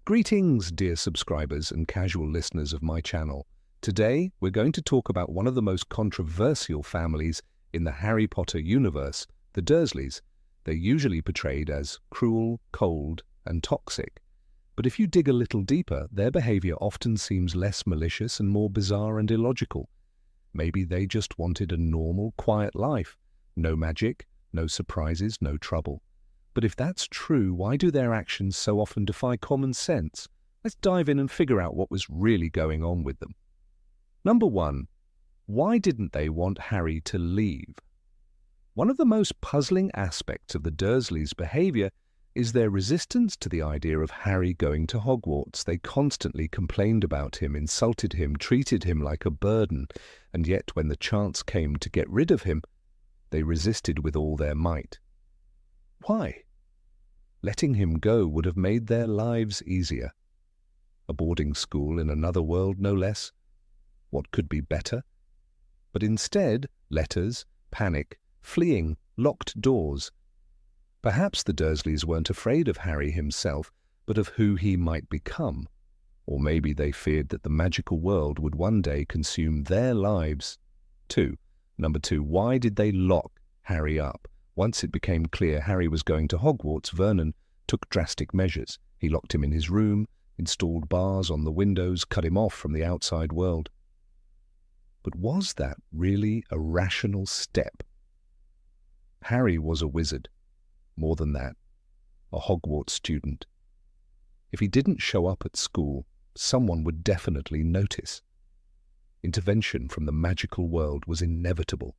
Greetings, dear subscribers and casual listeners of my channel. Today, we're going to talk about one of the most controversial families in the Harry Potter universe, the Dursleys. They're usually portrayed as cruel, cold, and toxic. But if you dig a little deeper, their behavior often seems less malicious and more bizarre and illogical. Maybe they just wanted a normal, quiet life. No magic, no surprises, no trouble. But if that's true, why do their actions so often defy common sense? Let's dive in and figure out what was really going on with them. Number 1. Why didn't they want Harry to leave? One of the most puzzling aspects of the Dursleys' behavior is their resistance to the idea of Harry going to Hogwarts. They constantly complained about him, insulted him, treated him like a burden, and yet when the chance came to get rid of him, they resisted with all their might. Why? Letting him go would have made their lives easier. A boarding school in another world, no less. What could be better? But instead, letters, panic, fleeing, locked doors. Perhaps the Dursleys weren't afraid of Harry himself, but of who he might become. Or maybe they feared that the magical world would one day consume their lives. Number 2, why did they lock Harry up? Once it became clear Harry was going to Hogwarts, Vernon took drastic measures. He locked him in his room, installed bars on the windows, cut him off from the outside world. But was that really a rational step? Harry was a wizard. More than that, a Hogwarts student. If he didn't show up at school, someone would definitely notice. Intervention from the magical world was inevitable.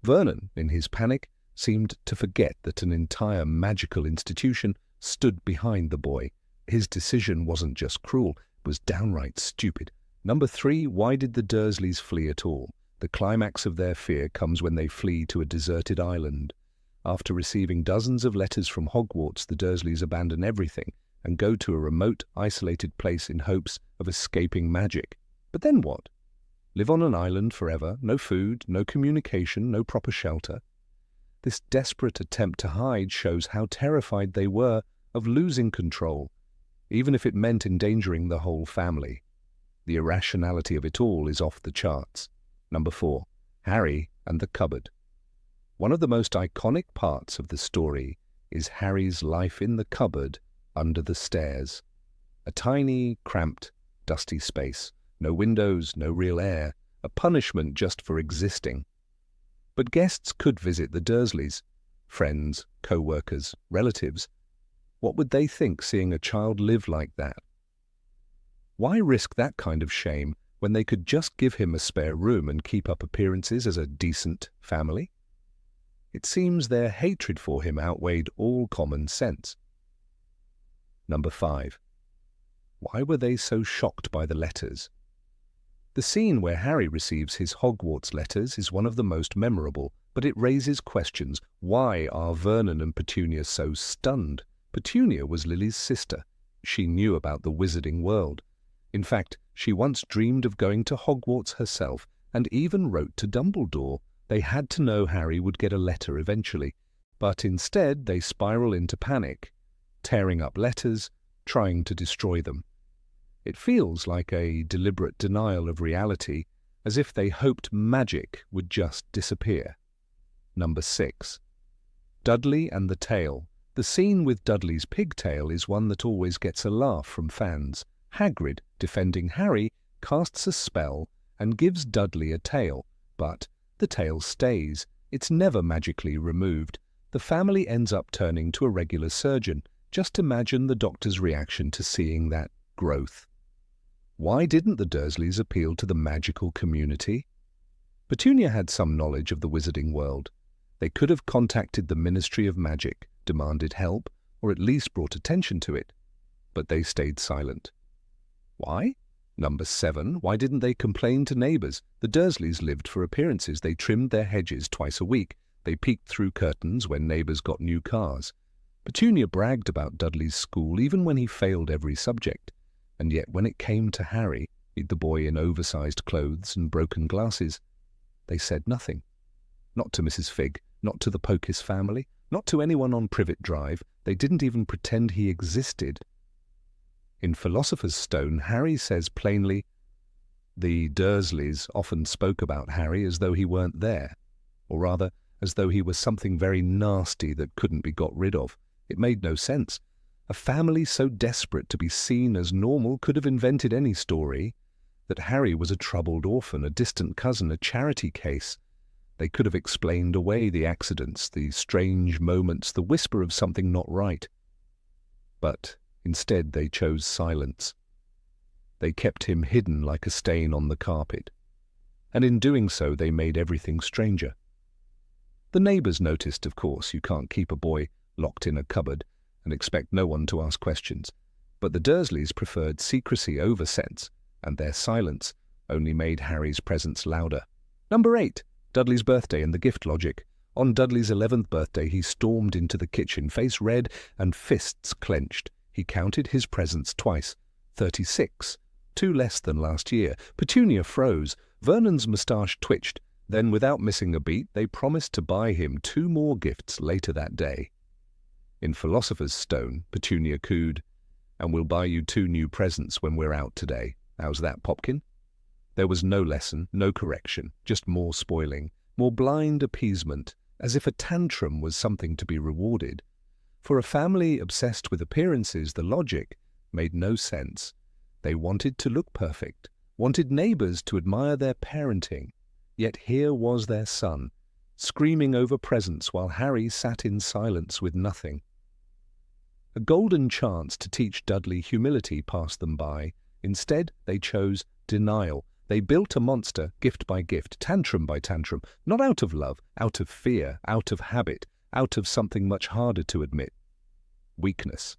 Vernon, in his panic, seemed to forget that an entire magical institution stood behind the boy. His decision wasn't just cruel, it was downright stupid. Number 3, why did the Dursleys flee at all? The climax of their fear comes when they flee to a deserted island. After receiving dozens of letters from Hogwarts, the Dursleys abandon everything and go to a remote, isolated place in hopes of escaping magic. But then what? Live on an island forever, no food, no communication, no proper shelter. This desperate attempt to hide shows how terrified they were of losing control, even if it meant endangering the whole family. The irrationality of it all is off the charts. Number 4. Harry and the cupboard. One of the most iconic parts of the story is Harry's life in the cupboard under the stairs. A tiny, cramped, dusty space. No windows, no real air. A punishment just for existing. But guests could visit the Dursleys. Friends, co-workers, relatives. What would they think seeing a child live like that? Why risk that kind of shame when they could just give him a spare room and keep up appearances as a decent family? It seems their hatred for him outweighed all common sense. Number 5. Why were they so shocked by the letters? The scene where Harry receives his Hogwarts letters is one of the most memorable, but it raises questions. Why are Vernon and Petunia so stunned? Petunia was Lily's sister. She knew about the wizarding world. In fact, she once dreamed of going to Hogwarts herself and even wrote to Dumbledore. They had to know Harry would get a letter eventually, but instead they spiral into panic, tearing up letters, trying to destroy them. It feels like a deliberate denial of reality, as if they hoped magic would just disappear. Number 6. Dudley and the tail. The scene with Dudley's pigtail is one that always gets a laugh from fans. Hagrid, defending Harry, casts a spell and gives Dudley a tail, but the tail stays. It's never magically removed. The family ends up turning to a regular surgeon. Just imagine the doctor's reaction to seeing that growth. Why didn't the Dursleys appeal to the magical community? Petunia had some knowledge of the wizarding world. They could have contacted the Ministry of Magic, demanded help, or at least brought attention to it. But they stayed silent. Why? Number 7. Why didn't they complain to neighbours? The Dursleys lived for appearances. They trimmed their hedges twice a week. They peeked through curtains when neighbours got new cars. Petunia bragged about Dudley's school even when he failed every subject. And yet when it came to Harry, the boy in oversized clothes and broken glasses, they said nothing. Not to Mrs. Figg, not to the Pocus family, not to anyone on Privet Drive. They didn't even pretend he existed. In Philosopher's Stone, Harry says plainly, "The Dursleys often spoke about Harry as though he weren't there, or rather, as though he was something very nasty that couldn't be got rid of. It made no sense. A family so desperate to be seen as normal could have invented any story. That Harry was a troubled orphan, a distant cousin, a charity case. They could have explained away the accidents, the strange moments, the whisper of something not right. But instead they chose silence. They kept him hidden like a stain on the carpet. And in doing so they made everything stranger. The neighbours noticed, of course. You can't keep a boy locked in a cupboard and expect no one to ask questions. But the Dursleys preferred secrecy over sense, and their silence only made Harry's presence louder. Number 8. Dudley's birthday and the gift logic. On Dudley's 11th birthday, he stormed into the kitchen, face red and fists clenched. He counted his presents twice. 36. 2 less than last year. Petunia froze. Vernon's moustache twitched. Then, without missing a beat, they promised to buy him 2 more gifts later that day. In Philosopher's Stone, Petunia cooed, "And we'll buy you 2 new presents when we're out today. How's that, Popkin?" There was no lesson, no correction, just more spoiling, more blind appeasement, as if a tantrum was something to be rewarded. For a family obsessed with appearances, the logic made no sense. They wanted to look perfect, wanted neighbours to admire their parenting. Yet here was their son, screaming over presents while Harry sat in silence with nothing. A golden chance to teach Dudley humility passed them by. Instead, they chose denial. They built a monster, gift by gift, tantrum by tantrum, not out of love, out of fear, out of habit, out of something much harder to admit: weakness.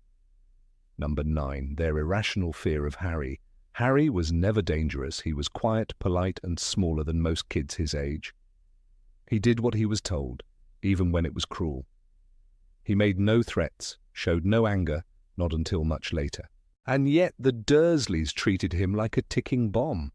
Number 9. Their irrational fear of Harry. Harry was never dangerous. He was quiet, polite, and smaller than most kids his age. He did what he was told, even when it was cruel. He made no threats, showed no anger, not until much later. And yet the Dursleys treated him like a ticking bomb.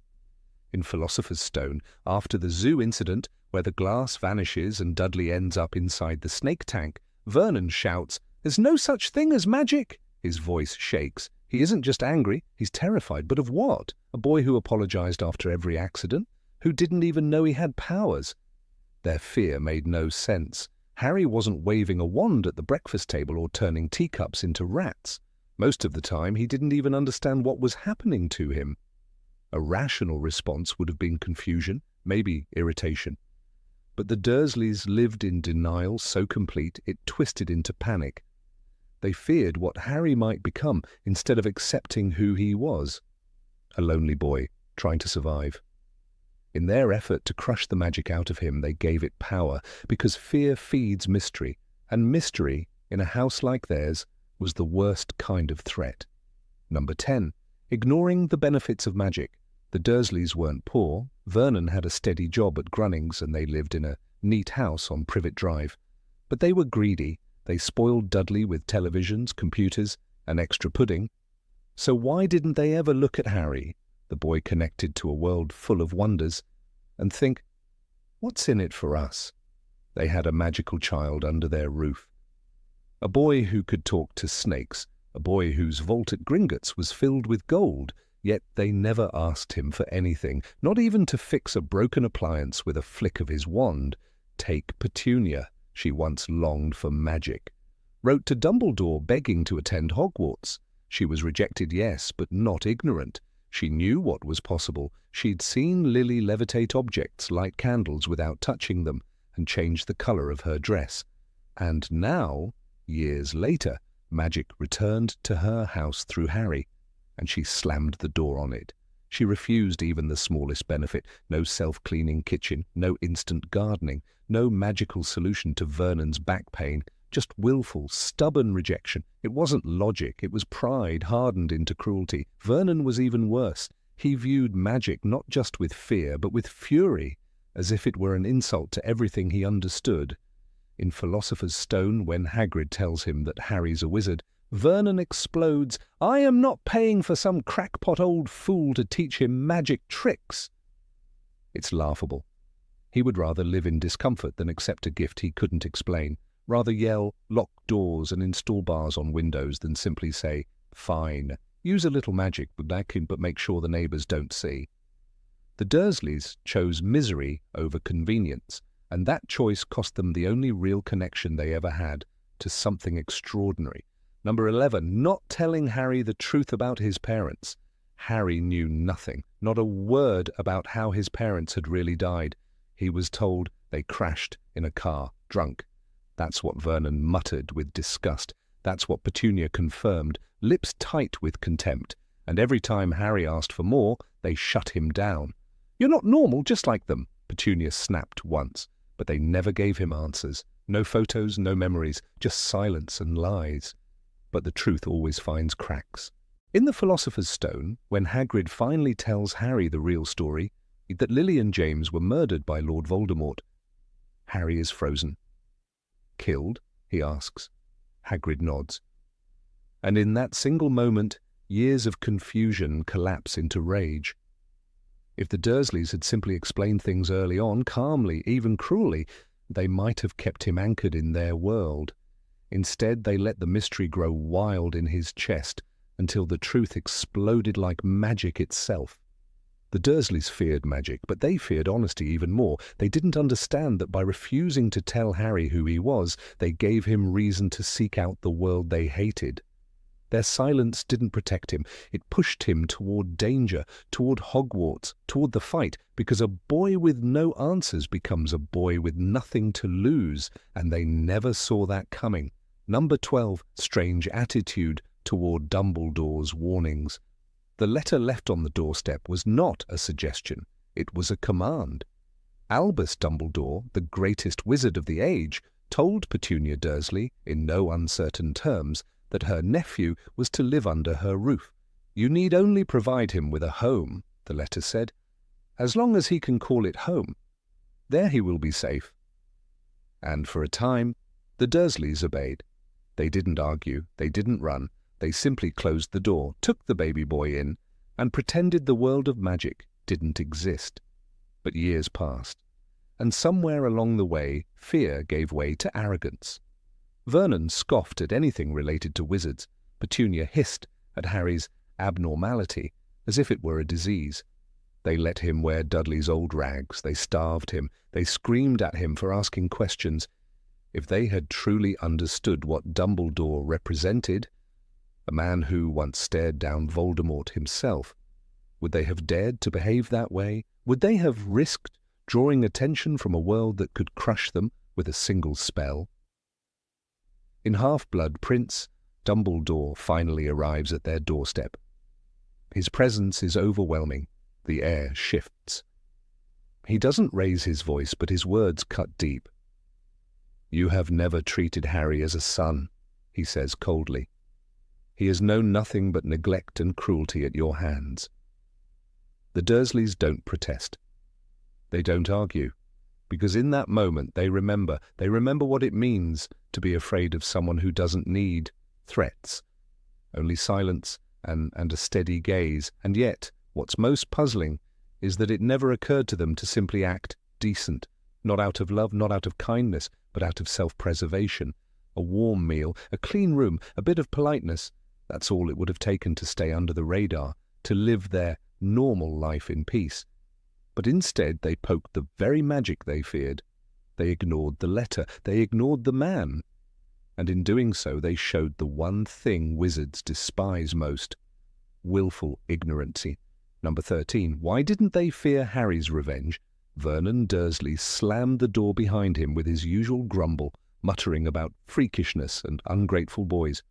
In Philosopher's Stone, after the zoo incident, where the glass vanishes and Dudley ends up inside the snake tank, Vernon shouts, "There's no such thing as magic!" His voice shakes. He isn't just angry, he's terrified. But of what? A boy who apologized after every accident? Who didn't even know he had powers? Their fear made no sense. Harry wasn't waving a wand at the breakfast table or turning teacups into rats. Most of the time, he didn't even understand what was happening to him. A rational response would have been confusion, maybe irritation. But the Dursleys lived in denial so complete it twisted into panic. They feared what Harry might become instead of accepting who he was. A lonely boy, trying to survive. In their effort to crush the magic out of him, they gave it power, because fear feeds mystery, and mystery, in a house like theirs, was the worst kind of threat. Number 10. Ignoring the benefits of magic. The Dursleys weren't poor. Vernon had a steady job at Grunnings, and they lived in a neat house on Privet Drive. But they were greedy. They spoiled Dudley with televisions, computers, and extra pudding. So why didn't they ever look at Harry, the boy connected to a world full of wonders, and think, what's in it for us? They had a magical child under their roof. A boy who could talk to snakes, a boy whose vault at Gringotts was filled with gold, yet they never asked him for anything, not even to fix a broken appliance with a flick of his wand. Take Petunia. She once longed for magic. Wrote to Dumbledore begging to attend Hogwarts. She was rejected, yes, but not ignorant. She knew what was possible. She'd seen Lily levitate objects, light candles without touching them, and change the colour of her dress. And now, years later, magic returned to her house through Harry, and she slammed the door on it. She refused even the smallest benefit: no self-cleaning kitchen, no instant gardening, no magical solution to Vernon's back pain, just willful, stubborn rejection. It wasn't logic, it was pride hardened into cruelty. Vernon was even worse. He viewed magic not just with fear, but with fury, as if it were an insult to everything he understood. In Philosopher's Stone, when Hagrid tells him that Harry's a wizard, Vernon explodes, "I am not paying for some crackpot old fool to teach him magic tricks." It's laughable. He would rather live in discomfort than accept a gift he couldn't explain, rather yell, lock doors and install bars on windows than simply say, "Fine, Use a little magic, but make sure the neighbours don't see. The Dursleys chose misery over convenience, and that choice cost them the only real connection they ever had to something extraordinary. Number 11, not telling Harry the truth about his parents. Harry knew nothing, not a word about how his parents had really died. He was told they crashed in a car, drunk. That's what Vernon muttered with disgust. That's what Petunia confirmed, lips tight with contempt. And every time Harry asked for more, they shut him down. "You're not normal, just like them," Petunia snapped once. But they never gave him answers. No photos, no memories, just silence and lies. But the truth always finds cracks. In the Philosopher's Stone, when Hagrid finally tells Harry the real story, that Lily and James were murdered by Lord Voldemort, Harry is frozen. "Killed?" he asks. Hagrid nods. And in that single moment, years of confusion collapse into rage. If the Dursleys had simply explained things early on, calmly, even cruelly, they might have kept him anchored in their world. Instead, they let the mystery grow wild in his chest until the truth exploded like magic itself. The Dursleys feared magic, but they feared honesty even more. They didn't understand that by refusing to tell Harry who he was, they gave him reason to seek out the world they hated. Their silence didn't protect him. It pushed him toward danger, toward Hogwarts, toward the fight, because a boy with no answers becomes a boy with nothing to lose, and they never saw that coming. Number 12, strange attitude toward Dumbledore's warnings. The letter left on the doorstep was not a suggestion, it was a command. Albus Dumbledore, the greatest wizard of the age, told Petunia Dursley, in no uncertain terms, that her nephew was to live under her roof. "You need only provide him with a home," the letter said, "as long as he can call it home. There he will be safe." And for a time, the Dursleys obeyed. They didn't argue, they didn't run, they simply closed the door, took the baby boy in, and pretended the world of magic didn't exist. But years passed, and somewhere along the way, fear gave way to arrogance. Vernon scoffed at anything related to wizards. Petunia hissed at Harry's abnormality, as if it were a disease. They let him wear Dudley's old rags, they starved him, they screamed at him for asking questions. If they had truly understood what Dumbledore represented, a man who once stared down Voldemort himself, would they have dared to behave that way? Would they have risked drawing attention from a world that could crush them with a single spell? In Half-Blood Prince, Dumbledore finally arrives at their doorstep. His presence is overwhelming. The air shifts. He doesn't raise his voice, but his words cut deep. "You have never treated Harry as a son," he says coldly. "He has known nothing but neglect and cruelty at your hands." The Dursleys don't protest. They don't argue, because in that moment they remember what it means to be afraid of someone who doesn't need threats, only silence and a steady gaze. And yet, what's most puzzling is that it never occurred to them to simply act decent, not out of love, not out of kindness, but out of self-preservation. A warm meal, a clean room, a bit of politeness, that's all it would have taken to stay under the radar, to live their normal life in peace. But instead they poked the very magic they feared. They ignored the letter, they ignored the man. And in doing so they showed the one thing wizards despise most: willful ignorancy. Number 13, why didn't they fear Harry's revenge? Vernon Dursley slammed the door behind him with his usual grumble, muttering about freakishness and ungrateful boys.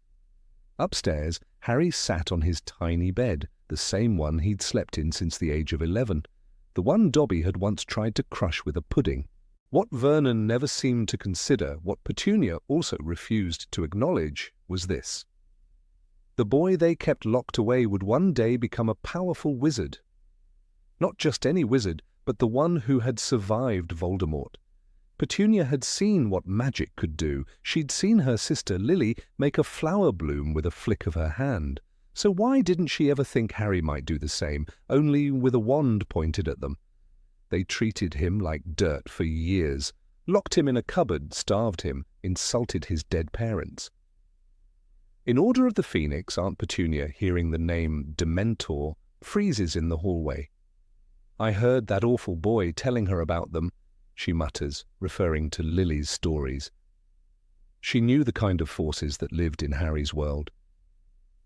Upstairs, Harry sat on his tiny bed, the same one he'd slept in since the age of 11, the one Dobby had once tried to crush with a pudding. What Vernon never seemed to consider, what Petunia also refused to acknowledge, was this: the boy they kept locked away would one day become a powerful wizard. Not just any wizard, but the one who had survived Voldemort. Petunia had seen what magic could do. She'd seen her sister Lily make a flower bloom with a flick of her hand. So why didn't she ever think Harry might do the same, only with a wand pointed at them? They treated him like dirt for years, locked him in a cupboard, starved him, insulted his dead parents. In Order of the Phoenix, Aunt Petunia, hearing the name Dementor, freezes in the hallway. "I heard that awful boy telling her about them," she mutters, referring to Lily's stories. She knew the kind of forces that lived in Harry's world.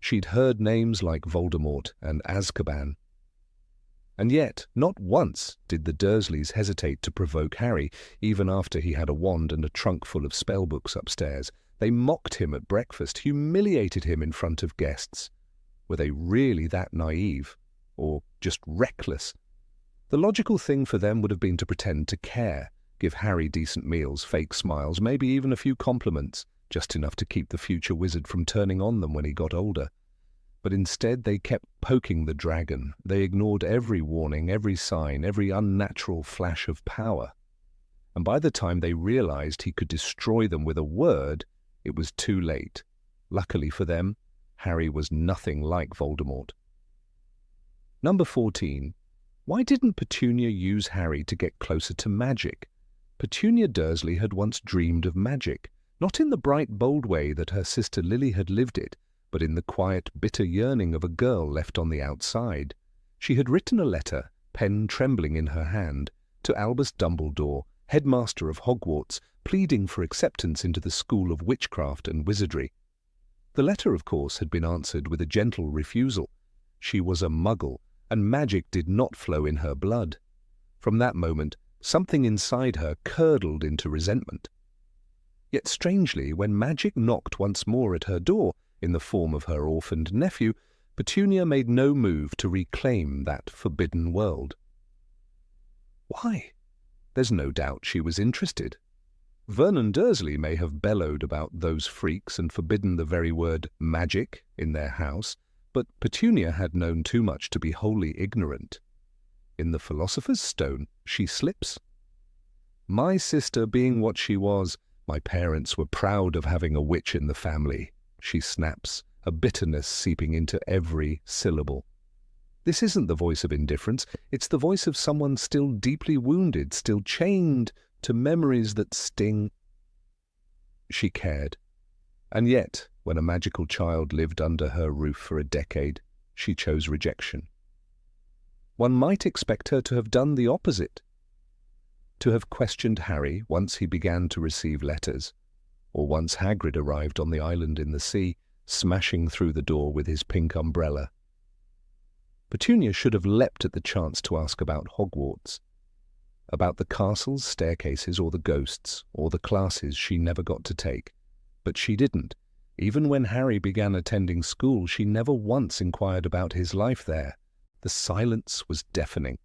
She'd heard names like Voldemort and Azkaban. And yet, not once did the Dursleys hesitate to provoke Harry, even after he had a wand and a trunk full of spellbooks upstairs. They mocked him at breakfast, humiliated him in front of guests. Were they really that naive? Or just reckless? The logical thing for them would have been to pretend to care, give Harry decent meals, fake smiles, maybe even a few compliments, just enough to keep the future wizard from turning on them when he got older. But instead they kept poking the dragon. They ignored every warning, every sign, every unnatural flash of power. And by the time they realized he could destroy them with a word, it was too late. Luckily for them, Harry was nothing like Voldemort. Number 14. Why didn't Petunia use Harry to get closer to magic? Petunia Dursley had once dreamed of magic, not in the bright, bold way that her sister Lily had lived it, but in the quiet, bitter yearning of a girl left on the outside. She had written a letter, pen trembling in her hand, to Albus Dumbledore, headmaster of Hogwarts, pleading for acceptance into the School of Witchcraft and Wizardry. The letter, of course, had been answered with a gentle refusal. She was a Muggle, and magic did not flow in her blood. From that moment, something inside her curdled into resentment. Yet strangely, when magic knocked once more at her door, in the form of her orphaned nephew, Petunia made no move to reclaim that forbidden world. Why? There's no doubt she was interested. Vernon Dursley may have bellowed about those freaks and forbidden the very word magic in their house, but Petunia had known too much to be wholly ignorant. In the Philosopher's Stone, she slips. "My sister being what she was, my parents were proud of having a witch in the family," she snaps, a bitterness seeping into every syllable. This isn't the voice of indifference, it's the voice of someone still deeply wounded, still chained to memories that sting. She cared. And yet, when a magical child lived under her roof for a decade, she chose rejection. One might expect her to have done the opposite, to have questioned Harry once he began to receive letters, or once Hagrid arrived on the island in the sea, smashing through the door with his pink umbrella. Petunia should have leapt at the chance to ask about Hogwarts, about the castles, staircases, or the ghosts, or the classes she never got to take. But she didn't. Even when Harry began attending school, she never once inquired about his life there. The silence was deafening.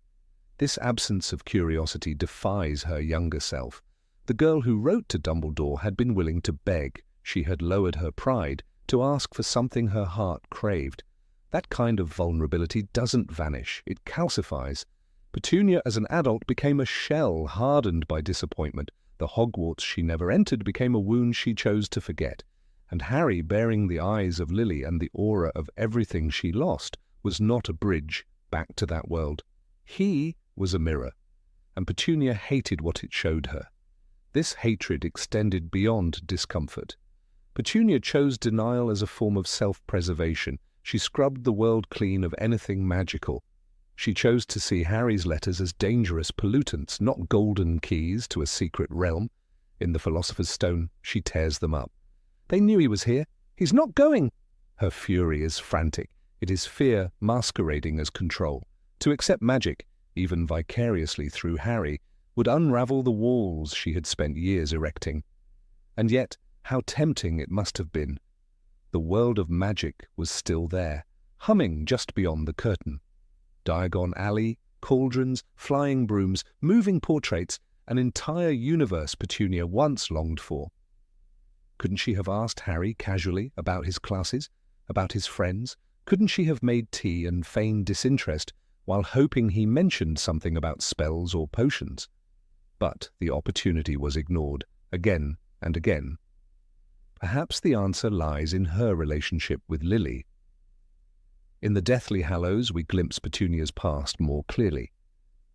This absence of curiosity defies her younger self. The girl who wrote to Dumbledore had been willing to beg. She had lowered her pride to ask for something her heart craved. That kind of vulnerability doesn't vanish. It calcifies. Petunia as an adult became a shell hardened by disappointment. The Hogwarts she never entered became a wound she chose to forget. And Harry, bearing the eyes of Lily and the aura of everything she lost, was not a bridge back to that world. He was a mirror, and Petunia hated what it showed her. This hatred extended beyond discomfort. Petunia chose denial as a form of self-preservation. She scrubbed the world clean of anything magical. She chose to see Harry's letters as dangerous pollutants, not golden keys to a secret realm. In the Philosopher's Stone, she tears them up. "They knew he was here. He's not going!" Her fury is frantic. It is fear masquerading as control. To accept magic, even vicariously through Harry, would unravel the walls she had spent years erecting. And yet, how tempting it must have been. The world of magic was still there, humming just beyond the curtain. Diagon Alley, cauldrons, flying brooms, moving portraits, an entire universe Petunia once longed for. Couldn't she have asked Harry casually about his classes, about his friends? Couldn't she have made tea and feigned disinterest while hoping he mentioned something about spells or potions? But the opportunity was ignored, again and again. Perhaps the answer lies in her relationship with Lily. In the Deathly Hallows, we glimpse Petunia's past more clearly.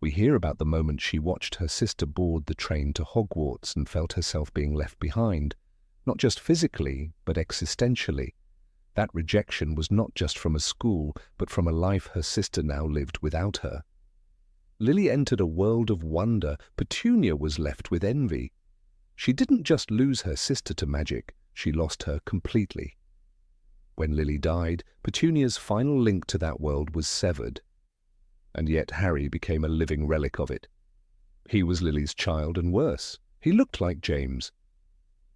We hear about the moment she watched her sister board the train to Hogwarts and felt herself being left behind, not just physically, but existentially. That rejection was not just from a school, but from a life her sister now lived without her. Lily entered a world of wonder. Petunia was left with envy. She didn't just lose her sister to magic, she lost her completely. When Lily died, Petunia's final link to that world was severed. And yet Harry became a living relic of it. He was Lily's child, and worse, he looked like James.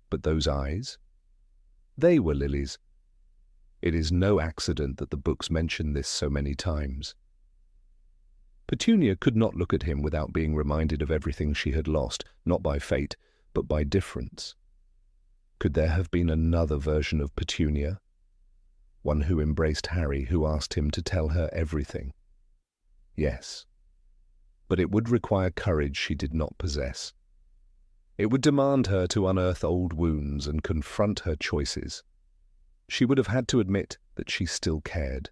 But those eyes? They were Lily's. It is no accident that the books mention this so many times. Petunia could not look at him without being reminded of everything she had lost, not by fate, but by difference. Could there have been another version of Petunia? One who embraced Harry, who asked him to tell her everything? Yes. But it would require courage she did not possess. It would demand her to unearth old wounds and confront her choices. She would have had to admit that she still cared.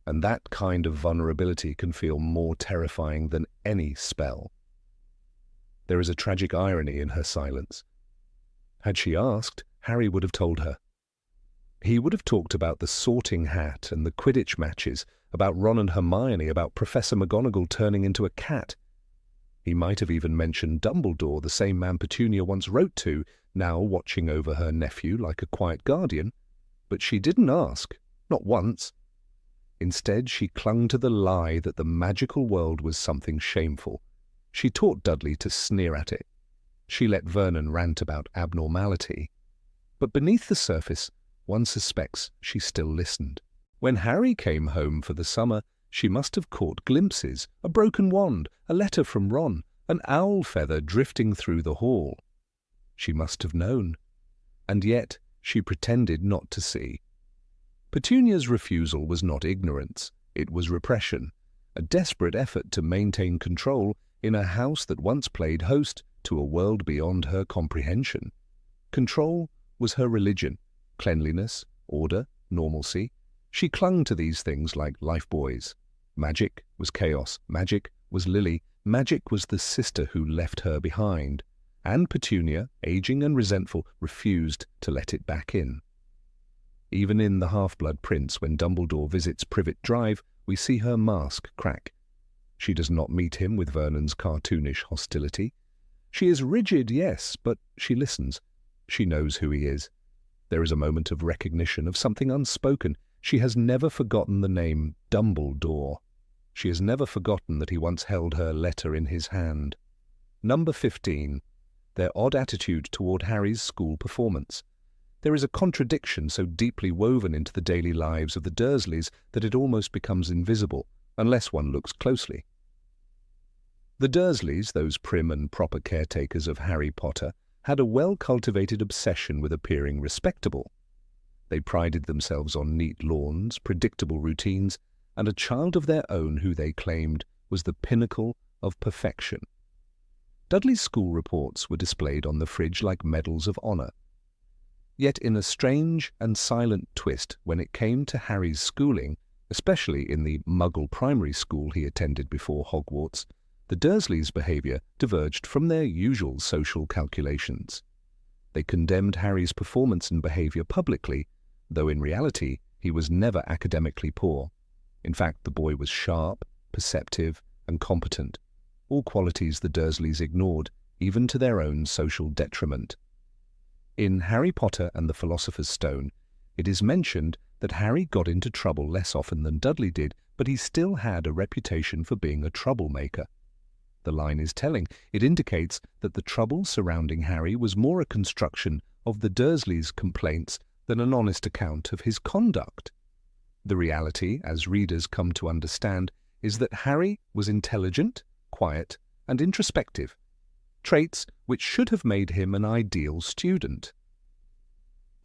And that kind of vulnerability can feel more terrifying than any spell. There is a tragic irony in her silence. Had she asked, Harry would have told her. He would have talked about the sorting hat and the Quidditch matches, about Ron and Hermione, about Professor McGonagall turning into a cat. He might have even mentioned Dumbledore, the same man Petunia once wrote to, now watching over her nephew like a quiet guardian. But she didn't ask, not once. Instead, she clung to the lie that the magical world was something shameful. She taught Dudley to sneer at it. She let Vernon rant about abnormality. But beneath the surface, one suspects she still listened. When Harry came home for the summer, she must have caught glimpses, a broken wand, a letter from Ron, an owl feather drifting through the hall. She must have known. And yet she pretended not to see. Petunia's refusal was not ignorance, it was repression, a desperate effort to maintain control in a house that once played host to a world beyond her comprehension. Control was her religion, cleanliness, order, normalcy. She clung to these things like lifebuoys. Magic was chaos, magic was Lily, magic was the sister who left her behind. And Petunia, aging and resentful, refused to let it back in. Even in The Half-Blood Prince, when Dumbledore visits Privet Drive, we see her mask crack. She does not meet him with Vernon's cartoonish hostility. She is rigid, yes, but she listens. She knows who he is. There is a moment of recognition, of something unspoken. She has never forgotten the name Dumbledore. She has never forgotten that he once held her letter in his hand. Number 15. Their odd attitude toward Harry's school performance. There is a contradiction so deeply woven into the daily lives of the Dursleys that it almost becomes invisible, unless one looks closely. The Dursleys, those prim and proper caretakers of Harry Potter, had a well-cultivated obsession with appearing respectable. They prided themselves on neat lawns, predictable routines, and a child of their own who they claimed was the pinnacle of perfection. Dudley's school reports were displayed on the fridge like medals of honor. Yet in a strange and silent twist, when it came to Harry's schooling, especially in the Muggle primary school he attended before Hogwarts, the Dursleys' behavior diverged from their usual social calculations. They condemned Harry's performance and behavior publicly, though in reality he was never academically poor. In fact, the boy was sharp, perceptive, and competent, all qualities the Dursleys ignored, even to their own social detriment. In Harry Potter and the Philosopher's Stone, it is mentioned that Harry got into trouble less often than Dudley did, but he still had a reputation for being a troublemaker. The line is telling. It indicates that the trouble surrounding Harry was more a construction of the Dursleys' complaints than an honest account of his conduct. The reality, as readers come to understand, is that Harry was intelligent, quiet, and introspective, traits which should have made him an ideal student.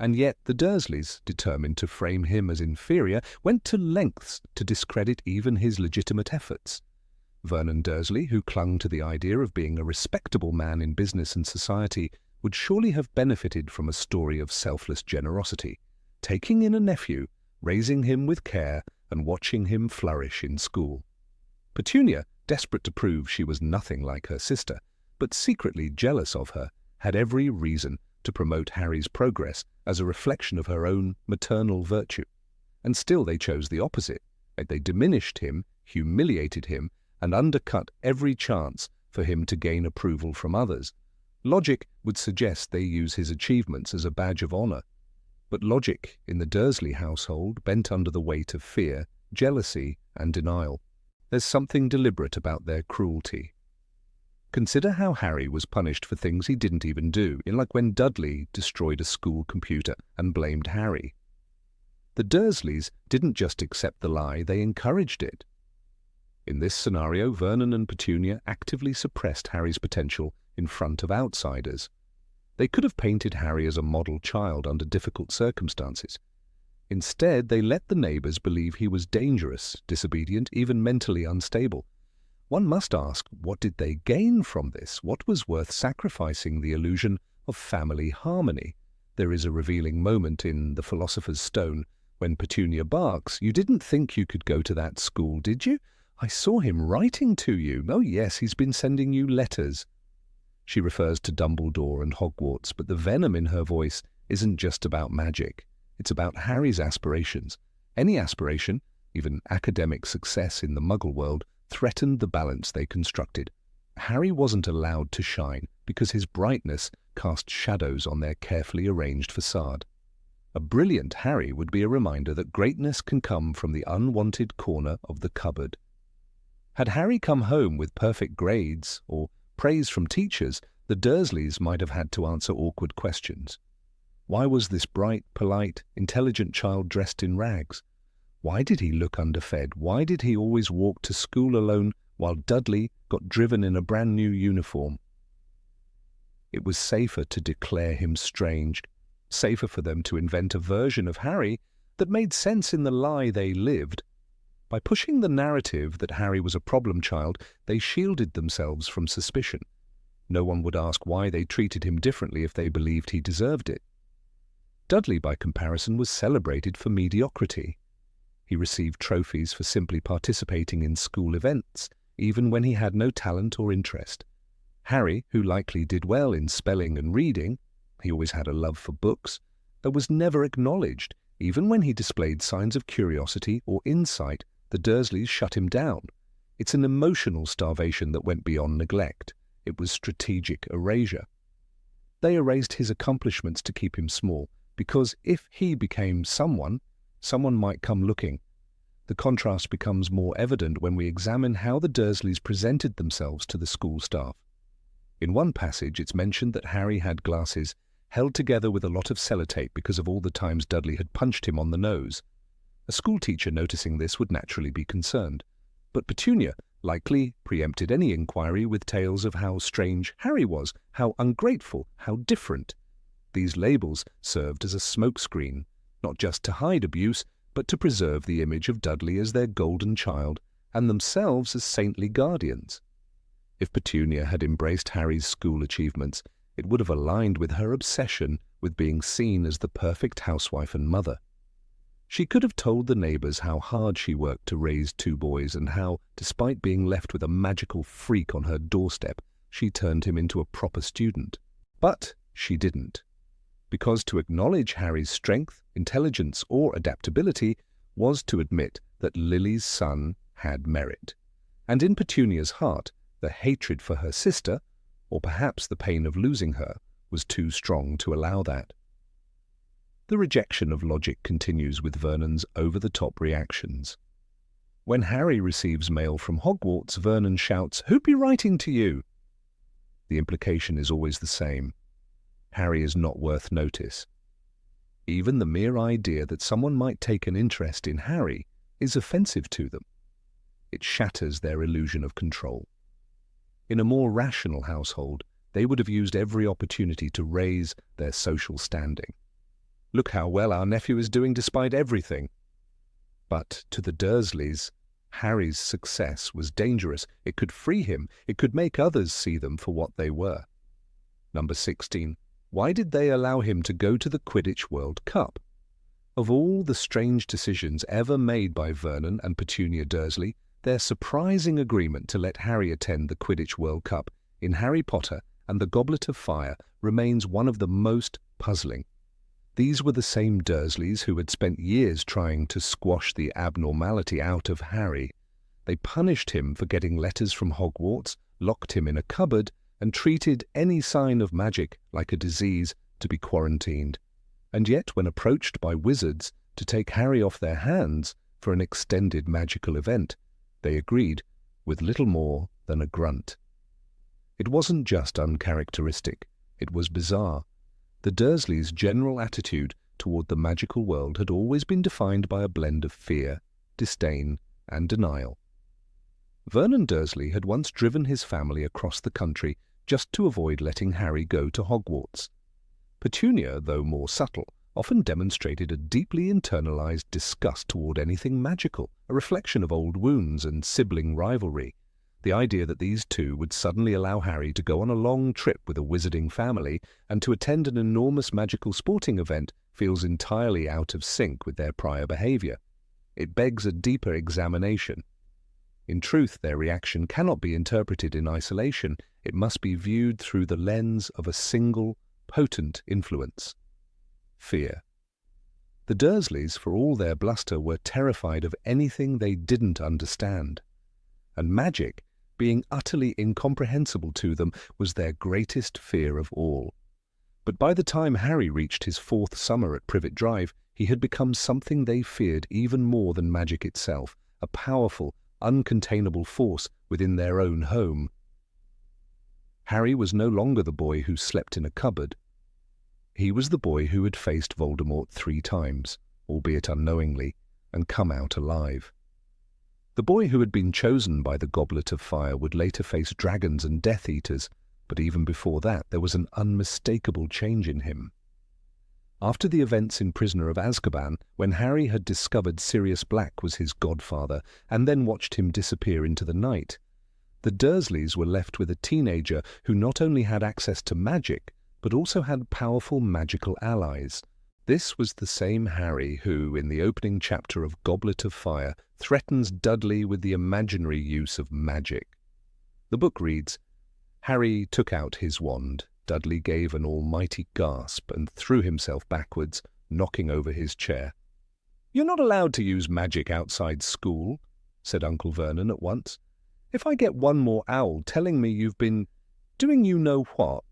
And yet the Dursleys, determined to frame him as inferior, went to lengths to discredit even his legitimate efforts. Vernon Dursley, who clung to the idea of being a respectable man in business and society, would surely have benefited from a story of selfless generosity, taking in a nephew, raising him with care, and watching him flourish in school. Petunia, desperate to prove she was nothing like her sister, but secretly jealous of her, had every reason to promote Harry's progress as a reflection of her own maternal virtue. And still they chose the opposite. They diminished him, humiliated him, and undercut every chance for him to gain approval from others. Logic would suggest they use his achievements as a badge of honor. But logic in the Dursley household bent under the weight of fear, jealousy, and denial. There's something deliberate about their cruelty. Consider how Harry was punished for things he didn't even do, like when Dudley destroyed a school computer and blamed Harry. The Dursleys didn't just accept the lie, they encouraged it. In this scenario, Vernon and Petunia actively suppressed Harry's potential in front of outsiders. They could have painted Harry as a model child under difficult circumstances. Instead, they let the neighbors believe he was dangerous, disobedient, even mentally unstable. One must ask, what did they gain from this? What was worth sacrificing the illusion of family harmony? There is a revealing moment in The Philosopher's Stone when Petunia barks, "You didn't think you could go to that school, did you? I saw him writing to you. Oh yes, he's been sending you letters." She refers to Dumbledore and Hogwarts, but the venom in her voice isn't just about magic. It's about Harry's aspirations. Any aspiration, even academic success in the Muggle world, threatened the balance they constructed. Harry wasn't allowed to shine because his brightness cast shadows on their carefully arranged facade. A brilliant Harry would be a reminder that greatness can come from the unwanted corner of the cupboard. Had Harry come home with perfect grades or praise from teachers, the Dursleys might have had to answer awkward questions. Why was this bright, polite, intelligent child dressed in rags? Why did he look underfed? Why did he always walk to school alone while Dudley got driven in a brand new uniform? It was safer to declare him strange, safer for them to invent a version of Harry that made sense in the lie they lived. By pushing the narrative that Harry was a problem child, they shielded themselves from suspicion. No one would ask why they treated him differently if they believed he deserved it. Dudley, by comparison, was celebrated for mediocrity. He received trophies for simply participating in school events, even when he had no talent or interest. Harry, who likely did well in spelling and reading, he always had a love for books, but was never acknowledged. Even when he displayed signs of curiosity or insight, the Dursleys shut him down. It's an emotional starvation that went beyond neglect. It was strategic erasure. They erased his accomplishments to keep him small, because if he became someone might come looking. The contrast becomes more evident when we examine how the Dursleys presented themselves to the school staff. In one passage, it's mentioned that Harry had glasses held together with a lot of sellotape because of all the times Dudley had punched him on the nose. A schoolteacher noticing this would naturally be concerned. But Petunia likely preempted any inquiry with tales of how strange Harry was, how ungrateful, how different. These labels served as a smokescreen, not just to hide abuse, but to preserve the image of Dudley as their golden child and themselves as saintly guardians. If Petunia had embraced Harry's school achievements, it would have aligned with her obsession with being seen as the perfect housewife and mother. She could have told the neighbors how hard she worked to raise two boys and how, despite being left with a magical freak on her doorstep, she turned him into a proper student. But she didn't. Because to acknowledge Harry's strength, intelligence, or adaptability was to admit that Lily's son had merit. And in Petunia's heart, the hatred for her sister, or perhaps the pain of losing her, was too strong to allow that. The rejection of logic continues with Vernon's over-the-top reactions. When Harry receives mail from Hogwarts, Vernon shouts, "Who be writing to you?" The implication is always the same. Harry is not worth notice. Even the mere idea that someone might take an interest in Harry is offensive to them. It shatters their illusion of control. In a more rational household, they would have used every opportunity to raise their social standing. Look how well our nephew is doing despite everything. But to the Dursleys, Harry's success was dangerous. It could free him. It could make others see them for what they were. Number 16. Why did they allow him to go to the Quidditch World Cup? Of all the strange decisions ever made by Vernon and Petunia Dursley, their surprising agreement to let Harry attend the Quidditch World Cup in Harry Potter and the Goblet of Fire remains one of the most puzzling. These were the same Dursleys who had spent years trying to squash the abnormality out of Harry. They punished him for getting letters from Hogwarts, locked him in a cupboard, and treated any sign of magic like a disease to be quarantined. And yet, when approached by wizards to take Harry off their hands for an extended magical event, they agreed with little more than a grunt. It wasn't just uncharacteristic, it was bizarre. The Dursleys' general attitude toward the magical world had always been defined by a blend of fear, disdain, and denial. Vernon Dursley had once driven his family across the country just to avoid letting Harry go to Hogwarts. Petunia, though more subtle, often demonstrated a deeply internalized disgust toward anything magical, a reflection of old wounds and sibling rivalry. The idea that these two would suddenly allow Harry to go on a long trip with a wizarding family and to attend an enormous magical sporting event feels entirely out of sync with their prior behavior. It begs a deeper examination. In truth, their reaction cannot be interpreted in isolation. It must be viewed through the lens of a single, potent influence: fear. The Dursleys, for all their bluster, were terrified of anything they didn't understand. And magic, being utterly incomprehensible to them, was their greatest fear of all. But by the time Harry reached his 4th summer at Privet Drive, he had become something they feared even more than magic itself, a powerful, uncontainable force within their own home. Harry was no longer the boy who slept in a cupboard. He was the boy who had faced Voldemort 3 times, albeit unknowingly, and come out alive. The boy who had been chosen by the Goblet of Fire would later face dragons and Death Eaters, but even before that there was an unmistakable change in him. After the events in Prisoner of Azkaban, when Harry had discovered Sirius Black was his godfather and then watched him disappear into the night, the Dursleys were left with a teenager who not only had access to magic, but also had powerful magical allies. This was the same Harry who, in the opening chapter of Goblet of Fire, threatens Dudley with the imaginary use of magic. The book reads, "Harry took out his wand. Dudley gave an almighty gasp and threw himself backwards, knocking over his chair." "You're not allowed to use magic outside school," said Uncle Vernon at once. "If I get one more owl telling me you've been doing you know what,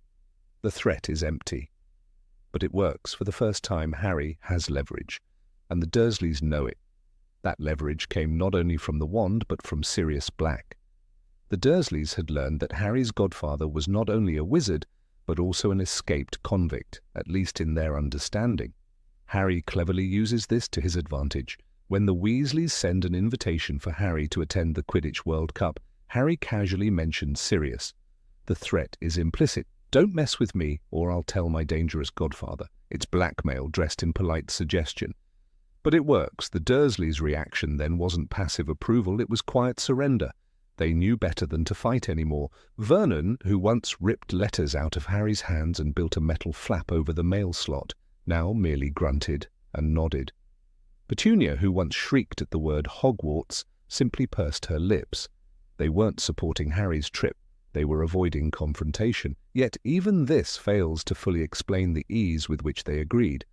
the threat is empty." But it works. For the first time, Harry has leverage, and the Dursleys know it. That leverage came not only from the wand, but from Sirius Black. The Dursleys had learned that Harry's godfather was not only a wizard, but also an escaped convict, at least in their understanding. Harry cleverly uses this to his advantage. When the Weasleys send an invitation for Harry to attend the Quidditch World Cup, Harry casually mentions Sirius. The threat is implicit. "Don't mess with me, or I'll tell my dangerous godfather." It's blackmail dressed in polite suggestion. But it works. The Dursleys' reaction then wasn't passive approval, it was quiet surrender. They knew better than to fight anymore. Vernon, who once ripped letters out of Harry's hands and built a metal flap over the mail slot, now merely grunted and nodded. Petunia, who once shrieked at the word Hogwarts, simply pursed her lips. They weren't supporting Harry's trip. They were avoiding confrontation, yet even this fails to fully explain the ease with which they agreed.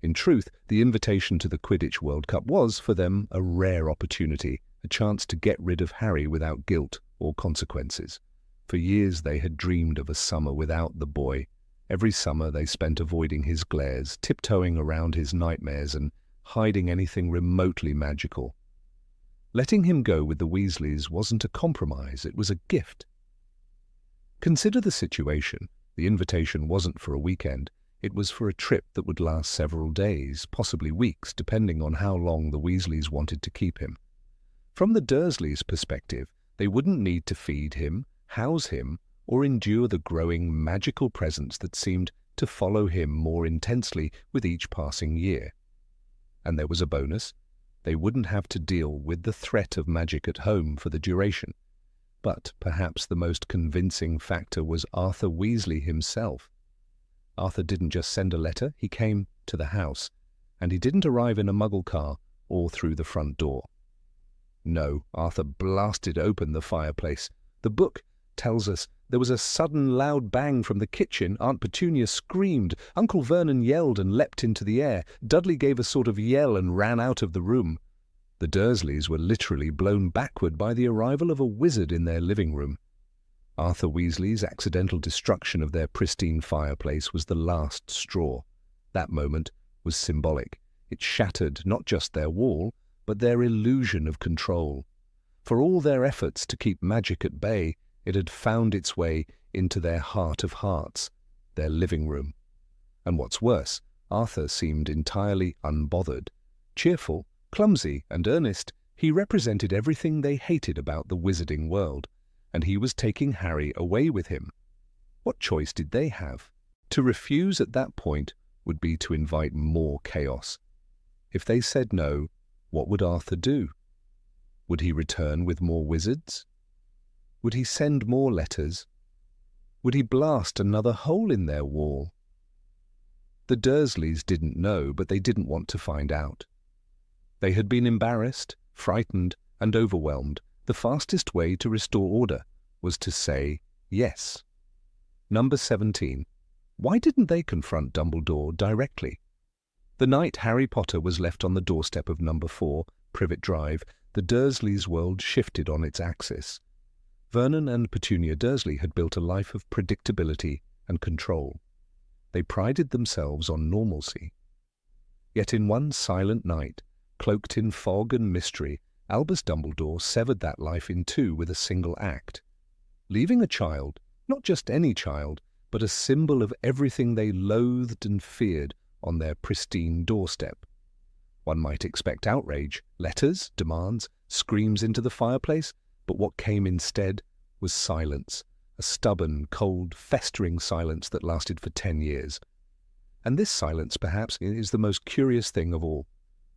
In truth, the invitation to the Quidditch World Cup was, for them, a rare opportunity, a chance to get rid of Harry without guilt or consequences. For years they had dreamed of a summer without the boy. Every summer they spent avoiding his glares, tiptoeing around his nightmares, and hiding anything remotely magical. Letting him go with the Weasleys wasn't a compromise, it was a gift. Consider the situation. The invitation wasn't for a weekend. It was for a trip that would last several days, possibly weeks, depending on how long the Weasleys wanted to keep him. From the Dursleys' perspective, they wouldn't need to feed him, house him, or endure the growing magical presence that seemed to follow him more intensely with each passing year. And there was a bonus. They wouldn't have to deal with the threat of magic at home for the duration. But perhaps the most convincing factor was Arthur Weasley himself. Arthur didn't just send a letter, he came to the house, and he didn't arrive in a muggle car or through the front door. No, Arthur blasted open the fireplace. The book tells us There was a sudden loud bang from the kitchen. Aunt Petunia screamed. Uncle Vernon yelled and leapt into the air. Dudley gave a sort of yell and ran out of the room. The Dursleys were literally blown backward by the arrival of a wizard in their living room. Arthur Weasley's accidental destruction of their pristine fireplace was the last straw. That moment was symbolic. It shattered not just their wall, but their illusion of control. For all their efforts to keep magic at bay, it had found its way into their heart of hearts, their living room. And what's worse, Arthur seemed entirely unbothered. Cheerful, clumsy, and earnest, he represented everything they hated about the wizarding world, and he was taking Harry away with him. What choice did they have? To refuse at that point would be to invite more chaos. If they said no, what would Arthur do? Would he return with more wizards? Would he send more letters? Would he blast another hole in their wall? The Dursleys didn't know, but they didn't want to find out. They had been embarrassed, frightened, and overwhelmed. The fastest way to restore order was to say yes. Number 17. Why didn't they confront Dumbledore directly? The night Harry Potter was left on the doorstep of number 4, Privet Drive, the Dursleys' world shifted on its axis. Vernon and Petunia Dursley had built a life of predictability and control. They prided themselves on normalcy. Yet in one silent night, cloaked in fog and mystery, Albus Dumbledore severed that life in two with a single act, leaving a child, not just any child, but a symbol of everything they loathed and feared on their pristine doorstep. One might expect outrage, letters, demands, screams into the fireplace, but what came instead was silence, a stubborn, cold, festering silence that lasted for 10 years. And this silence, perhaps, is the most curious thing of all.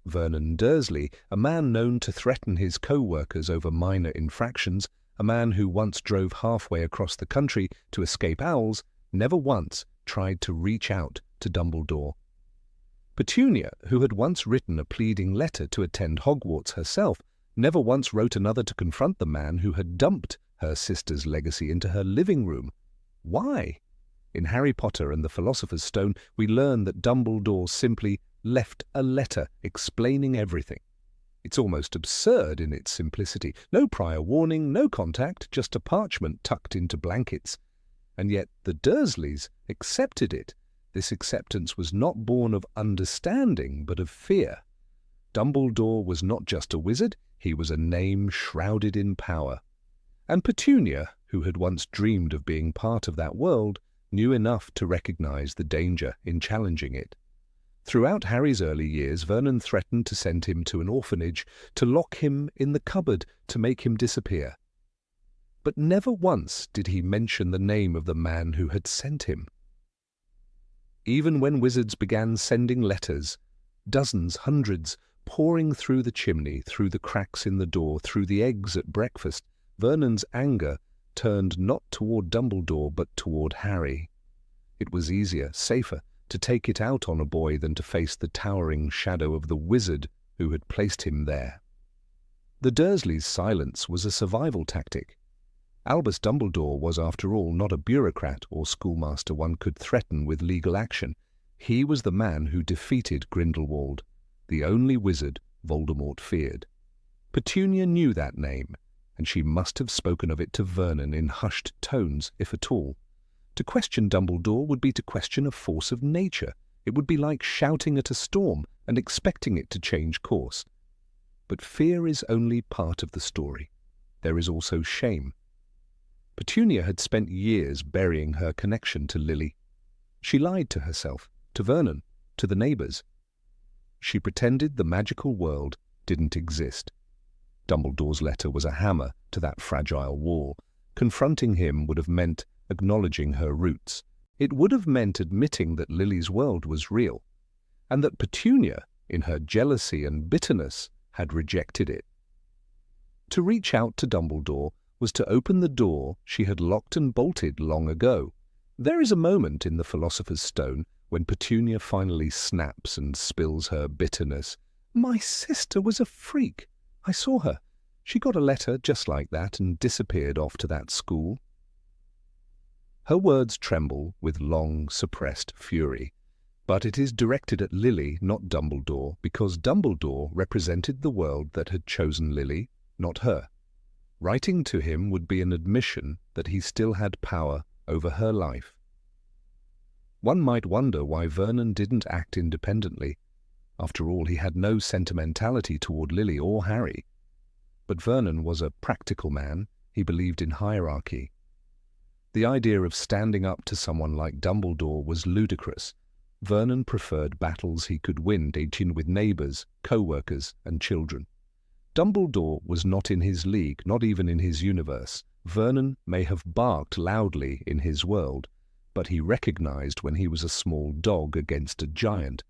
Vernon Dursley, a man known to threaten his co-workers over minor infractions, a man who once drove halfway across the country to escape owls, never once tried to reach out to Dumbledore. Petunia, who had once written a pleading letter to attend Hogwarts herself, never once wrote another to confront the man who had dumped her sister's legacy into her living room. Why? In Harry Potter and the Philosopher's Stone, we learn that Dumbledore simply left a letter explaining everything. It's almost absurd in its simplicity. No prior warning, no contact, just a parchment tucked into blankets. And yet the Dursleys accepted it. This acceptance was not born of understanding, but of fear. Dumbledore was not just a wizard, he was a name shrouded in power. And Petunia, who had once dreamed of being part of that world, knew enough to recognize the danger in challenging it. Throughout Harry's early years, Vernon threatened to send him to an orphanage, to lock him in the cupboard, to make him disappear. But never once did he mention the name of the man who had sent him. Even when wizards began sending letters, dozens, hundreds, pouring through the chimney, through the cracks in the door, through the eggs at breakfast, Vernon's anger turned not toward Dumbledore but toward Harry. It was easier, safer, to take it out on a boy than to face the towering shadow of the wizard who had placed him there. The Dursleys' silence was a survival tactic. Albus Dumbledore was, after all, not a bureaucrat or schoolmaster one could threaten with legal action. He was the man who defeated Grindelwald, the only wizard Voldemort feared. Petunia knew that name, and she must have spoken of it to Vernon in hushed tones, if at all. To question Dumbledore would be to question a force of nature. It would be like shouting at a storm and expecting it to change course. But fear is only part of the story. There is also shame. Petunia had spent years burying her connection to Lily. She lied to herself, to Vernon, to the neighbours. She pretended the magical world didn't exist. Dumbledore's letter was a hammer to that fragile wall. Confronting him would have meant acknowledging her roots. It would have meant admitting that Lily's world was real, and that Petunia, in her jealousy and bitterness, had rejected it. To reach out to Dumbledore was to open the door she had locked and bolted long ago. There is a moment in the Philosopher's Stone when Petunia finally snaps and spills her bitterness. "My sister was a freak. I saw her. She got a letter just like that and disappeared off to that school." Her words tremble with long, suppressed fury. But it is directed at Lily, not Dumbledore, because Dumbledore represented the world that had chosen Lily, not her. Writing to him would be an admission that he still had power over her life. One might wonder why Vernon didn't act independently. After all, he had no sentimentality toward Lily or Harry. But Vernon was a practical man. He believed in hierarchy. The idea of standing up to someone like Dumbledore was ludicrous. Vernon preferred battles he could win, engaging with neighbors, co-workers, and children. Dumbledore was not in his league, not even in his universe. Vernon may have barked loudly in his world, but he recognized when he was a small dog against a giant.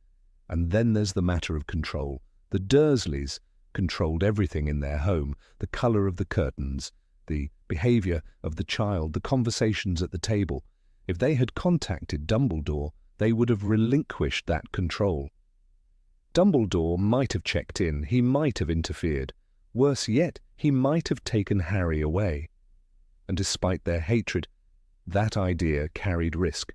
And then there's the matter of control. The Dursleys controlled everything in their home, the color of the curtains, the behavior of the child, the conversations at the table. If they had contacted Dumbledore, they would have relinquished that control. Dumbledore might have checked in, he might have interfered. Worse yet, he might have taken Harry away. And despite their hatred, that idea carried risk.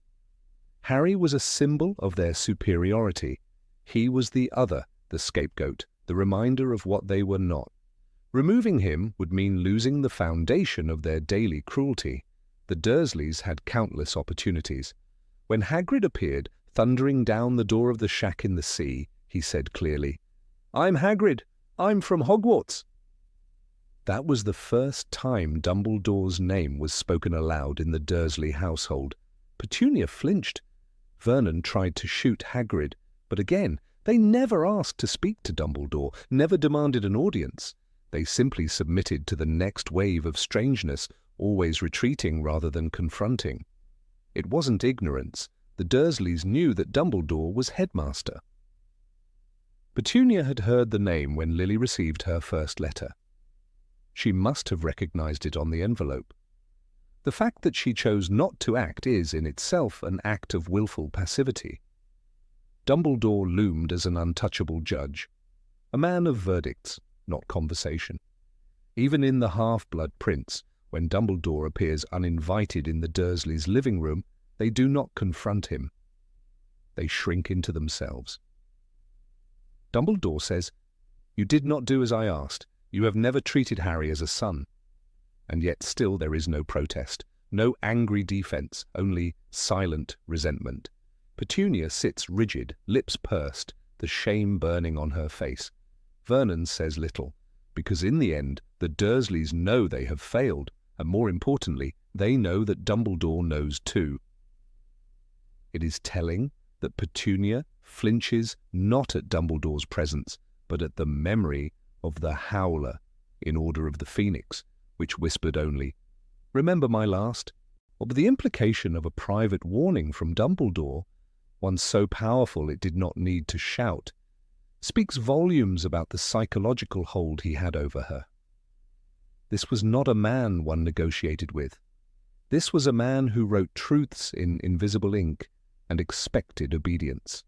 Harry was a symbol of their superiority. He was the other, the scapegoat, the reminder of what they were not. Removing him would mean losing the foundation of their daily cruelty. The Dursleys had countless opportunities. When Hagrid appeared, thundering down the door of the shack in the sea, he said clearly, "I'm Hagrid. I'm from Hogwarts." That was the first time Dumbledore's name was spoken aloud in the Dursley household. Petunia flinched. Vernon tried to shoot Hagrid, but again, they never asked to speak to Dumbledore, never demanded an audience. They simply submitted to the next wave of strangeness, always retreating rather than confronting. It wasn't ignorance. The Dursleys knew that Dumbledore was headmaster. Petunia had heard the name when Lily received her first letter. She must have recognized it on the envelope. The fact that she chose not to act is, in itself, an act of willful passivity. Dumbledore loomed as an untouchable judge, a man of verdicts, not conversation. Even in The Half-Blood Prince, when Dumbledore appears uninvited in the Dursleys' living room, they do not confront him. They shrink into themselves. Dumbledore says, "You did not do as I asked. You have never treated Harry as a son." And yet still there is no protest, no angry defense, only silent resentment. Petunia sits rigid, lips pursed, the shame burning on her face. Vernon says little, because in the end the Dursleys know they have failed, and more importantly, they know that Dumbledore knows too. It is telling that Petunia flinches not at Dumbledore's presence, but at the memory of the Howler in Order of the Phoenix, which whispered only, "Remember my last?" Or the implication of a private warning from Dumbledore, one so powerful it did not need to shout, speaks volumes about the psychological hold he had over her. This was not a man one negotiated with. This was a man who wrote truths in invisible ink and expected obedience.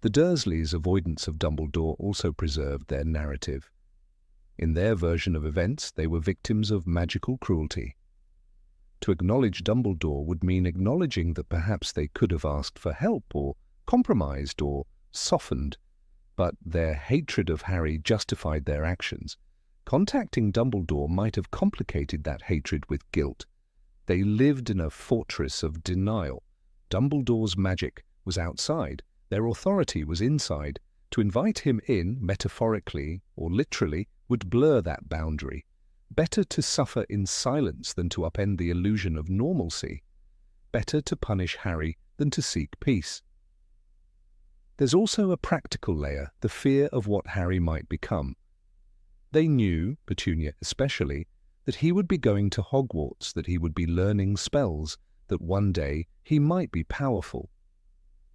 The Dursleys' avoidance of Dumbledore also preserved their narrative. In their version of events, they were victims of magical cruelty. To acknowledge Dumbledore would mean acknowledging that perhaps they could have asked for help or compromised or softened, but their hatred of Harry justified their actions. Contacting Dumbledore might have complicated that hatred with guilt. They lived in a fortress of denial. Dumbledore's magic was outside. Their authority was inside. To invite him in, metaphorically or literally, would blur that boundary. Better to suffer in silence than to upend the illusion of normalcy. Better to punish Harry than to seek peace. There's also a practical layer, the fear of what Harry might become. They knew, Petunia especially, that he would be going to Hogwarts, that he would be learning spells, that one day he might be powerful.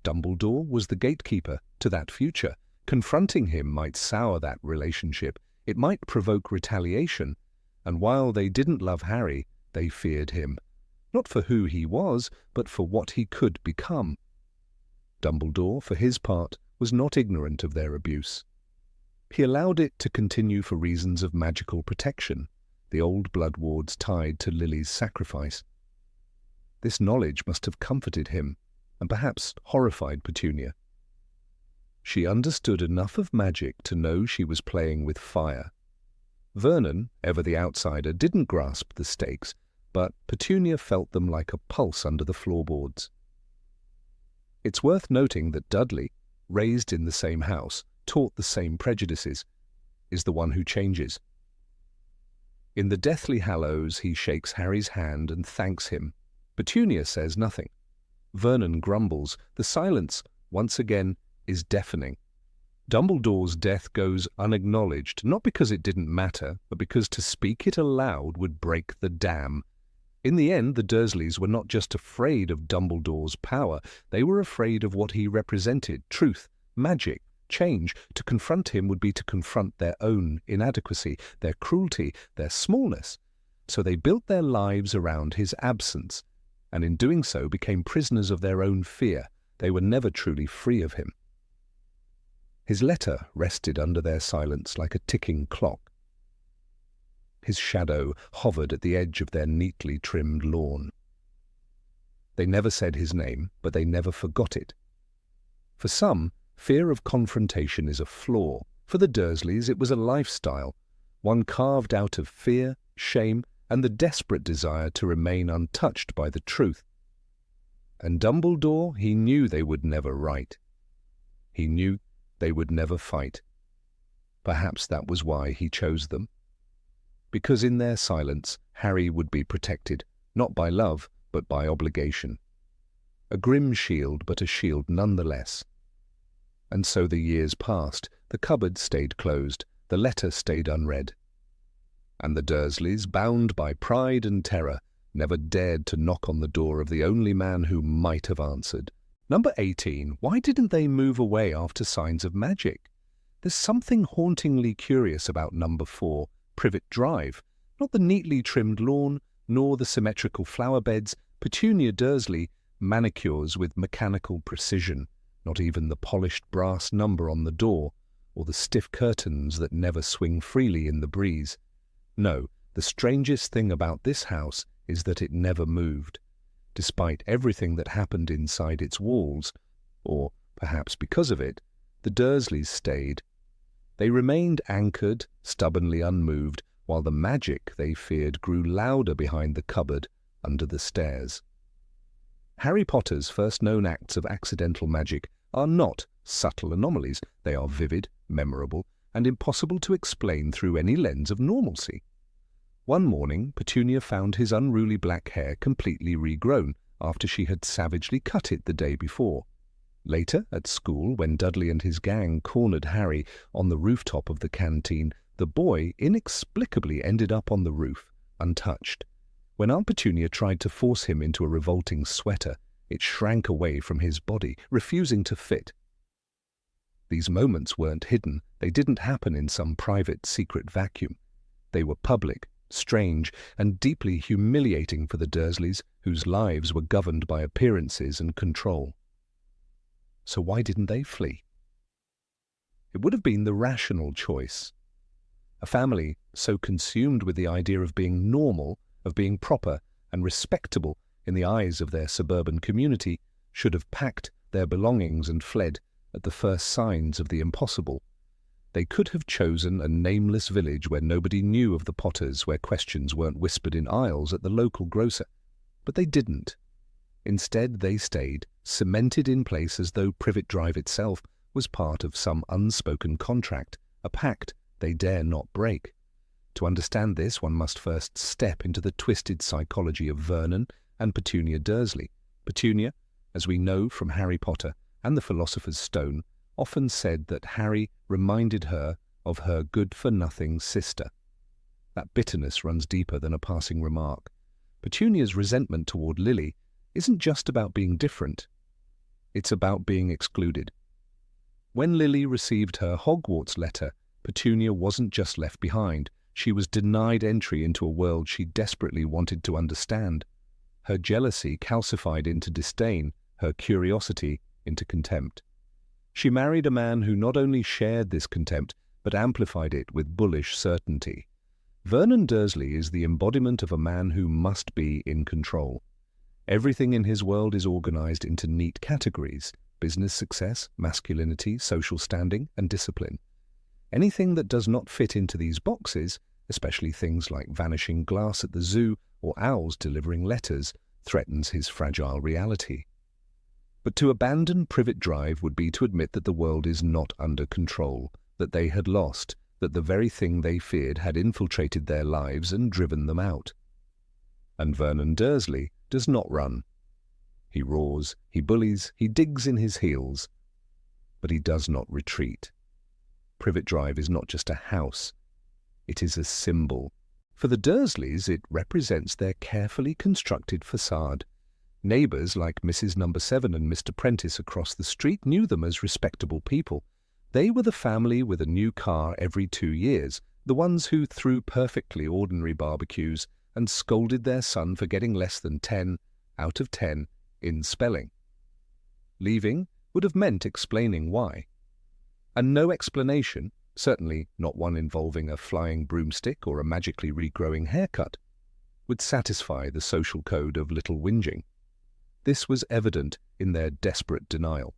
Dumbledore was the gatekeeper to that future. Confronting him might sour that relationship. It might provoke retaliation. And while they didn't love Harry, they feared him. Not for who he was, but for what he could become. Dumbledore, for his part, was not ignorant of their abuse. He allowed it to continue for reasons of magical protection, the old blood wards tied to Lily's sacrifice. This knowledge must have comforted him, and perhaps horrified Petunia. She understood enough of magic to know she was playing with fire. Vernon, ever the outsider, didn't grasp the stakes, but Petunia felt them like a pulse under the floorboards. It's worth noting that Dudley, raised in the same house, taught the same prejudices, is the one who changes. In the Deathly Hallows, he shakes Harry's hand and thanks him. Petunia says nothing. Vernon grumbles. The silence, once again, is deafening. Dumbledore's death goes unacknowledged, not because it didn't matter, but because to speak it aloud would break the dam. In the end, the Dursleys were not just afraid of Dumbledore's power, they were afraid of what he represented: truth, magic, change. To confront him would be to confront their own inadequacy, their cruelty, their smallness. So they built their lives around his absence, and in doing so became prisoners of their own fear. They were never truly free of him. His letter rested under their silence like a ticking clock. His shadow hovered at the edge of their neatly trimmed lawn. They never said his name, but they never forgot it. For some, fear of confrontation is a flaw. For the Dursleys, it was a lifestyle, one carved out of fear, shame, and the desperate desire to remain untouched by the truth. And Dumbledore, he knew they would never write. He knew they would never fight. Perhaps that was why he chose them. Because in their silence, Harry would be protected, not by love, but by obligation. A grim shield, but a shield nonetheless. And so the years passed, the cupboard stayed closed, the letter stayed unread. And the Dursleys, bound by pride and terror, never dared to knock on the door of the only man who might have answered. Number 18. Why didn't they move away after signs of magic? There's something hauntingly curious about number 4, Privet Drive. Not the neatly trimmed lawn, nor the symmetrical flower beds. Petunia Dursley manicures with mechanical precision. Not even the polished brass number on the door, or the stiff curtains that never swing freely in the breeze. No, the strangest thing about this house is that it never moved. Despite everything that happened inside its walls, or perhaps because of it, the Dursleys stayed. They remained anchored, stubbornly unmoved, while the magic they feared grew louder behind the cupboard under the stairs. Harry Potter's first known acts of accidental magic are not subtle anomalies. They are vivid, memorable, and impossible to explain through any lens of normalcy. One morning, Petunia found his unruly black hair completely regrown after she had savagely cut it the day before. Later, at school, when Dudley and his gang cornered Harry on the rooftop of the canteen, the boy inexplicably ended up on the roof, untouched. When Aunt Petunia tried to force him into a revolting sweater, it shrank away from his body, refusing to fit. These moments weren't hidden. They didn't happen in some private, secret vacuum. They were public, strange, and deeply humiliating for the Dursleys, whose lives were governed by appearances and control. So why didn't they flee? It would have been the rational choice. A family so consumed with the idea of being normal, of being proper and respectable in the eyes of their suburban community, should have packed their belongings and fled at the first signs of the impossible. They could have chosen a nameless village where nobody knew of the Potters, where questions weren't whispered in aisles at the local grocer. But they didn't. Instead, they stayed, cemented in place as though Privet Drive itself was part of some unspoken contract, a pact they dare not break. To understand this, one must first step into the twisted psychology of Vernon and Petunia Dursley. Petunia, as we know from Harry Potter and the Philosopher's Stone, often said that Harry reminded her of her good-for-nothing sister. That bitterness runs deeper than a passing remark. Petunia's resentment toward Lily isn't just about being different. It's about being excluded. When Lily received her Hogwarts letter, Petunia wasn't just left behind. She was denied entry into a world she desperately wanted to understand. Her jealousy calcified into disdain, her curiosity into contempt. She married a man who not only shared this contempt, but amplified it with bullish certainty. Vernon Dursley is the embodiment of a man who must be in control. Everything in his world is organized into neat categories: business success, masculinity, social standing, and discipline. Anything that does not fit into these boxes, especially things like vanishing glass at the zoo or owls delivering letters, threatens his fragile reality. But to abandon Privet Drive would be to admit that the world is not under control, that they had lost, that the very thing they feared had infiltrated their lives and driven them out. And Vernon Dursley does not run. He roars, he bullies, he digs in his heels, but he does not retreat. Privet Drive is not just a house, it is a symbol. For the Dursleys, it represents their carefully constructed facade. Neighbours like Mrs. Number 7 and Mr. Prentice across the street knew them as respectable people. They were the family with a new car every 2 years, the ones who threw perfectly ordinary barbecues and scolded their son for getting less than 10 out of 10 in spelling. Leaving would have meant explaining why. And no explanation, certainly not one involving a flying broomstick or a magically regrowing haircut, would satisfy the social code of little whinging. This was evident in their desperate denial.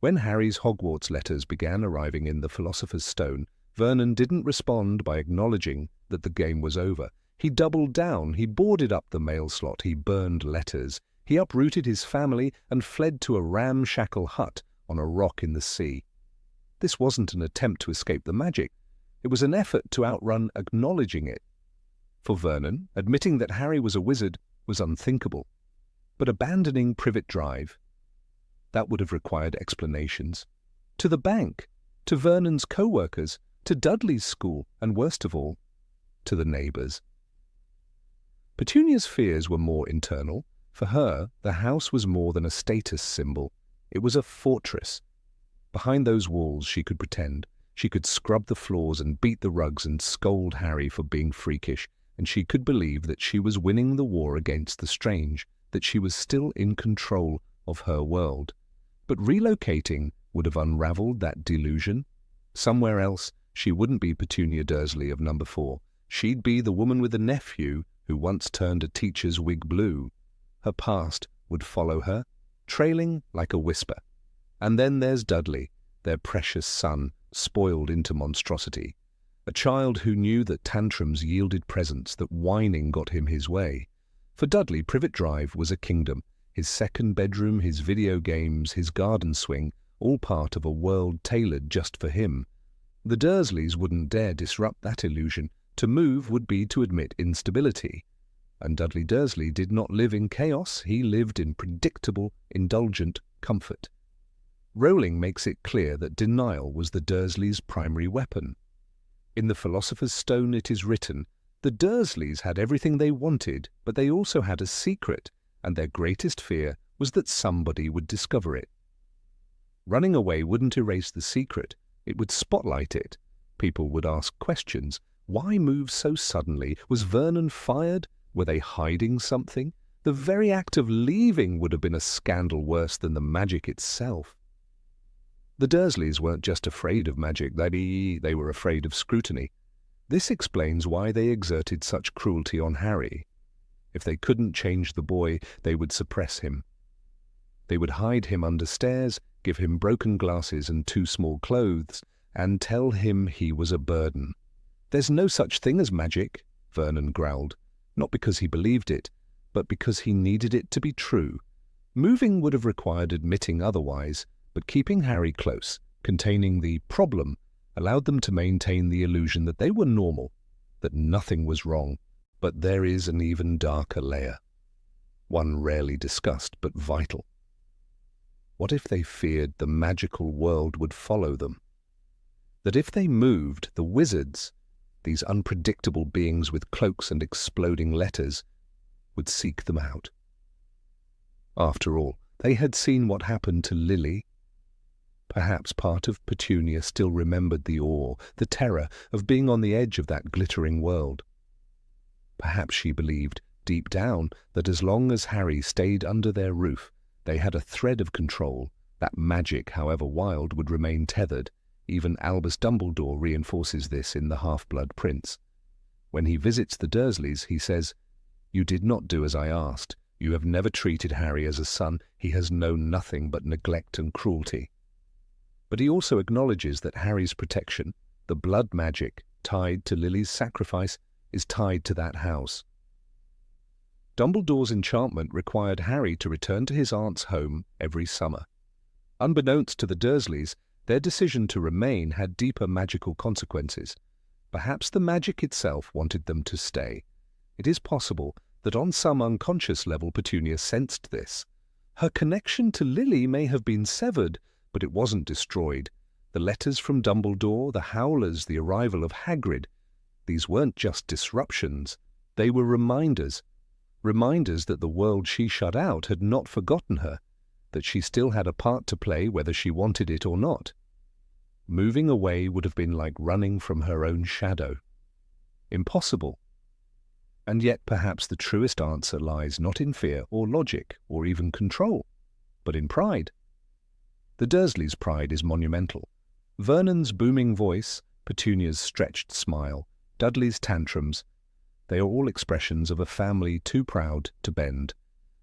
When Harry's Hogwarts letters began arriving in the Philosopher's Stone, Vernon didn't respond by acknowledging that the game was over. He doubled down, he boarded up the mail slot, he burned letters, he uprooted his family and fled to a ramshackle hut on a rock in the sea. This wasn't an attempt to escape the magic. It was an effort to outrun acknowledging it. For Vernon, admitting that Harry was a wizard was unthinkable. But abandoning Privet Drive, that would have required explanations. To the bank, to Vernon's co-workers, to Dudley's school, and worst of all, to the neighbours. Petunia's fears were more internal. For her, the house was more than a status symbol. It was a fortress. Behind those walls she could pretend. She could scrub the floors and beat the rugs and scold Harry for being freakish, and she could believe that she was winning the war against the strange, that she was still in control of her world. But relocating would have unraveled that delusion. Somewhere else, she wouldn't be Petunia Dursley of number 4. She'd be the woman with a nephew who once turned a teacher's wig blue. Her past would follow her, trailing like a whisper. And then there's Dudley, their precious son, spoiled into monstrosity. A child who knew that tantrums yielded presents, that whining got him his way. For Dudley, Privet Drive was a kingdom. His second bedroom, his video games, his garden swing, all part of a world tailored just for him. The Dursleys wouldn't dare disrupt that illusion. To move would be to admit instability. And Dudley Dursley did not live in chaos, he lived in predictable, indulgent comfort. Rowling makes it clear that denial was the Dursleys' primary weapon. In the Philosopher's Stone it is written, the Dursleys had everything they wanted, but they also had a secret, and their greatest fear was that somebody would discover it. Running away wouldn't erase the secret, it would spotlight it. People would ask questions. Why move so suddenly? Was Vernon fired? Were they hiding something? The very act of leaving would have been a scandal worse than the magic itself. The Dursleys weren't just afraid of magic, they were afraid of scrutiny. This explains why they exerted such cruelty on Harry. If they couldn't change the boy, they would suppress him. They would hide him under stairs, give him broken glasses and too small clothes, and tell him he was a burden. "There's no such thing as magic," Vernon growled, not because he believed it, but because he needed it to be true. Moving would have required admitting otherwise, but keeping Harry close, containing the problem, allowed them to maintain the illusion that they were normal, that nothing was wrong. But there is an even darker layer, one rarely discussed but vital. What if they feared the magical world would follow them? That if they moved, the wizards, these unpredictable beings with cloaks and exploding letters, would seek them out. After all, they had seen what happened to Lily. Perhaps part of Petunia still remembered the awe, the terror of being on the edge of that glittering world. Perhaps she believed, deep down, that as long as Harry stayed under their roof, they had a thread of control. That magic, however wild, would remain tethered. Even Albus Dumbledore reinforces this in The Half-Blood Prince. When he visits the Dursleys, he says, "You did not do as I asked. You have never treated Harry as a son. He has known nothing but neglect and cruelty. But he also acknowledges that Harry's protection, the blood magic tied to Lily's sacrifice, is tied to that house. Dumbledore's enchantment required Harry to return to his aunt's home every summer. Unbeknownst to the Dursleys, their decision to remain had deeper magical consequences. Perhaps the magic itself wanted them to stay. It is possible that on some unconscious level Petunia sensed this. Her connection to Lily may have been severed, but it wasn't destroyed. The letters from Dumbledore, the Howlers, the arrival of Hagrid, these weren't just disruptions. They were reminders. Reminders that the world she shut out had not forgotten her, that she still had a part to play whether she wanted it or not. Moving away would have been like running from her own shadow. Impossible. And yet perhaps the truest answer lies not in fear or logic or even control, but in pride. The Dursleys' pride is monumental. Vernon's booming voice, Petunia's stretched smile, Dudley's tantrums, they are all expressions of a family too proud to bend.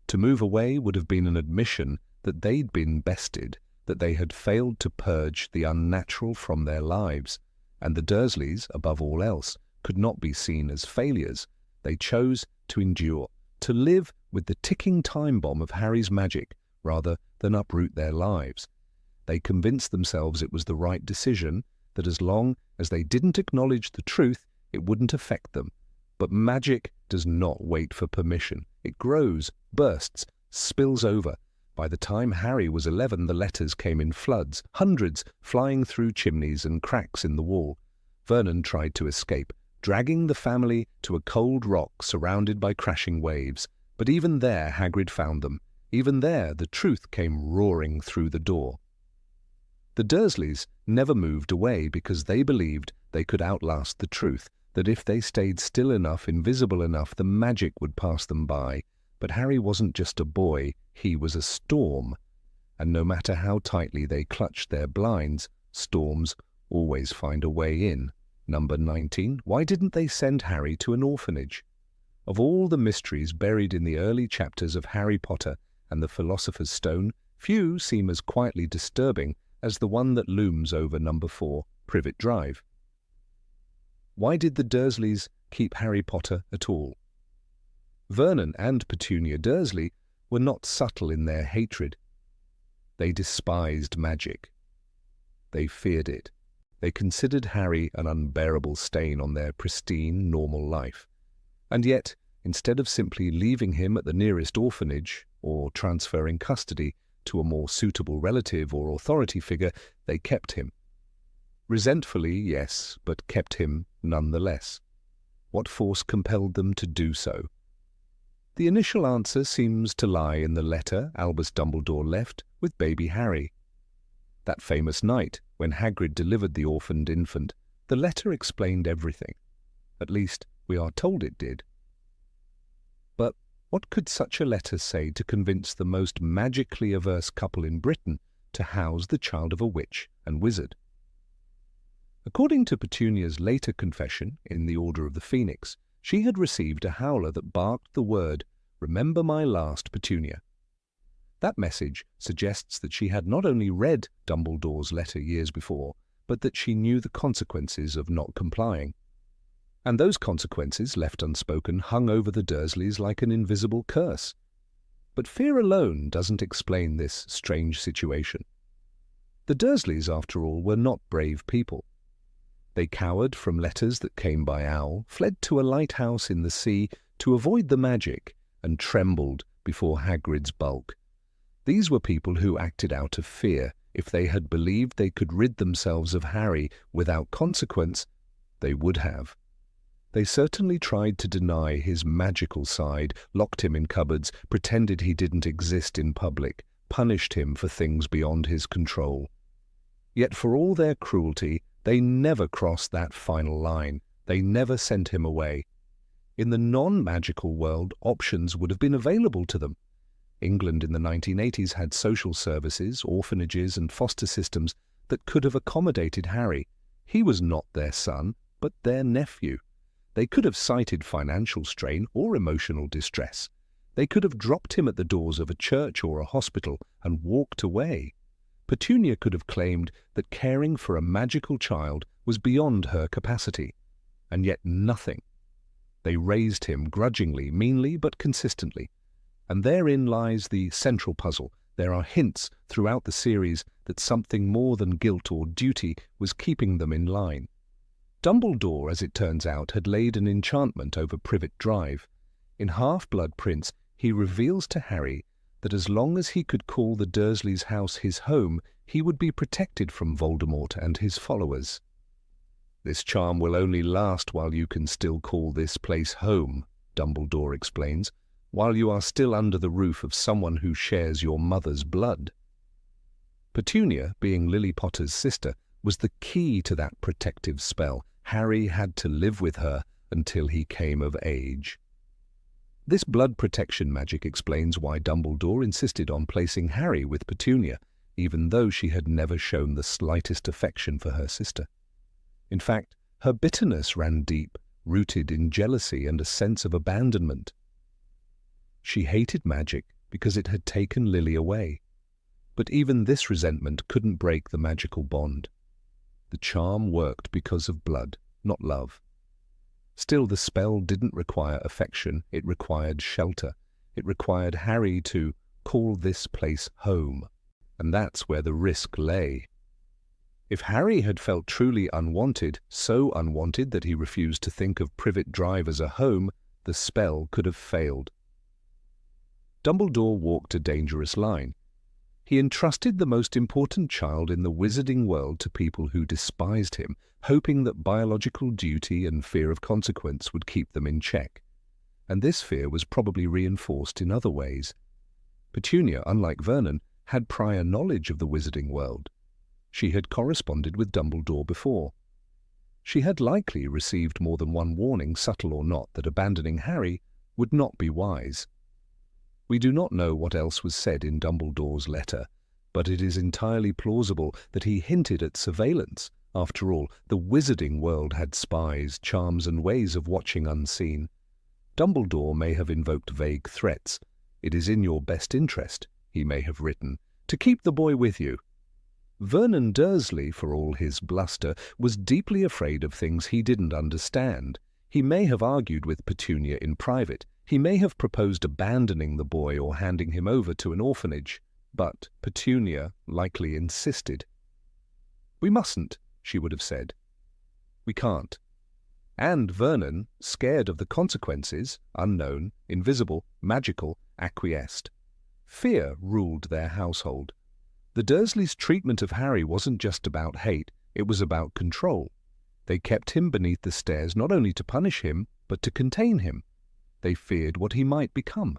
To move away would have been an admission that they'd been bested, that they had failed to purge the unnatural from their lives, and the Dursleys, above all else, could not be seen as failures. They chose to endure, to live with the ticking time bomb of Harry's magic rather than uproot their lives. They convinced themselves it was the right decision, that as long as they didn't acknowledge the truth, it wouldn't affect them. But magic does not wait for permission. It grows, bursts, spills over. By the time Harry was 11, the letters came in floods, hundreds flying through chimneys and cracks in the wall. Vernon tried to escape, dragging the family to a cold rock surrounded by crashing waves. But even there Hagrid found them. Even there the truth came roaring through the door. The Dursleys never moved away because they believed they could outlast the truth, that if they stayed still enough, invisible enough, the magic would pass them by. But Harry wasn't just a boy, he was a storm. And no matter how tightly they clutched their blinds, storms always find a way in. Number 19. Why didn't they send Harry to an orphanage? Of all the mysteries buried in the early chapters of Harry Potter and the Philosopher's Stone, few seem as quietly disturbing as the one that looms over number 4, Privet Drive. Why did the Dursleys keep Harry Potter at all? Vernon and Petunia Dursley were not subtle in their hatred. They despised magic. They feared it. They considered Harry an unbearable stain on their pristine, normal life. And yet, instead of simply leaving him at the nearest orphanage or transferring custody to a more suitable relative or authority figure, they kept him. Resentfully, yes, but kept him nonetheless. What force compelled them to do so? The initial answer seems to lie in the letter Albus Dumbledore left with baby Harry. That famous night when Hagrid delivered the orphaned infant, the letter explained everything. At least, we are told it did. But what could such a letter say to convince the most magically averse couple in Britain to house the child of a witch and wizard? According to Petunia's later confession in the Order of the Phoenix, she had received a howler that barked the word, "Remember my last, Petunia." That message suggests that she had not only read Dumbledore's letter years before, but that she knew the consequences of not complying. And those consequences, left unspoken, hung over the Dursleys like an invisible curse. But fear alone doesn't explain this strange situation. The Dursleys, after all, were not brave people. They cowered from letters that came by owl, fled to a lighthouse in the sea to avoid the magic, and trembled before Hagrid's bulk. These were people who acted out of fear. If they had believed they could rid themselves of Harry without consequence, they would have. They certainly tried to deny his magical side, locked him in cupboards, pretended he didn't exist in public, punished him for things beyond his control. Yet for all their cruelty, they never crossed that final line. They never sent him away. In the non-magical world, options would have been available to them. England in the 1980s had social services, orphanages and foster systems that could have accommodated Harry. He was not their son, but their nephew. They could have cited financial strain or emotional distress. They could have dropped him at the doors of a church or a hospital and walked away. Petunia could have claimed that caring for a magical child was beyond her capacity, and yet nothing. They raised him grudgingly, meanly, but consistently. And therein lies the central puzzle. There are hints throughout the series that something more than guilt or duty was keeping them in line. Dumbledore, as it turns out, had laid an enchantment over Privet Drive. In Half-Blood Prince, he reveals to Harry that as long as he could call the Dursleys' house his home, he would be protected from Voldemort and his followers. "This charm will only last while you can still call this place home," Dumbledore explains, "while you are still under the roof of someone who shares your mother's blood." Petunia, being Lily Potter's sister, was the key to that protective spell. Harry had to live with her until he came of age. This blood protection magic explains why Dumbledore insisted on placing Harry with Petunia, even though she had never shown the slightest affection for her sister. In fact, her bitterness ran deep, rooted in jealousy and a sense of abandonment. She hated magic because it had taken Lily away. But even this resentment couldn't break the magical bond. The charm worked because of blood, not love. Still, the spell didn't require affection, it required shelter. It required Harry to call this place home. And that's where the risk lay. If Harry had felt truly unwanted, so unwanted that he refused to think of Privet Drive as a home, the spell could have failed. Dumbledore walked a dangerous line. He entrusted the most important child in the wizarding world to people who despised him, hoping that biological duty and fear of consequence would keep them in check. And this fear was probably reinforced in other ways. Petunia, unlike Vernon, had prior knowledge of the wizarding world. She had corresponded with Dumbledore before. She had likely received more than one warning, subtle or not, that abandoning Harry would not be wise. We do not know what else was said in Dumbledore's letter, but it is entirely plausible that he hinted at surveillance. After all, the wizarding world had spies, charms, and ways of watching unseen. Dumbledore may have invoked vague threats. "It is in your best interest," he may have written, "to keep the boy with you." Vernon Dursley, for all his bluster, was deeply afraid of things he didn't understand. He may have argued with Petunia in private. He may have proposed abandoning the boy or handing him over to an orphanage. But Petunia likely insisted. "We mustn't," she would have said. "We can't." And Vernon, scared of the consequences, unknown, invisible, magical, acquiesced. Fear ruled their household. The Dursleys' treatment of Harry wasn't just about hate, it was about control. They kept him beneath the stairs not only to punish him, but to contain him. They feared what he might become.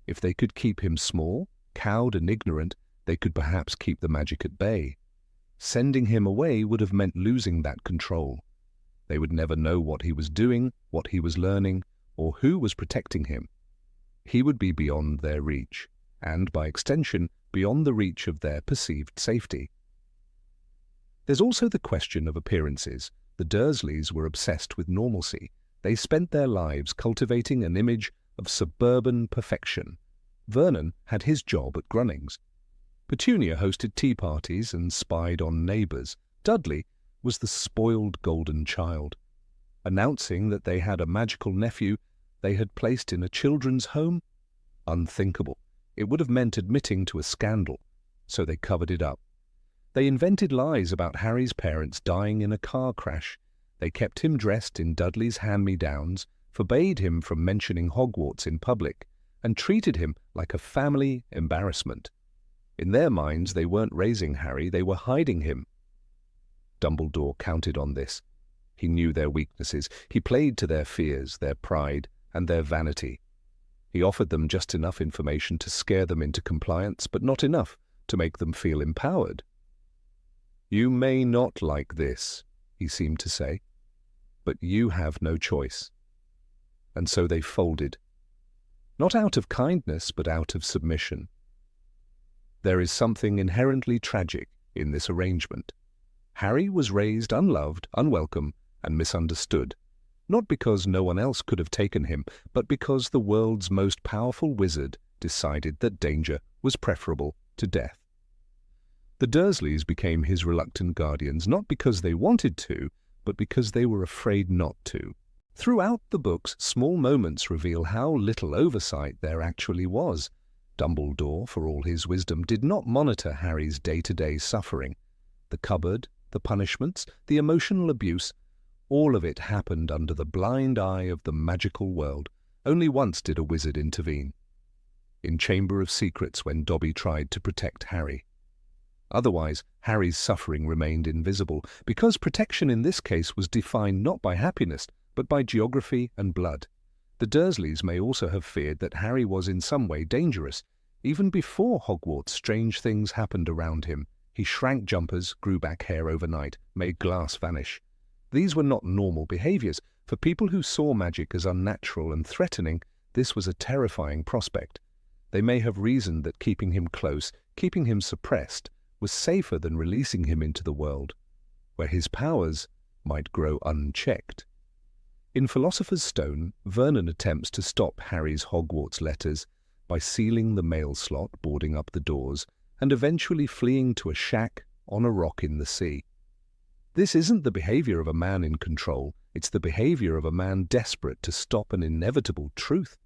If they could keep him small, cowed and ignorant, they could perhaps keep the magic at bay. Sending him away would have meant losing that control. They would never know what he was doing, what he was learning, or who was protecting him. He would be beyond their reach, and by extension, beyond the reach of their perceived safety. There's also the question of appearances. The Dursleys were obsessed with normalcy. They spent their lives cultivating an image of suburban perfection. Vernon had his job at Grunnings. Petunia hosted tea parties and spied on neighbours. Dudley was the spoiled golden child. Announcing that they had a magical nephew they had placed in a children's home? Unthinkable. It would have meant admitting to a scandal, so they covered it up. They invented lies about Harry's parents dying in a car crash. They kept him dressed in Dudley's hand-me-downs, forbade him from mentioning Hogwarts in public, and treated him like a family embarrassment. In their minds, they weren't raising Harry, they were hiding him. Dumbledore counted on this. He knew their weaknesses. He played to their fears, their pride, and their vanity. He offered them just enough information to scare them into compliance, but not enough to make them feel empowered. "You may not like this," he seemed to say, "but you have no choice." And so they folded. Not out of kindness, but out of submission. There is something inherently tragic in this arrangement. Harry was raised unloved, unwelcome, and misunderstood. not because no one else could have taken him, but because the world's most powerful wizard decided that danger was preferable to death. The Dursleys became his reluctant guardians not because they wanted to, but because they were afraid not to. Throughout the books, small moments reveal how little oversight there actually was. Dumbledore, for all his wisdom, did not monitor Harry's day-to-day suffering. The cupboard, the punishments, the emotional abuse, all of it happened under the blind eye of the magical world. Only once did a wizard intervene. In Chamber of Secrets, when Dobby tried to protect Harry. Otherwise, Harry's suffering remained invisible, because protection in this case was defined not by happiness, but by geography and blood. The Dursleys may also have feared that Harry was in some way dangerous. Even before Hogwarts, strange things happened around him. He shrank jumpers, grew back hair overnight, made glass vanish. These were not normal behaviors. For people who saw magic as unnatural and threatening, this was a terrifying prospect. They may have reasoned that keeping him close, keeping him suppressed, was safer than releasing him into the world, where his powers might grow unchecked. In Philosopher's Stone, Vernon attempts to stop Harry's Hogwarts letters by sealing the mail slot, boarding up the doors, and eventually fleeing to a shack on a rock in the sea. This isn't the behavior of a man in control, it's the behavior of a man desperate to stop an inevitable truth.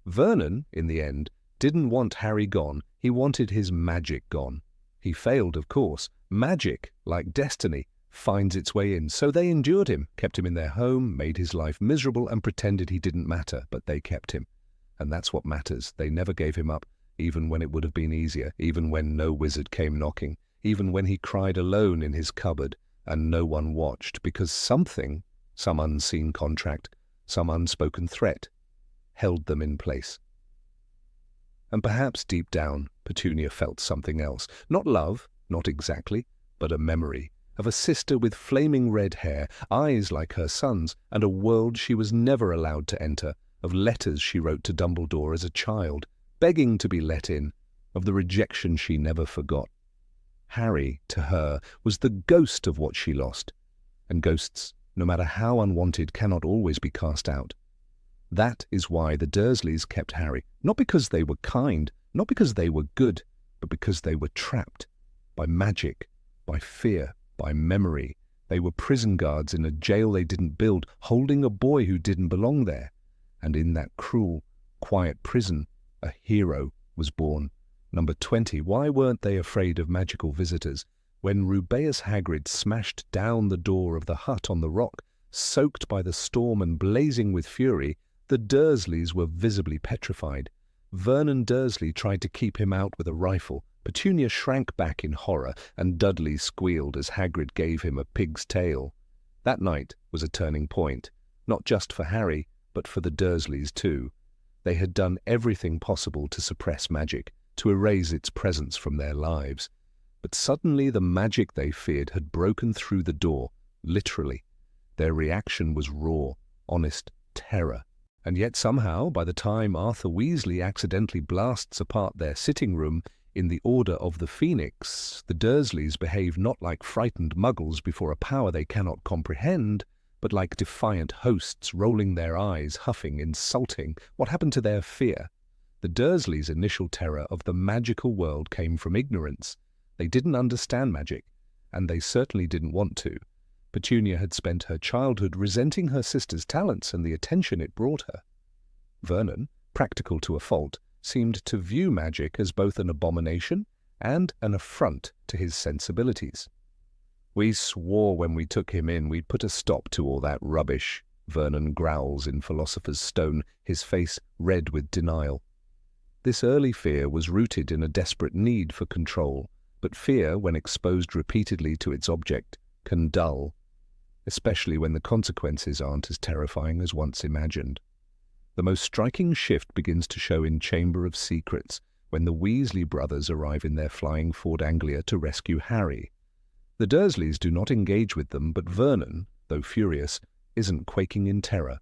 Vernon, in the end, didn't want Harry gone, he wanted his magic gone. He failed, of course. Magic, like destiny, finds its way in, so they endured him, kept him in their home, made his life miserable, and pretended he didn't matter, but they kept him. And that's what matters. They never gave him up, even when it would have been easier, even when no wizard came knocking, even when he cried alone in his cupboard and no one watched, because something, some unseen contract, some unspoken threat, held them in place. And perhaps deep down, Petunia felt something else. Not love, not exactly, but a memory of a sister with flaming red hair, eyes like her son's, and a world she was never allowed to enter, of letters she wrote to Dumbledore as a child, begging to be let in, of the rejection she never forgot. Harry, to her, was the ghost of what she lost, and ghosts, no matter how unwanted, cannot always be cast out. That is why the Dursleys kept Harry, not because they were kind, not because they were good, but because they were trapped by magic, by fear, by memory. They were prison guards in a jail they didn't build, holding a boy who didn't belong there. And in that cruel, quiet prison, a hero was born. Number 20, why weren't they afraid of magical visitors? When Rubeus Hagrid smashed down the door of the hut on the rock, soaked by the storm and blazing with fury, the Dursleys were visibly petrified. Vernon Dursley tried to keep him out with a rifle. Petunia shrank back in horror, and Dudley squealed as Hagrid gave him a pig's tail. That night was a turning point, not just for Harry, but for the Dursleys too. They had done everything possible to suppress magic, to erase its presence from their lives. But suddenly the magic they feared had broken through the door, literally. Their reaction was raw, honest terror. And yet somehow, by the time Arthur Weasley accidentally blasts apart their sitting room in the Order of the Phoenix, the Dursleys behave not like frightened muggles before a power they cannot comprehend, but like defiant hosts, rolling their eyes, huffing, insulting. What happened to their fear? The Dursleys' initial terror of the magical world came from ignorance. They didn't understand magic, and they certainly didn't want to. Petunia had spent her childhood resenting her sister's talents and the attention it brought her. Vernon, practical to a fault, seemed to view magic as both an abomination and an affront to his sensibilities. "We swore when we took him in we'd put a stop to all that rubbish," Vernon growls in Philosopher's Stone, his face red with denial. This early fear was rooted in a desperate need for control, but fear, when exposed repeatedly to its object, can dull, especially when the consequences aren't as terrifying as once imagined. The most striking shift begins to show in Chamber of Secrets, when the Weasley brothers arrive in their flying Ford Anglia to rescue Harry. The Dursleys do not engage with them, but Vernon, though furious, isn't quaking in terror.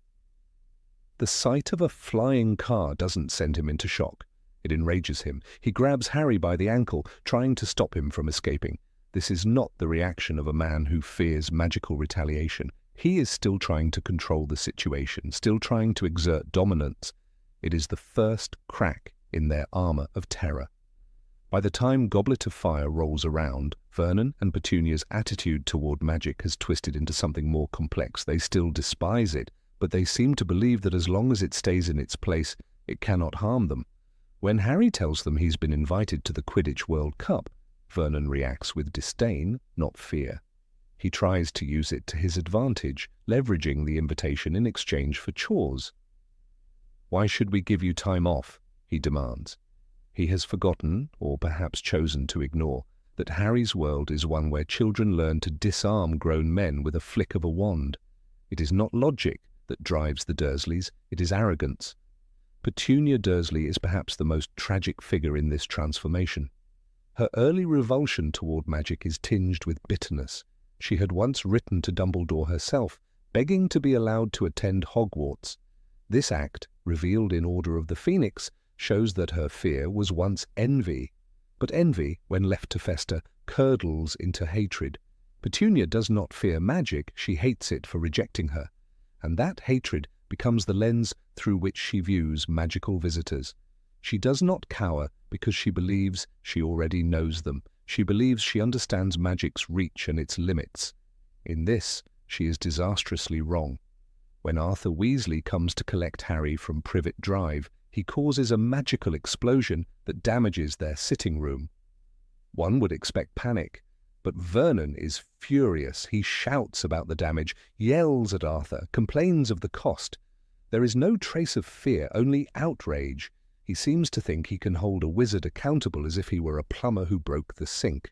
The sight of a flying car doesn't send him into shock. It enrages him. He grabs Harry by the ankle, trying to stop him from escaping. This is not the reaction of a man who fears magical retaliation. He is still trying to control the situation, still trying to exert dominance. It is the first crack in their armor of terror. By the time Goblet of Fire rolls around, Vernon and Petunia's attitude toward magic has twisted into something more complex. They still despise it, but they seem to believe that as long as it stays in its place, it cannot harm them. When Harry tells them he's been invited to the Quidditch World Cup, Vernon reacts with disdain, not fear. He tries to use it to his advantage, leveraging the invitation in exchange for chores. "Why should we give you time off?" he demands. He has forgotten, or perhaps chosen to ignore, that Harry's world is one where children learn to disarm grown men with a flick of a wand. It is not logic that drives the Dursleys, it is arrogance. Petunia Dursley is perhaps the most tragic figure in this transformation. Her early revulsion toward magic is tinged with bitterness. She had once written to Dumbledore herself, begging to be allowed to attend Hogwarts. This act, revealed in Order of the Phoenix, shows that her fear was once envy. But envy, when left to fester, curdles into hatred. Petunia does not fear magic, she hates it for rejecting her. And that hatred becomes the lens through which she views magical visitors. She does not cower because she believes she already knows them. She believes she understands magic's reach and its limits. In this, she is disastrously wrong. When Arthur Weasley comes to collect Harry from Privet Drive, he causes a magical explosion that damages their sitting room. One would expect panic, but Vernon is furious. He shouts about the damage, yells at Arthur, complains of the cost. There is no trace of fear, only outrage. He seems to think he can hold a wizard accountable as if he were a plumber who broke the sink.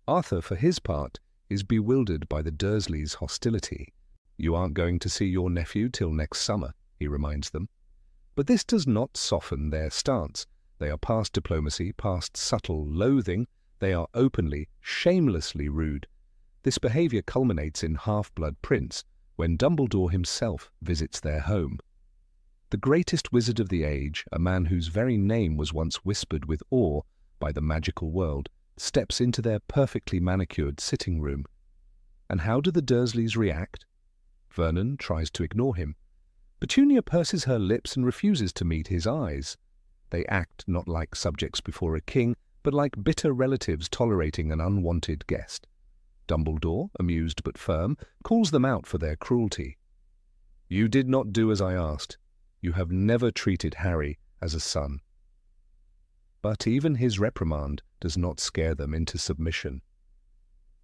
Arthur, for his part, is bewildered by the Dursleys' hostility. "You aren't going to see your nephew till next summer," he reminds them. But this does not soften their stance. They are past diplomacy, past subtle loathing. They are openly, shamelessly rude. This behavior culminates in Half-Blood Prince, when Dumbledore himself visits their home. The greatest wizard of the age, a man whose very name was once whispered with awe by the magical world, steps into their perfectly manicured sitting room. And how do the Dursleys react? Vernon tries to ignore him. Petunia purses her lips and refuses to meet his eyes. They act not like subjects before a king, but like bitter relatives tolerating an unwanted guest. Dumbledore, amused but firm, calls them out for their cruelty. "You did not do as I asked. You have never treated Harry as a son." But even his reprimand does not scare them into submission.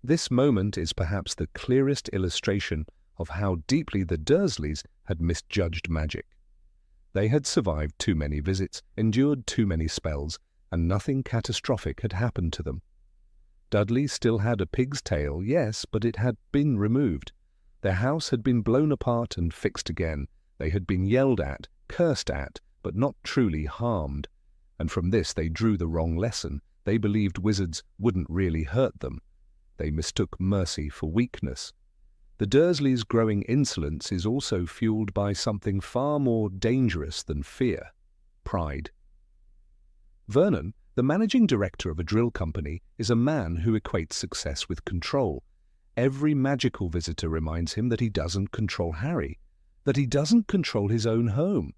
This moment is perhaps the clearest illustration of how deeply the Dursleys had misjudged magic. They had survived too many visits, endured too many spells, and nothing catastrophic had happened to them. Dudley still had a pig's tail, yes, but it had been removed. Their house had been blown apart and fixed again. They had been yelled at, cursed at, but not truly harmed. And from this they drew the wrong lesson. They believed wizards wouldn't really hurt them. They mistook mercy for weakness. The Dursleys' growing insolence is also fueled by something far more dangerous than fear: pride. Vernon, the managing director of a drill company, is a man who equates success with control. Every magical visitor reminds him that he doesn't control Harry, that he doesn't control his own home.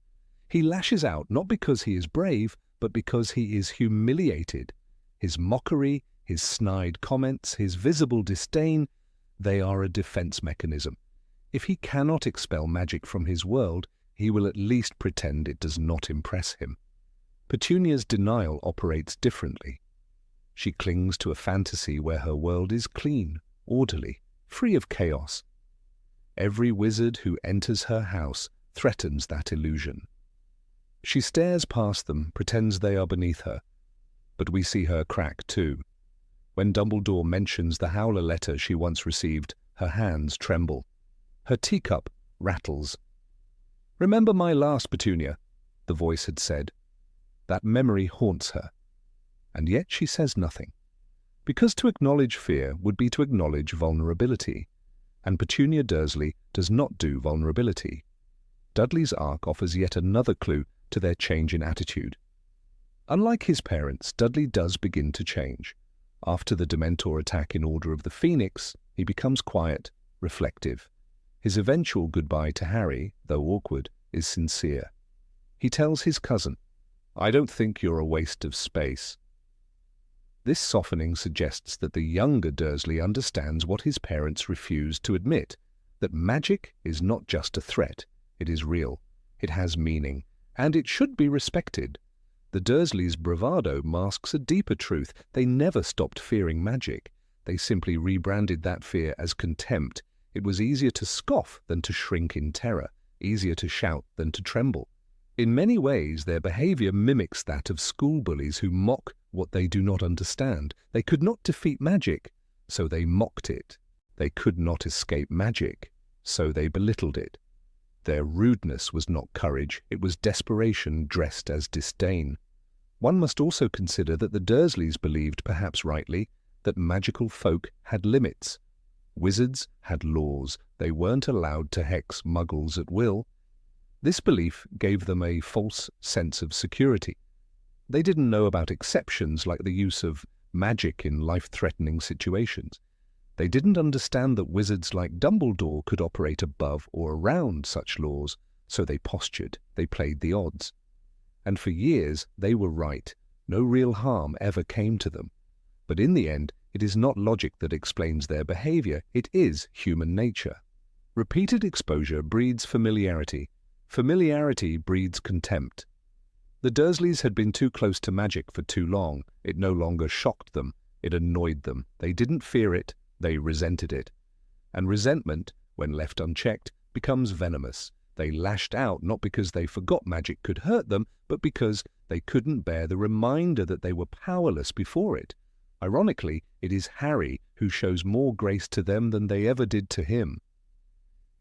He lashes out not because he is brave, but because he is humiliated. His mockery, his snide comments, his visible disdain, they are a defense mechanism. If he cannot expel magic from his world, he will at least pretend it does not impress him. Petunia's denial operates differently. She clings to a fantasy where her world is clean, orderly, free of chaos. Every wizard who enters her house threatens that illusion. She stares past them, pretends they are beneath her. But we see her crack too. When Dumbledore mentions the Howler letter she once received, her hands tremble. Her teacup rattles. "Remember my last, Petunia," the voice had said. That memory haunts her. And yet she says nothing. Because to acknowledge fear would be to acknowledge vulnerability. And Petunia Dursley does not do vulnerability. Dudley's arc offers yet another clue to their change in attitude. Unlike his parents, Dudley does begin to change. After the Dementor attack in Order of the Phoenix, he becomes quiet, reflective. His eventual goodbye to Harry, though awkward, is sincere. He tells his cousin, "I don't think you're a waste of space." This softening suggests that the younger Dursley understands what his parents refused to admit, that magic is not just a threat, it is real, it has meaning, and it should be respected. The Dursleys' bravado masks a deeper truth. They never stopped fearing magic. They simply rebranded that fear as contempt. It was easier to scoff than to shrink in terror, easier to shout than to tremble. In many ways, their behavior mimics that of school bullies who mock what they do not understand. They could not defeat magic, so they mocked it. They could not escape magic, so they belittled it. Their rudeness was not courage, it was desperation dressed as disdain. One must also consider that the Dursleys believed, perhaps rightly, that magical folk had limits. Wizards had laws. They weren't allowed to hex muggles at will. This belief gave them a false sense of security. They didn't know about exceptions like the use of magic in life-threatening situations. They didn't understand that wizards like Dumbledore could operate above or around such laws, so they postured, they played the odds. And for years they were right. No real harm ever came to them. But in the end, it is not logic that explains their behavior, it is human nature. Repeated exposure breeds familiarity. Familiarity breeds contempt. The Dursleys had been too close to magic for too long. It no longer shocked them. It annoyed them. They didn't fear it. They resented it. And resentment, when left unchecked, becomes venomous. They lashed out not because they forgot magic could hurt them, but because they couldn't bear the reminder that they were powerless before it. Ironically, it is Harry who shows more grace to them than they ever did to him.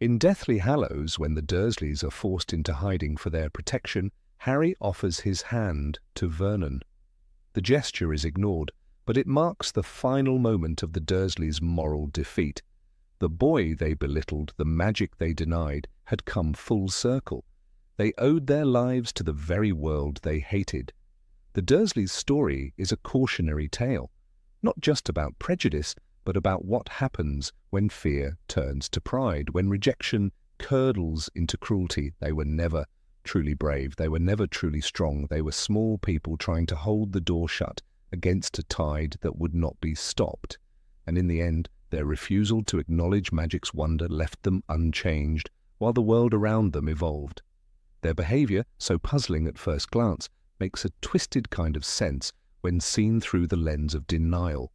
In Deathly Hallows, when the Dursleys are forced into hiding for their protection, Harry offers his hand to Vernon. The gesture is ignored, but it marks the final moment of the Dursleys' moral defeat. The boy they belittled, the magic they denied, had come full circle. They owed their lives to the very world they hated. The Dursleys' story is a cautionary tale, not just about prejudice, but about what happens when fear turns to pride, when rejection curdles into cruelty. They were never truly brave, they were never truly strong, they were small people trying to hold the door shut against a tide that would not be stopped. And in the end, their refusal to acknowledge magic's wonder left them unchanged, while the world around them evolved. Their behavior, so puzzling at first glance, makes a twisted kind of sense when seen through the lens of denial.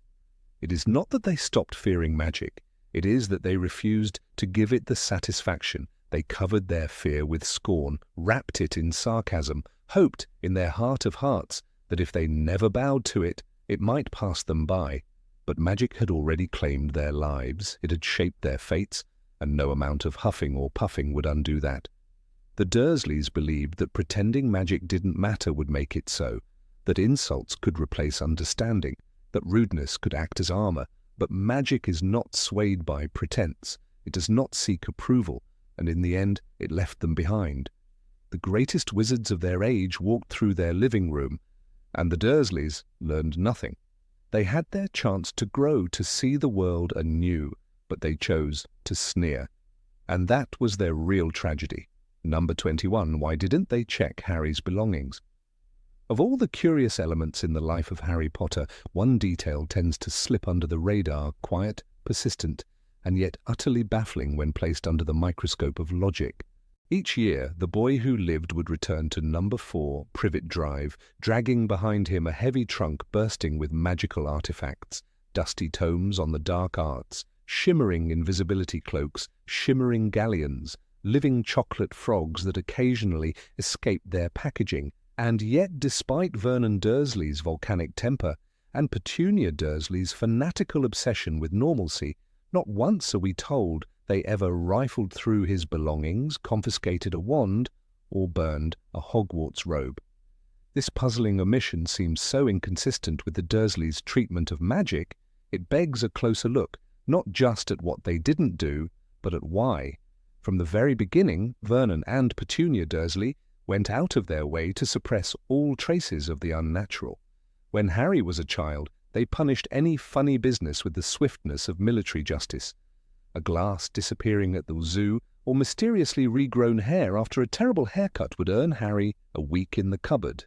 It is not that they stopped fearing magic, it is that they refused to give it the satisfaction. They covered their fear with scorn, wrapped it in sarcasm, hoped in their heart of hearts that if they never bowed to it, it might pass them by. But magic had already claimed their lives, it had shaped their fates, and no amount of huffing or puffing would undo that. The Dursleys believed that pretending magic didn't matter would make it so, that insults could replace understanding, that rudeness could act as armor, but magic is not swayed by pretense. It does not seek approval, and in the end it left them behind. The greatest wizards of their age walked through their living room, and the Dursleys learned nothing. They had their chance to grow, to see the world anew, but they chose to sneer. And that was their real tragedy. Number 21, why didn't they check Harry's belongings? Of all the curious elements in the life of Harry Potter, one detail tends to slip under the radar, quiet, persistent, and yet utterly baffling when placed under the microscope of logic. Each year, the boy who lived would return to number 4, Privet Drive, dragging behind him a heavy trunk bursting with magical artifacts, dusty tomes on the dark arts, shimmering invisibility cloaks, shimmering galleons, living chocolate frogs that occasionally escaped their packaging. And yet, despite Vernon Dursley's volcanic temper and Petunia Dursley's fanatical obsession with normalcy, not once are we told they ever rifled through his belongings, confiscated a wand, or burned a Hogwarts robe. This puzzling omission seems so inconsistent with the Dursleys' treatment of magic, it begs a closer look, not just at what they didn't do, but at why. From the very beginning, Vernon and Petunia Dursley went out of their way to suppress all traces of the unnatural. When Harry was a child, they punished any funny business with the swiftness of military justice. a glass disappearing at the zoo, or mysteriously regrown hair after a terrible haircut would earn Harry a week in the cupboard.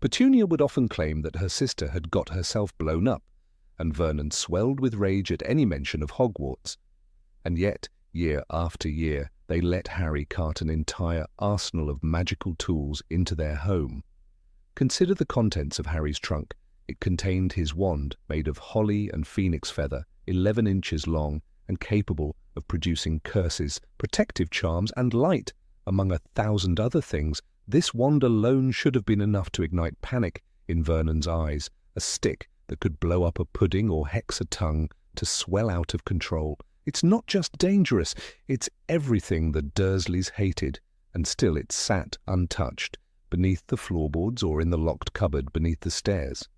Petunia would often claim that her sister had got herself blown up, and Vernon swelled with rage at any mention of Hogwarts. And yet, year after year, they let Harry cart an entire arsenal of magical tools into their home. Consider the contents of Harry's trunk. It contained his wand, made of holly and phoenix feather, 11 inches long, and capable of producing curses, protective charms, and light, among 1,000 other things. This wand alone should have been enough to ignite panic in Vernon's eyes, a stick that could blow up a pudding or hex a tongue to swell out of control. It's not just dangerous, it's everything the Dursleys hated, and still it sat untouched, beneath the floorboards or in the locked cupboard beneath the stairs.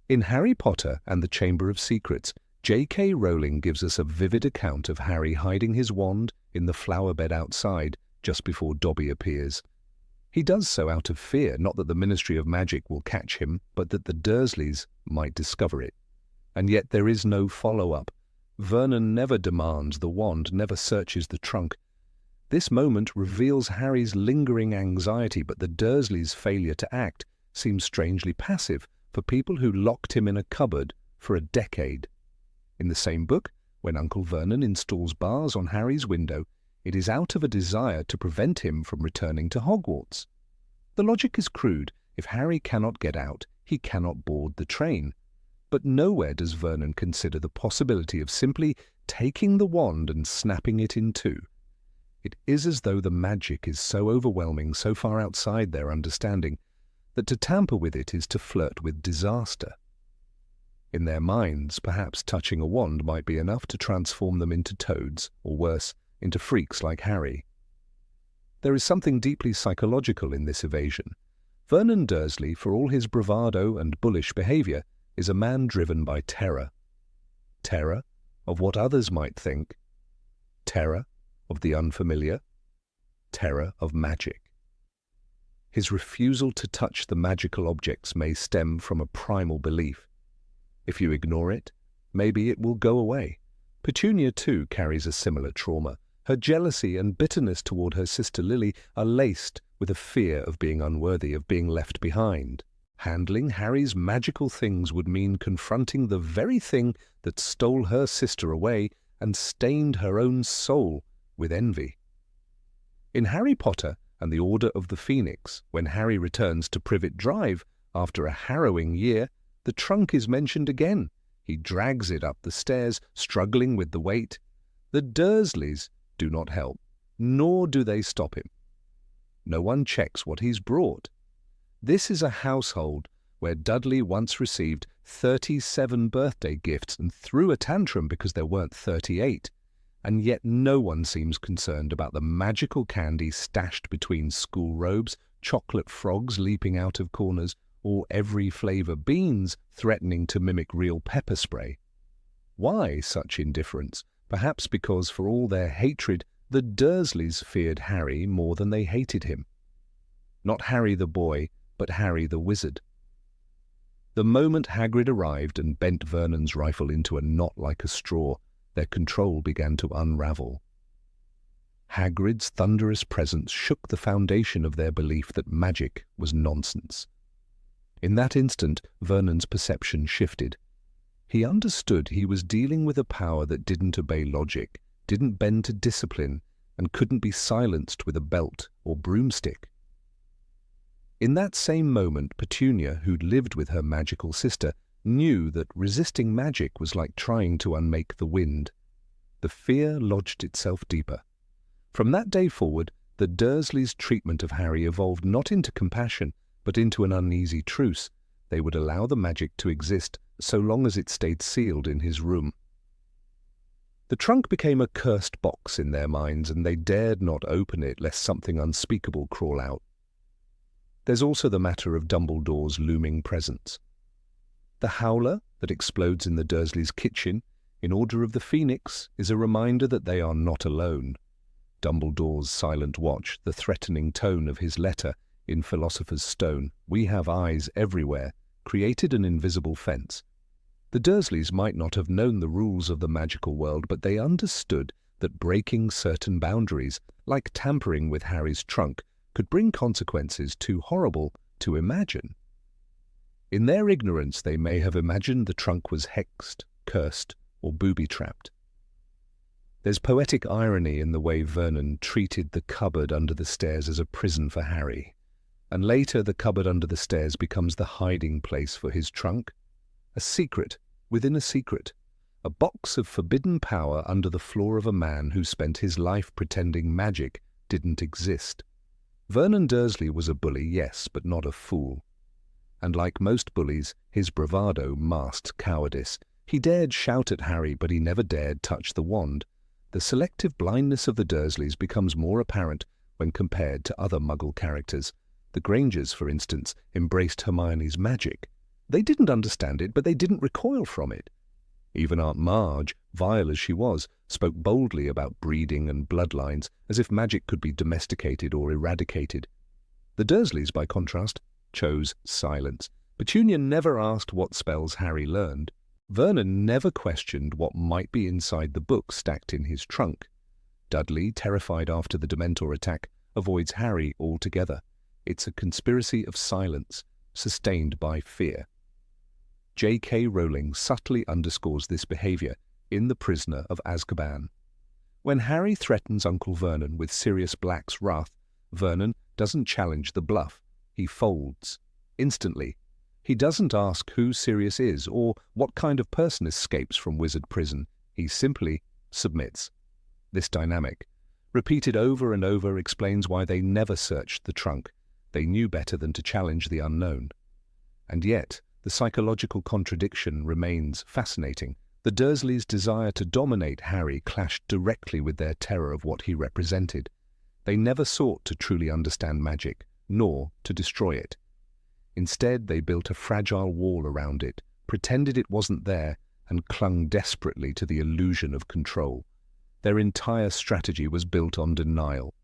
In Harry Potter and the Chamber of Secrets, J.K. Rowling gives us a vivid account of Harry hiding his wand in the flower bed outside just before Dobby appears. He does so out of fear, not that the Ministry of Magic will catch him, but that the Dursleys might discover it. And yet there is no follow-up. Vernon never demands the wand, never searches the trunk. This moment reveals Harry's lingering anxiety, but the Dursleys' failure to act seems strangely passive for people who locked him in a cupboard for a decade. In the same book, when Uncle Vernon installs bars on Harry's window, it is out of a desire to prevent him from returning to Hogwarts. The logic is crude. If Harry cannot get out, he cannot board the train. But nowhere does Vernon consider the possibility of simply taking the wand and snapping it in two. It is as though the magic is so overwhelming, so far outside their understanding, that to tamper with it is to flirt with disaster. In their minds, perhaps touching a wand might be enough to transform them into toads, or worse, into freaks like Harry. There is something deeply psychological in this evasion. Vernon Dursley, for all his bravado and bullish behaviour, is a man driven by terror. Terror of what others might think. Terror of the unfamiliar. Terror of magic. His refusal to touch the magical objects may stem from a primal belief. If you ignore it, maybe it will go away. Petunia, too, carries a similar trauma. Her jealousy and bitterness toward her sister Lily are laced with a fear of being unworthy, of being left behind. Handling Harry's magical things would mean confronting the very thing that stole her sister away and stained her own soul with envy. In Harry Potter and the Order of the Phoenix, when Harry returns to Privet Drive after a harrowing year, the trunk is mentioned again. He drags it up the stairs, struggling with the weight. The Dursleys do not help, nor do they stop him. No one checks what he's brought. This is a household where Dudley once received 37 birthday gifts and threw a tantrum because there weren't 38, and yet no one seems concerned about the magical candy stashed between school robes, chocolate frogs leaping out of corners, or every flavour beans threatening to mimic real pepper spray. Why such indifference? Perhaps because, for all their hatred, the Dursleys feared Harry more than they hated him. Not Harry the boy, but Harry the wizard. The moment Hagrid arrived and bent Vernon's rifle into a knot like a straw, their control began to unravel. Hagrid's thunderous presence shook the foundation of their belief that magic was nonsense. In that instant, Vernon's perception shifted. He understood he was dealing with a power that didn't obey logic, didn't bend to discipline, and couldn't be silenced with a belt or broomstick. In that same moment, Petunia, who'd lived with her magical sister, knew that resisting magic was like trying to unmake the wind. The fear lodged itself deeper. From that day forward, the Dursleys' treatment of Harry evolved not into compassion, but into an uneasy truce. They would allow the magic to exist so long as it stayed sealed in his room. The trunk became a cursed box in their minds, and they dared not open it lest something unspeakable crawl out. There's also the matter of Dumbledore's looming presence. The howler that explodes in the Dursleys' kitchen in Order of the Phoenix is a reminder that they are not alone. Dumbledore's silent watch, the threatening tone of his letter in Philosopher's Stone, "We have eyes everywhere," created an invisible fence. The Dursleys might not have known the rules of the magical world, but they understood that breaking certain boundaries, like tampering with Harry's trunk, could bring consequences too horrible to imagine. In their ignorance, they may have imagined the trunk was hexed, cursed, or booby-trapped. There's poetic irony in the way Vernon treated the cupboard under the stairs as a prison for Harry, and later the cupboard under the stairs becomes the hiding place for his trunk. A secret within a secret, a box of forbidden power under the floor of a man who spent his life pretending magic didn't exist. Vernon Dursley was a bully, yes, but not a fool. And like most bullies, his bravado masked cowardice. He dared shout at Harry, but he never dared touch the wand. The selective blindness of the Dursleys becomes more apparent when compared to other Muggle characters. The Grangers, for instance, embraced Hermione's magic. They didn't understand it, but they didn't recoil from it. Even Aunt Marge, vile as she was, spoke boldly about breeding and bloodlines, as if magic could be domesticated or eradicated. The Dursleys, by contrast, chose silence. Petunia never asked what spells Harry learned. Vernon never questioned what might be inside the book stacked in his trunk. Dudley, terrified after the Dementor attack, avoids Harry altogether. It's a conspiracy of silence, sustained by fear. J.K. Rowling subtly underscores this behavior in The Prisoner of Azkaban. When Harry threatens Uncle Vernon with Sirius Black's wrath, Vernon doesn't challenge the bluff. He folds. Instantly. He doesn't ask who Sirius is or what kind of person escapes from wizard prison. He simply submits. This dynamic, repeated over and over, explains why they never searched the trunk. They knew better than to challenge the unknown. And yet, the psychological contradiction remains fascinating. The Dursleys' desire to dominate Harry clashed directly with their terror of what he represented. They never sought to truly understand magic, nor to destroy it. Instead, they built a fragile wall around it, pretended it wasn't there, and clung desperately to the illusion of control. Their entire strategy was built on denial.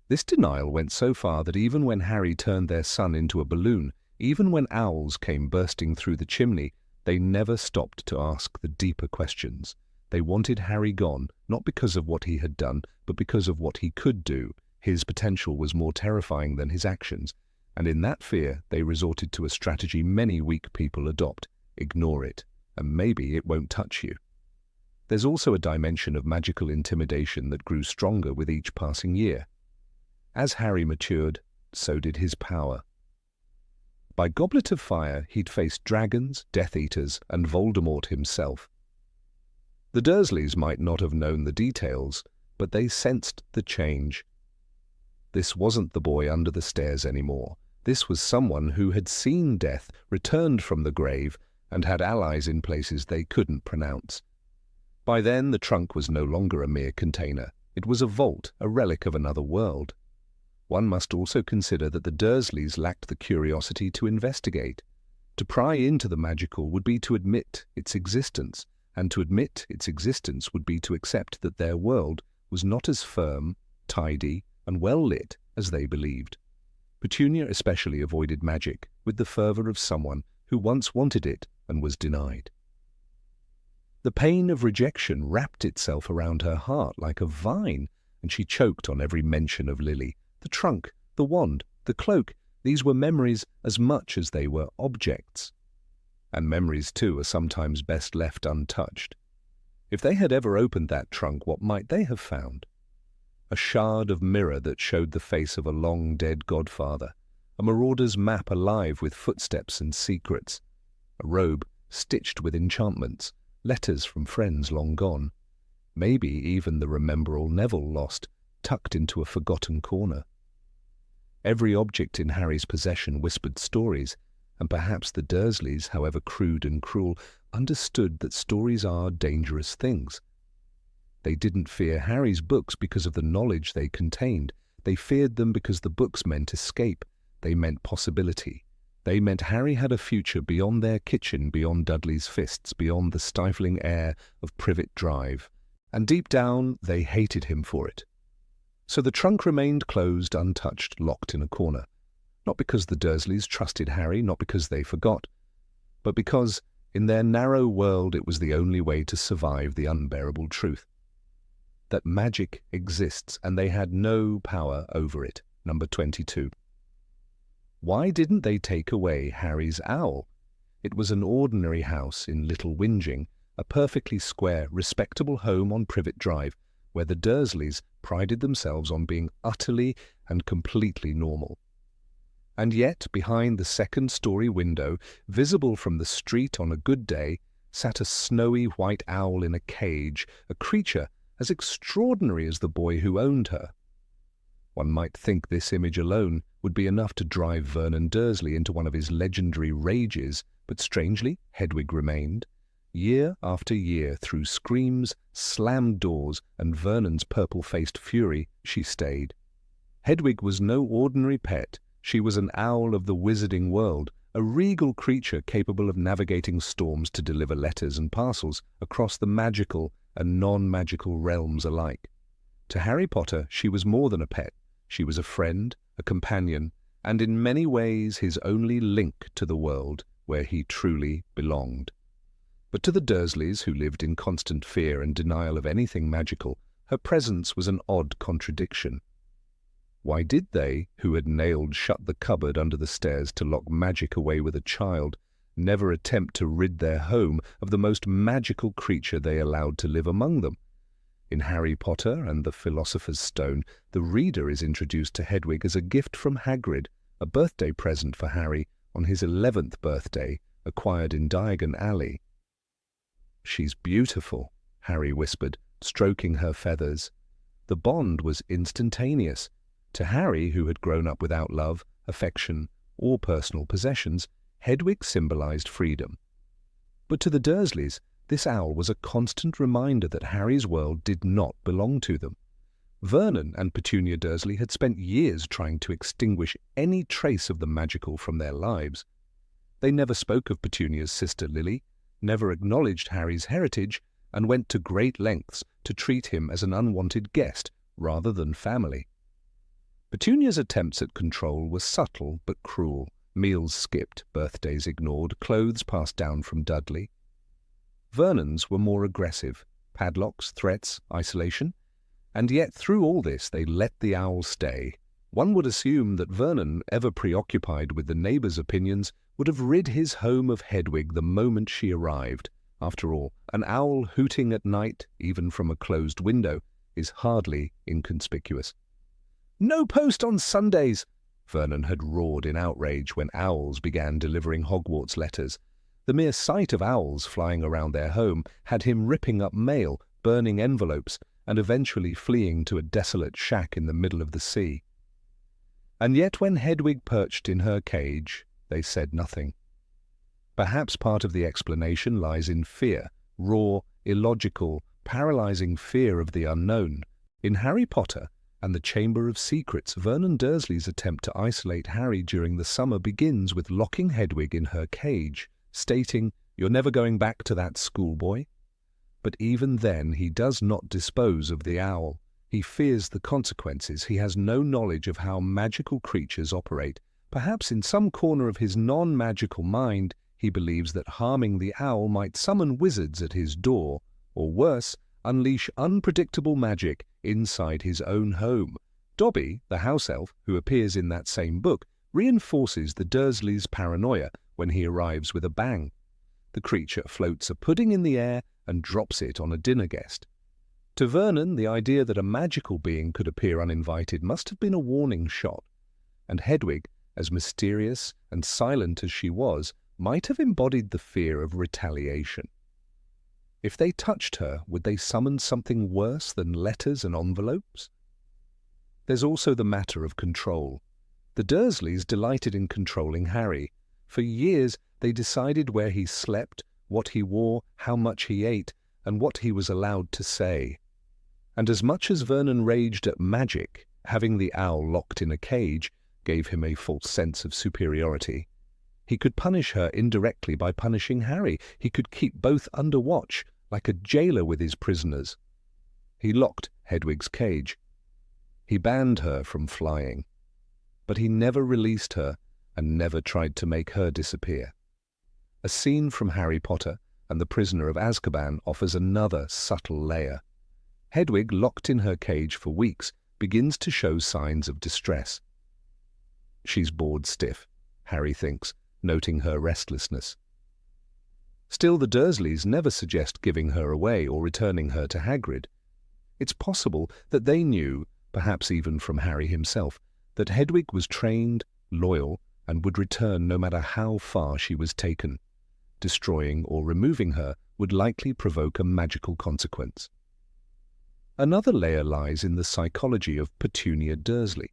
This denial went so far that even when Harry turned their son into a balloon, even when owls came bursting through the chimney, they never stopped to ask the deeper questions. They wanted Harry gone, not because of what he had done, but because of what he could do. His potential was more terrifying than his actions, and in that fear they resorted to a strategy many weak people adopt. Ignore it, and maybe it won't touch you. There's also a dimension of magical intimidation that grew stronger with each passing year. As Harry matured, so did his power. By Goblet of Fire, he'd faced dragons, Death Eaters, and Voldemort himself. The Dursleys might not have known the details, but they sensed the change. This wasn't the boy under the stairs anymore. This was someone who had seen death, returned from the grave, and had allies in places they couldn't pronounce. By then, the trunk was no longer a mere container. It was a vault, a relic of another world. One must also consider that the Dursleys lacked the curiosity to investigate. To pry into the magical would be to admit its existence, and to admit its existence would be to accept that their world was not as firm, tidy, and well-lit as they believed. Petunia especially avoided magic with the fervor of someone who once wanted it and was denied. The pain of rejection wrapped itself around her heart like a vine, and she choked on every mention of Lily. The trunk, the wand, the cloak, these were memories as much as they were objects. And memories, too, are sometimes best left untouched. If they had ever opened that trunk, what might they have found? A shard of mirror that showed the face of a long-dead godfather, a marauder's map alive with footsteps and secrets, a robe stitched with enchantments, letters from friends long gone, maybe even the Remember-all Neville lost, tucked into a forgotten corner. Every object in Harry's possession whispered stories, and perhaps the Dursleys, however crude and cruel, understood that stories are dangerous things. They didn't fear Harry's books because of the knowledge they contained. They feared them because the books meant escape. They meant possibility. They meant Harry had a future beyond their kitchen, beyond Dudley's fists, beyond the stifling air of Privet Drive. And deep down, they hated him for it. So the trunk remained closed, untouched, locked in a corner. Not because the Dursleys trusted Harry, not because they forgot, but because, In their narrow world, it was the only way to survive the unbearable truth that magic exists and they had no power over it. Number 22. Why didn't they take away Harry's owl? It was an ordinary house in Little Whinging, a perfectly square, respectable home on Privet Drive, where the Dursleys prided themselves on being utterly and completely normal. And yet, behind the second-story window, visible from the street on a good day, sat a snowy white owl in a cage, a creature as extraordinary as the boy who owned her. One might think this image alone would be enough to drive Vernon Dursley into one of his legendary rages, but strangely, Hedwig remained. Year after year, through screams, slammed doors, and Vernon's purple-faced fury, she stayed. Hedwig was no ordinary pet. She was an owl of the wizarding world, a regal creature capable of navigating storms to deliver letters and parcels across the magical and non-magical realms alike. To Harry Potter, she was more than a pet. She was a friend, a companion, and in many ways his only link to the world where he truly belonged. But to the Dursleys, who lived in constant fear and denial of anything magical, her presence was an odd contradiction. Why did they, who had nailed shut the cupboard under the stairs to lock magic away with a child, never attempt to rid their home of the most magical creature they allowed to live among them? In Harry Potter and the Philosopher's Stone, the reader is introduced to Hedwig as a gift from Hagrid, a birthday present for Harry on his 11th birthday, acquired in Diagon Alley. "She's beautiful," Harry whispered, stroking her feathers. The bond was instantaneous. To Harry, who had grown up without love, affection, or personal possessions, Hedwig symbolized freedom. But to the Dursleys, this owl was a constant reminder that Harry's world did not belong to them. Vernon and Petunia Dursley had spent years trying to extinguish any trace of the magical from their lives. They never spoke of Petunia's sister Lily, never acknowledged Harry's heritage, and went to great lengths to treat him as an unwanted guest rather than family. Petunia's attempts at control were subtle but cruel. Meals skipped, birthdays ignored, clothes passed down from Dudley. Vernon's were more aggressive, padlocks, threats, isolation. And yet through all this they let the owl stay. One would assume that Vernon, ever preoccupied with the neighbours' opinions, would have rid his home of Hedwig the moment she arrived. After all, an owl hooting at night, even from a closed window, is hardly inconspicuous. "No post on Sundays!" Vernon had roared in outrage when owls began delivering Hogwarts letters. The mere sight of owls flying around their home had him ripping up mail, burning envelopes, and eventually fleeing to a desolate shack in the middle of the sea. And yet when Hedwig perched in her cage, they said nothing. Perhaps part of the explanation lies in fear, raw, illogical, paralyzing fear of the unknown. In Harry Potter and the Chamber of Secrets, Vernon Dursley's attempt to isolate Harry during the summer begins with locking Hedwig in her cage, stating, "You're never going back to that schoolboy." But even then he does not dispose of the owl. He fears the consequences. He has no knowledge of how magical creatures operate. Perhaps in some corner of his non-magical mind, he believes that harming the owl might summon wizards at his door, or worse, unleash unpredictable magic inside his own home. Dobby, the house elf, who appears in that same book, reinforces the Dursleys' paranoia when he arrives with a bang. The creature floats a pudding in the air and drops it on a dinner guest. To Vernon, the idea that a magical being could appear uninvited must have been a warning shot, and Hedwig, as mysterious and silent as she was, might have embodied the fear of retaliation. If they touched her, would they summon something worse than letters and envelopes? There's also the matter of control. The Dursleys delighted in controlling Harry. For years they decided where he slept, what he wore, how much he ate, and what he was allowed to say. And as much as Vernon raged at magic, having the owl locked in a cage gave him a false sense of superiority. He could punish her indirectly by punishing Harry. He could keep both under watch, like a jailer with his prisoners. He locked Hedwig's cage. He banned her from flying. But he never released her and never tried to make her disappear. A scene from Harry Potter and the Prisoner of Azkaban offers another subtle layer. Hedwig, locked in her cage for weeks, begins to show signs of distress. She's bored stiff, Harry thinks, noting her restlessness. Still, the Dursleys never suggest giving her away or returning her to Hagrid. It's possible that they knew, perhaps even from Harry himself, that Hedwig was trained, loyal, and would return no matter how far she was taken. Destroying or removing her would likely provoke a magical consequence. Another layer lies in the psychology of Petunia Dursley.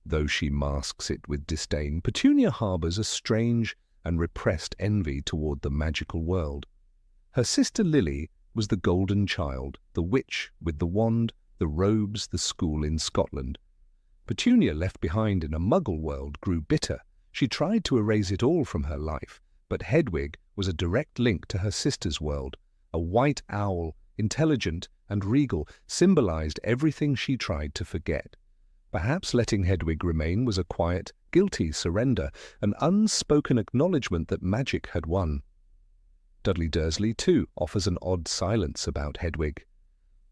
Though she masks it with disdain, Petunia harbours a strange and repressed envy toward the magical world. Her sister Lily was the golden child, the witch with the wand, the robes, the school in Scotland. Petunia, left behind in a muggle world, grew bitter. She tried to erase it all from her life, but Hedwig was a direct link to her sister's world. A white owl, intelligent and regal, symbolized everything she tried to forget. Perhaps letting Hedwig remain was a quiet, guilty surrender, an unspoken acknowledgement that magic had won. Dudley Dursley, too, offers an odd silence about Hedwig.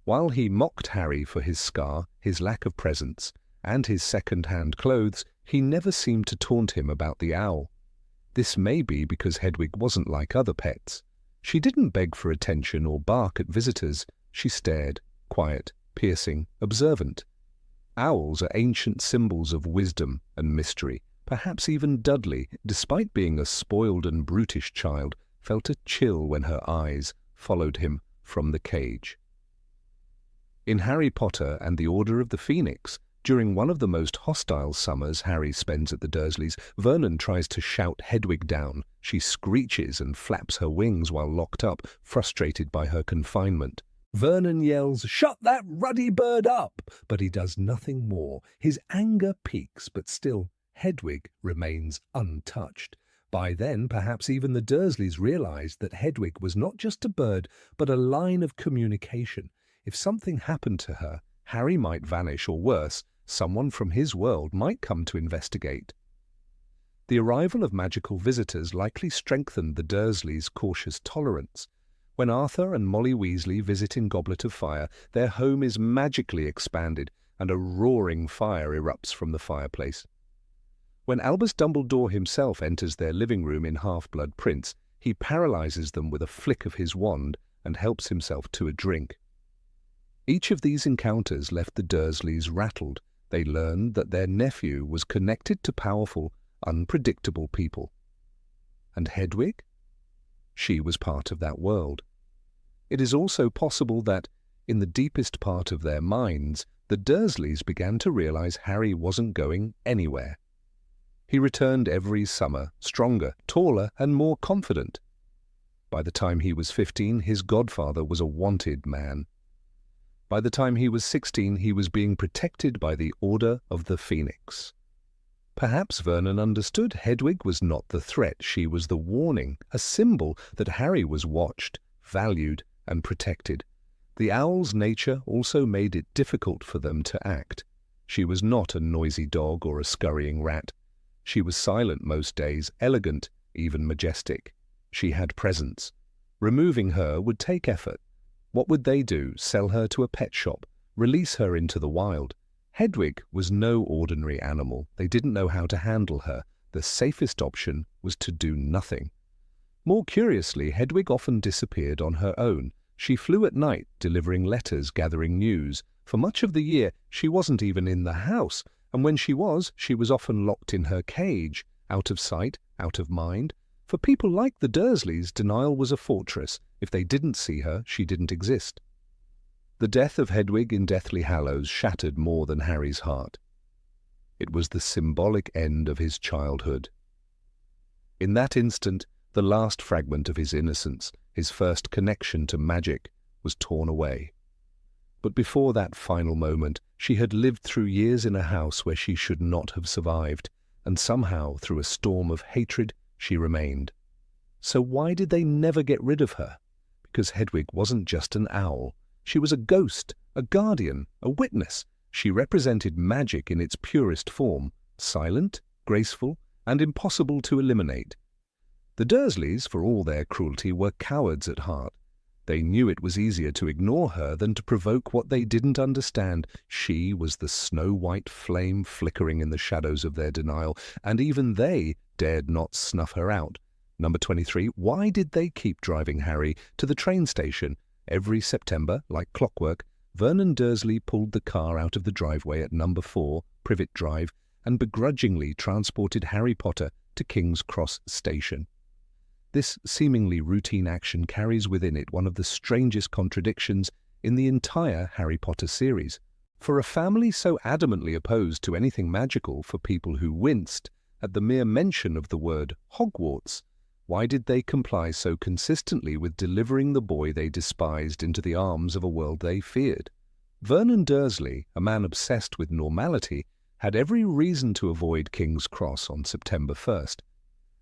While he mocked Harry for his scar, his lack of presence, and his second-hand clothes, he never seemed to taunt him about the owl. This may be because Hedwig wasn't like other pets. She didn't beg for attention or bark at visitors. She stared, quiet, piercing, observant. Owls are ancient symbols of wisdom and mystery. Perhaps even Dudley, despite being a spoiled and brutish child, felt a chill when her eyes followed him from the cage. In Harry Potter and the Order of the Phoenix, during one of the most hostile summers Harry spends at the Dursleys, Vernon tries to shout Hedwig down. She screeches and flaps her wings while locked up, frustrated by her confinement. Vernon yells, "Shut that ruddy bird up!" but he does nothing more. His anger peaks, but still, Hedwig remains untouched. By then, perhaps even the Dursleys realized that Hedwig was not just a bird, but a line of communication. If something happened to her, Harry might vanish, or worse, someone from his world might come to investigate. The arrival of magical visitors likely strengthened the Dursleys' cautious tolerance. When Arthur and Molly Weasley visit in Goblet of Fire, their home is magically expanded and a roaring fire erupts from the fireplace. When Albus Dumbledore himself enters their living room in Half-Blood Prince, he paralyzes them with a flick of his wand and helps himself to a drink. Each of these encounters left the Dursleys rattled. They learned that their nephew was connected to powerful, unpredictable people. And Hedwig? She was part of that world. It is also possible that, in the deepest part of their minds, the Dursleys began to realize Harry wasn't going anywhere. He returned every summer, stronger, taller, and more confident. By the time he was 15, his godfather was a wanted man. By the time he was 16, he was being protected by the Order of the Phoenix. Perhaps Vernon understood Hedwig was not the threat, she was the warning, a symbol that Harry was watched, valued, and protected. The owl's nature also made it difficult for them to act. She was not a noisy dog or a scurrying rat. She was silent most days, elegant, even majestic. She had presence. Removing her would take effort. What would they do? Sell her to a pet shop? Release her into the wild? Hedwig was no ordinary animal. They didn't know how to handle her. The safest option was to do nothing. More curiously, Hedwig often disappeared on her own. She flew at night, delivering letters, gathering news. For much of the year, she wasn't even in the house, and when she was often locked in her cage, out of sight, out of mind. For people like the Dursleys, denial was a fortress. If they didn't see her, she didn't exist. The death of Hedwig in Deathly Hallows shattered more than Harry's heart. It was the symbolic end of his childhood. In that instant, the last fragment of his innocence, his first connection to magic, was torn away. But before that final moment, she had lived through years in a house where she should not have survived, and somehow, through a storm of hatred, she remained. So why did they never get rid of her? Because Hedwig wasn't just an owl. She was a ghost, a guardian, a witness. She represented magic in its purest form, silent, graceful, and impossible to eliminate. The Dursleys, for all their cruelty, were cowards at heart. They knew it was easier to ignore her than to provoke what they didn't understand. She was the snow-white flame flickering in the shadows of their denial, and even they dared not snuff her out. Number 23, why did they keep driving Harry to the train station? Every September, like clockwork, Vernon Dursley pulled the car out of the driveway at number 4, Privet Drive, and begrudgingly transported Harry Potter to King's Cross Station. This seemingly routine action carries within it one of the strangest contradictions in the entire Harry Potter series. For a family so adamantly opposed to anything magical, for people who winced at the mere mention of the word Hogwarts, why did they comply so consistently with delivering the boy they despised into the arms of a world they feared? Vernon Dursley, a man obsessed with normality, had every reason to avoid King's Cross on September 1st.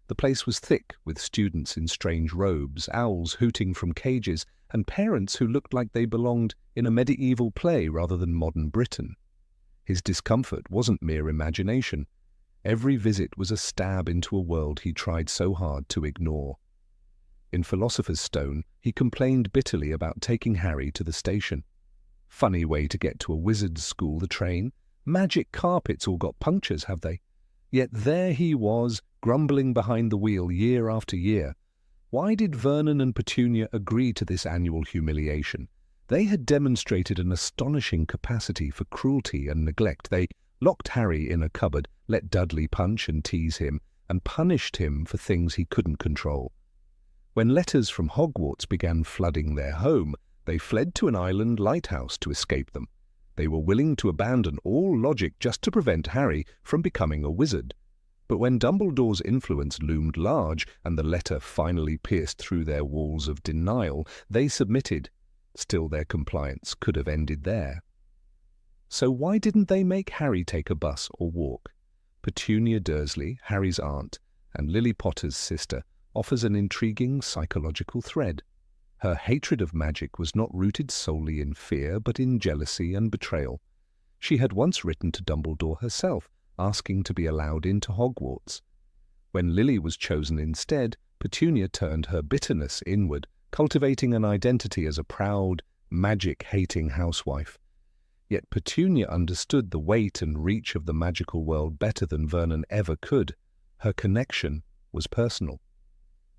The place was thick with students in strange robes, owls hooting from cages, and parents who looked like they belonged in a medieval play rather than modern Britain. His discomfort wasn't mere imagination. Every visit was a stab into a world he tried so hard to ignore. In Philosopher's Stone, he complained bitterly about taking Harry to the station. Funny way to get to a wizard's school, the train. Magic carpets all got punctures, have they? Yet there he was, grumbling behind the wheel year after year. Why did Vernon and Petunia agree to this annual humiliation? They had demonstrated an astonishing capacity for cruelty and neglect. They locked Harry in a cupboard, let Dudley punch and tease him, and punished him for things he couldn't control. When letters from Hogwarts began flooding their home, they fled to an island lighthouse to escape them. They were willing to abandon all logic just to prevent Harry from becoming a wizard. But when Dumbledore's influence loomed large and the letter finally pierced through their walls of denial, they submitted. Still, their compliance could have ended there. So why didn't they make Harry take a bus or walk? Petunia Dursley, Harry's aunt, and Lily Potter's sister, offers an intriguing psychological thread. Her hatred of magic was not rooted solely in fear, but in jealousy and betrayal. She had once written to Dumbledore herself, asking to be allowed into Hogwarts. When Lily was chosen instead, Petunia turned her bitterness inward, cultivating an identity as a proud, magic-hating housewife. Yet Petunia understood the weight and reach of the magical world better than Vernon ever could. Her connection was personal.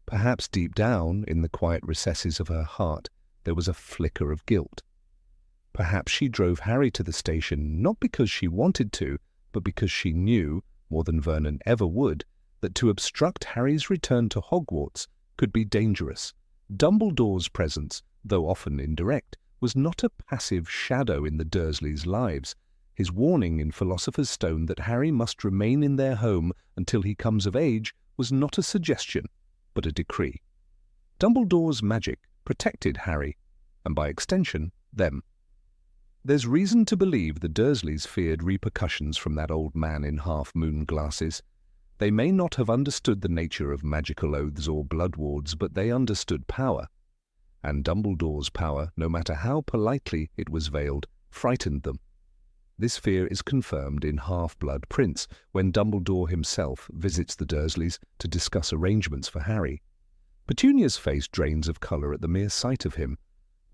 Perhaps deep down, in the quiet recesses of her heart, there was a flicker of guilt. Perhaps she drove Harry to the station not because she wanted to, but because she knew, more than Vernon ever would, that to obstruct Harry's return to Hogwarts could be dangerous. Dumbledore's presence, though often indirect, was not a passive shadow in the Dursleys' lives. His warning in Philosopher's Stone that Harry must remain in their home until he comes of age was not a suggestion, but a decree. Dumbledore's magic protected Harry, and by extension, them. There's reason to believe the Dursleys feared repercussions from that old man in half-moon glasses. They may not have understood the nature of magical oaths or blood wards, but they understood power. And Dumbledore's power, no matter how politely it was veiled, frightened them. This fear is confirmed in Half-Blood Prince, when Dumbledore himself visits the Dursleys to discuss arrangements for Harry. Petunia's face drains of colour at the mere sight of him.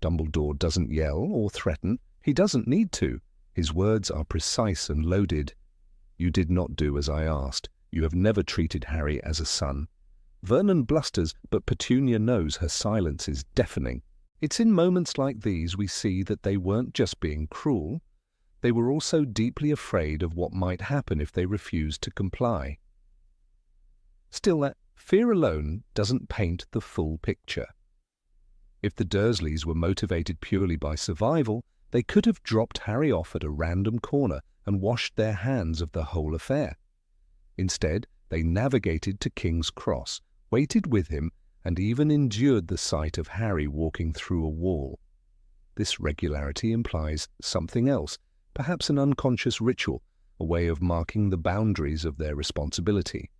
Dumbledore doesn't yell or threaten. He doesn't need to. His words are precise and loaded. "You did not do as I asked. You have never treated Harry as a son." Vernon blusters, but Petunia knows her silence is deafening. It's in moments like these we see that they weren't just being cruel. They were also deeply afraid of what might happen if they refused to comply. Still, that fear alone doesn't paint the full picture. If the Dursleys were motivated purely by survival, they could have dropped Harry off at a random corner and washed their hands of the whole affair. Instead, they navigated to King's Cross, waited with him, and even endured the sight of Harry walking through a wall. This regularity implies something else, perhaps an unconscious ritual, a way of marking the boundaries of their responsibility.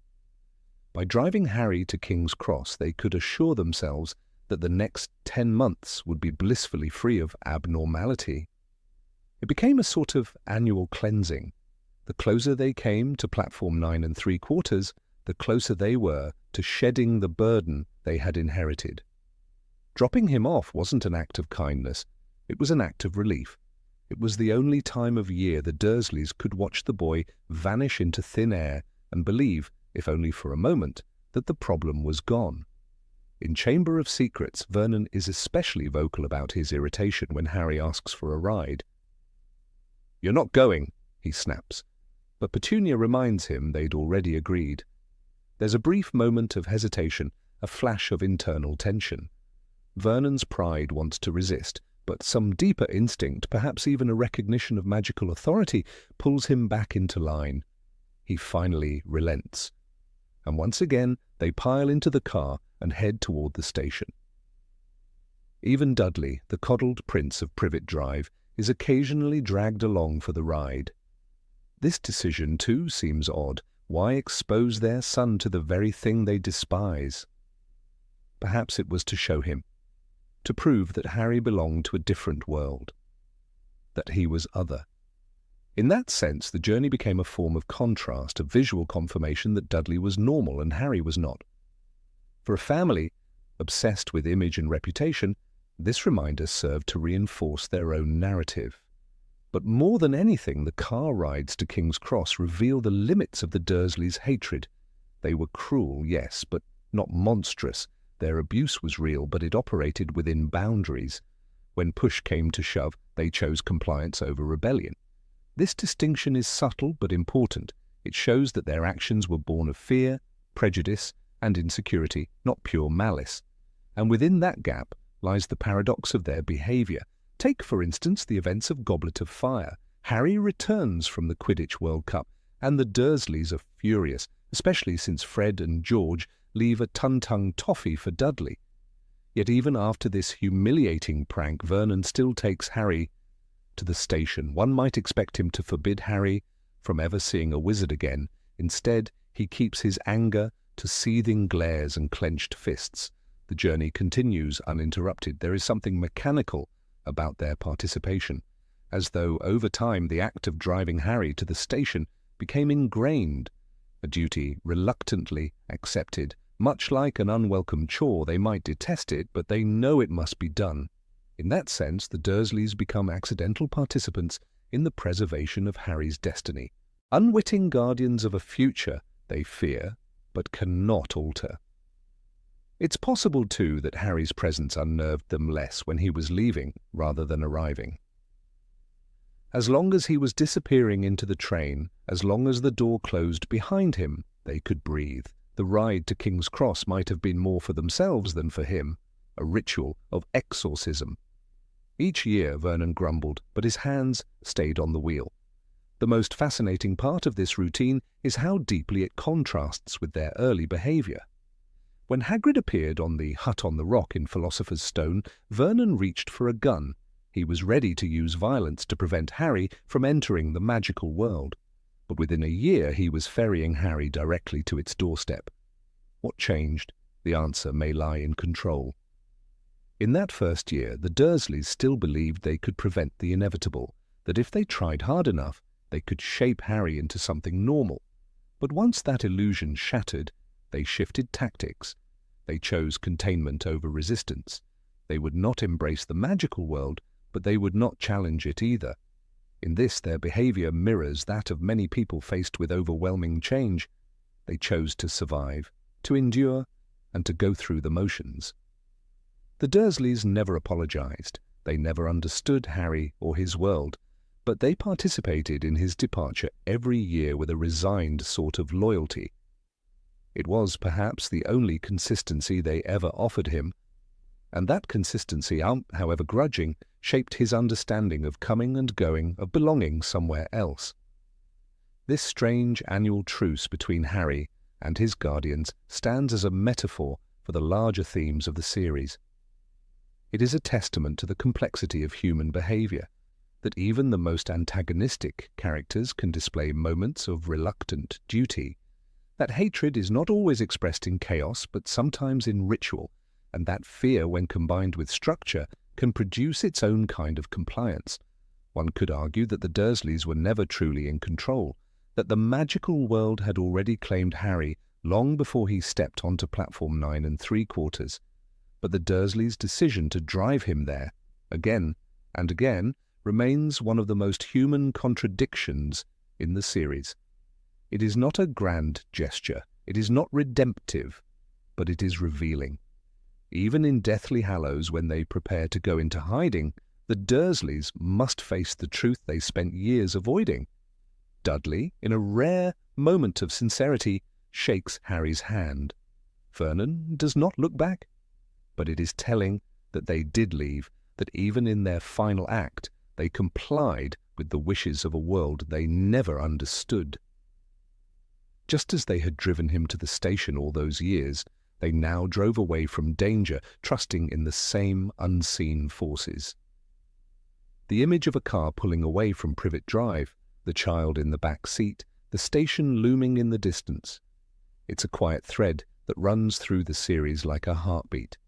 By driving Harry to King's Cross, they could assure themselves that the next 10 months would be blissfully free of abnormality. It became a sort of annual cleansing. The closer they came to platform 9 3/4, the closer they were to shedding the burden they had inherited. Dropping him off wasn't an act of kindness, it was an act of relief. It was the only time of year the Dursleys could watch the boy vanish into thin air and believe, if only for a moment, that the problem was gone. In Chamber of Secrets, Vernon is especially vocal about his irritation when Harry asks for a ride. "You're not going," he snaps, but Petunia reminds him they'd already agreed. There's a brief moment of hesitation, a flash of internal tension. Vernon's pride wants to resist, but some deeper instinct, perhaps even a recognition of magical authority, pulls him back into line. He finally relents. And once again, they pile into the car and head toward the station. Even Dudley, the coddled prince of Privet Drive, is occasionally dragged along for the ride. This decision, too, seems odd. Why expose their son to the very thing they despise? Perhaps it was to show him, to prove that Harry belonged to a different world, that he was other. In that sense, the journey became a form of contrast, a visual confirmation that Dudley was normal and Harry was not. For a family obsessed with image and reputation, this reminder served to reinforce their own narrative. But more than anything, the car rides to King's Cross reveal the limits of the Dursleys' hatred. They were cruel, yes, but not monstrous. Their abuse was real, but it operated within boundaries. When push came to shove, they chose compliance over rebellion. This distinction is subtle but important. It shows that their actions were born of fear, prejudice, and insecurity, not pure malice. And within that gap lies the paradox of their behavior. Take, for instance, the events of Goblet of Fire. Harry returns from the Quidditch World Cup, and the Dursleys are furious, especially since Fred and George leave a Tung toffee for Dudley. Yet even after this humiliating prank, Vernon still takes Harry to the station. One might expect him to forbid Harry from ever seeing a wizard again. Instead, he keeps his anger to seething glares and clenched fists. The journey continues uninterrupted. There is something mechanical about their participation, as though over time the act of driving Harry to the station became ingrained, a duty reluctantly accepted. Much like an unwelcome chore, they might detest it, but they know it must be done. In that sense, the Dursleys become accidental participants in the preservation of Harry's destiny. Unwitting guardians of a future they fear, but cannot alter. It's possible, too, that Harry's presence unnerved them less when he was leaving rather than arriving. As long as he was disappearing into the train, as long as the door closed behind him, they could breathe. The ride to King's Cross might have been more for themselves than for him, a ritual of exorcism. Each year, Vernon grumbled, but his hands stayed on the wheel. The most fascinating part of this routine is how deeply it contrasts with their early behavior. When Hagrid appeared on the hut on the rock in Philosopher's Stone, Vernon reached for a gun. He was ready to use violence to prevent Harry from entering the magical world. But within a year he was ferrying Harry directly to its doorstep. What changed? The answer may lie in control. In that first year, the Dursleys still believed they could prevent the inevitable, that if they tried hard enough, they could shape Harry into something normal. But once that illusion shattered, they shifted tactics. They chose containment over resistance. They would not embrace the magical world, but they would not challenge it either. In this, their behavior mirrors that of many people faced with overwhelming change. They chose to survive, to endure, and to go through the motions. The Dursleys never apologized. They never understood Harry or his world, but they participated in his departure every year with a resigned sort of loyalty. It was perhaps the only consistency they ever offered him, and that consistency, however grudging, shaped his understanding of coming and going, of belonging somewhere else. This strange annual truce between Harry and his guardians stands as a metaphor for the larger themes of the series. It is a testament to the complexity of human behavior, that even the most antagonistic characters can display moments of reluctant duty, that hatred is not always expressed in chaos, but sometimes in ritual, and that fear, when combined with structure, can produce its own kind of compliance. One could argue that the Dursleys were never truly in control, that the magical world had already claimed Harry long before he stepped onto platform 9 3/4. But the Dursleys' decision to drive him there, again and again, remains one of the most human contradictions in the series. It is not a grand gesture, it is not redemptive, but it is revealing. Even in Deathly Hallows, when they prepare to go into hiding, the Dursleys must face the truth they spent years avoiding. Dudley, in a rare moment of sincerity, shakes Harry's hand. Vernon does not look back. But it is telling that they did leave, that even in their final act, they complied with the wishes of a world they never understood. Just as they had driven him to the station all those years, they now drove away from danger, trusting in the same unseen forces. The image of a car pulling away from Privet Drive, the child in the back seat, the station looming in the distance. It's a quiet thread that runs through the series like a heartbeat.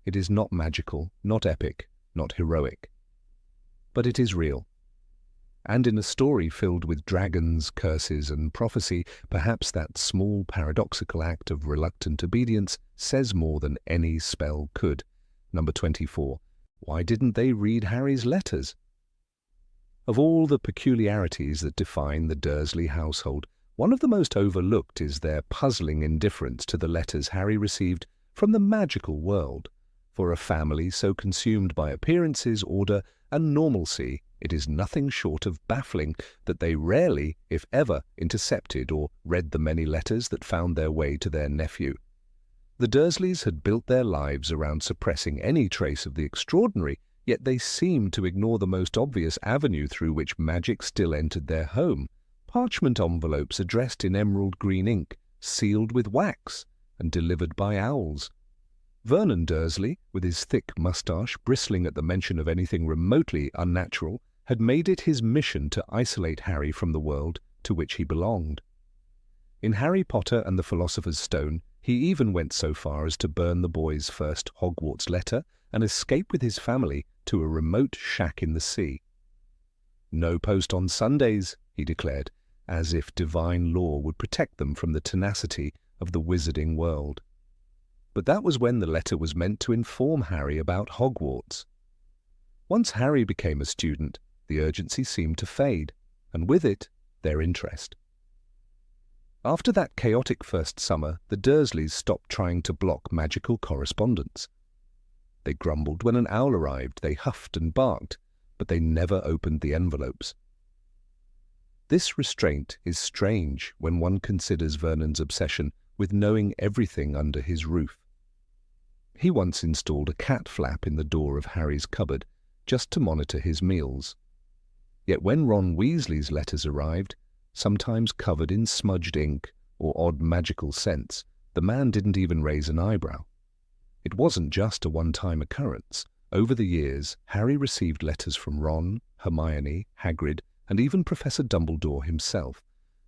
It is not magical, not epic, not heroic. But it is real. And in a story filled with dragons, curses, and prophecy, perhaps that small paradoxical act of reluctant obedience says more than any spell could. Number 24. Why didn't they read Harry's letters? Of all the peculiarities that define the Dursley household, one of the most overlooked is their puzzling indifference to the letters Harry received from the magical world. For a family so consumed by appearances, order, and normalcy, it is nothing short of baffling that they rarely, if ever, intercepted or read the many letters that found their way to their nephew. The Dursleys had built their lives around suppressing any trace of the extraordinary, yet they seemed to ignore the most obvious avenue through which magic still entered their home. Parchment envelopes addressed in emerald green ink, sealed with wax, and delivered by owls. Vernon Dursley, with his thick moustache bristling at the mention of anything remotely unnatural, had made it his mission to isolate Harry from the world to which he belonged. In Harry Potter and the Philosopher's Stone, he even went so far as to burn the boy's first Hogwarts letter and escape with his family to a remote shack in the sea. "No post on Sundays," he declared, as if divine law would protect them from the tenacity of the wizarding world. But that was when the letter was meant to inform Harry about Hogwarts. Once Harry became a student, the urgency seemed to fade, and with it, their interest. After that chaotic first summer, the Dursleys stopped trying to block magical correspondence. They grumbled when an owl arrived, they huffed and barked, but they never opened the envelopes. This restraint is strange when one considers Vernon's obsession with knowing everything under his roof. He once installed a cat flap in the door of Harry's cupboard just to monitor his meals. Yet when Ron Weasley's letters arrived, sometimes covered in smudged ink or odd magical scents, the man didn't even raise an eyebrow. It wasn't just a one-time occurrence. Over the years, Harry received letters from Ron, Hermione, Hagrid, and even Professor Dumbledore himself.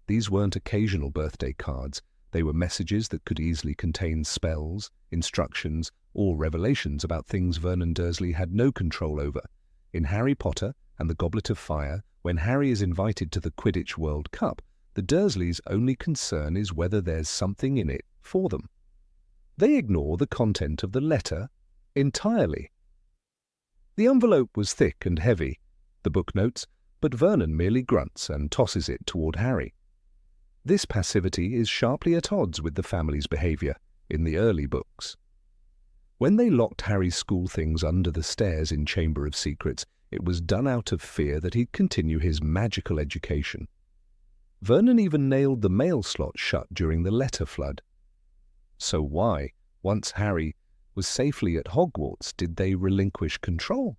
These weren't occasional birthday cards. They were messages that could easily contain spells, instructions, or revelations about things Vernon Dursley had no control over. In Harry Potter and the Goblet of Fire, when Harry is invited to the Quidditch World Cup, the Dursleys' only concern is whether there's something in it for them. They ignore the content of the letter entirely. The envelope was thick and heavy, the book notes, but Vernon merely grunts and tosses it toward Harry. This passivity is sharply at odds with the family's behavior in the early books. When they locked Harry's school things under the stairs in Chamber of Secrets, it was done out of fear that he'd continue his magical education. Vernon even nailed the mail slot shut during the letter flood. So why, once Harry was safely at Hogwarts, did they relinquish control?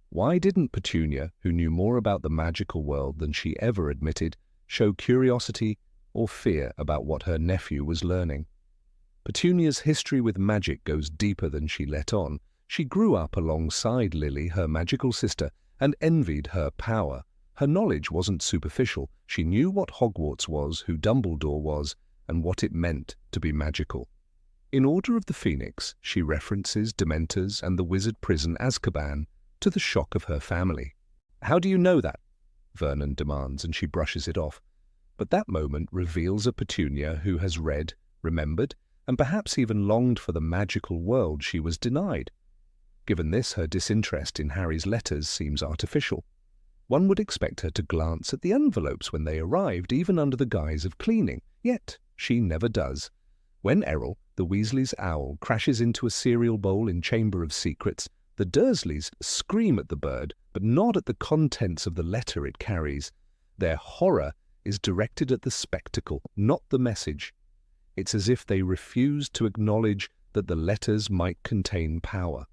Why didn't Petunia, who knew more about the magical world than she ever admitted, show curiosity or fear about what her nephew was learning? Petunia's history with magic goes deeper than she let on. She grew up alongside Lily, her magical sister, and envied her power. Her knowledge wasn't superficial. She knew what Hogwarts was, who Dumbledore was, and what it meant to be magical. In Order of the Phoenix, she references Dementors and the wizard prison Azkaban, to the shock of her family. "How do you know that?" Vernon demands, and she brushes it off. But that moment reveals a Petunia who has read, remembered, and perhaps even longed for the magical world she was denied. Given this, her disinterest in Harry's letters seems artificial. One would expect her to glance at the envelopes when they arrived, even under the guise of cleaning, yet she never does. When Errol, the Weasleys' owl, crashes into a cereal bowl in Chamber of Secrets, the Dursleys scream at the bird, but not at the contents of the letter it carries. Their horror is directed at the spectacle, not the message. It's as if they refused to acknowledge that the letters might contain power.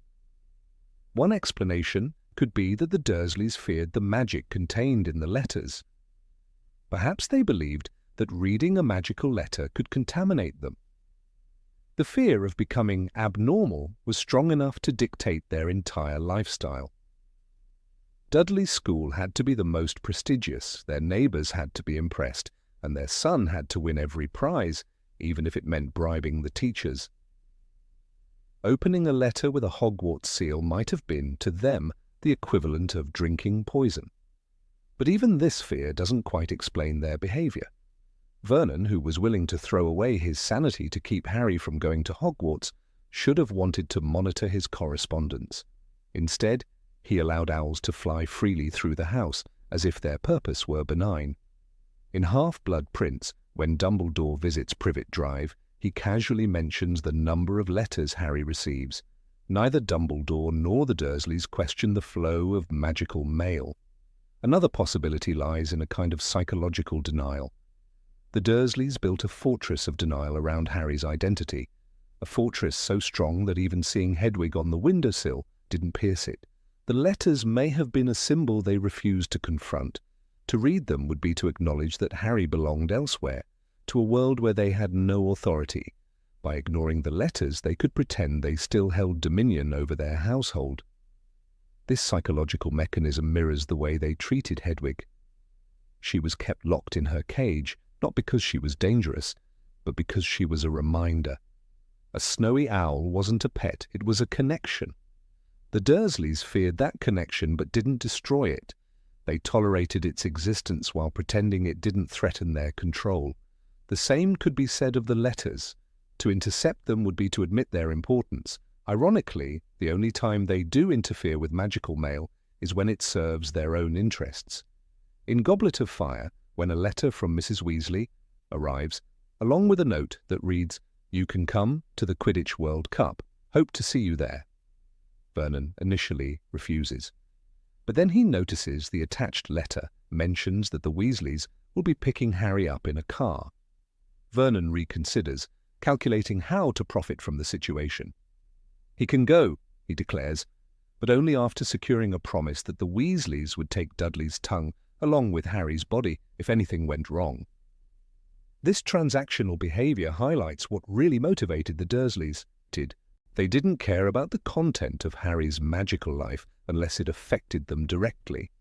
One explanation could be that the Dursleys feared the magic contained in the letters. Perhaps they believed that reading a magical letter could contaminate them. The fear of becoming abnormal was strong enough to dictate their entire lifestyle. Dudley's school had to be the most prestigious, their neighbours had to be impressed, and their son had to win every prize, even if it meant bribing the teachers. Opening a letter with a Hogwarts seal might have been, to them, the equivalent of drinking poison. But even this fear doesn't quite explain their behaviour. Vernon, who was willing to throw away his sanity to keep Harry from going to Hogwarts, should have wanted to monitor his correspondence. Instead, he allowed owls to fly freely through the house, as if their purpose were benign. In Half-Blood Prince, when Dumbledore visits Privet Drive, he casually mentions the number of letters Harry receives. Neither Dumbledore nor the Dursleys question the flow of magical mail. Another possibility lies in a kind of psychological denial. The Dursleys built a fortress of denial around Harry's identity, a fortress so strong that even seeing Hedwig on the windowsill didn't pierce it. The letters may have been a symbol they refused to confront. To read them would be to acknowledge that Harry belonged elsewhere, to a world where they had no authority. By ignoring the letters, they could pretend they still held dominion over their household. This psychological mechanism mirrors the way they treated Hedwig. She was kept locked in her cage, not because she was dangerous, but because she was a reminder. A snowy owl wasn't a pet, it was a connection. The Dursleys feared that connection but didn't destroy it. They tolerated its existence while pretending it didn't threaten their control. The same could be said of the letters. To intercept them would be to admit their importance. Ironically, the only time they do interfere with magical mail is when it serves their own interests. In Goblet of Fire, when a letter from Mrs. Weasley arrives, along with a note that reads, "You can come to the Quidditch World Cup. Hope to see you there," Vernon initially refuses. But then he notices the attached letter mentions that the Weasleys will be picking Harry up in a car. Vernon reconsiders, calculating how to profit from the situation. He can go, he declares, but only after securing a promise that the Weasleys would take Dudley's tongue along with Harry's body if anything went wrong. This transactional behaviour highlights what really motivated the Dursleys. They didn't care about the content of Harry's magical life unless it affected them directly.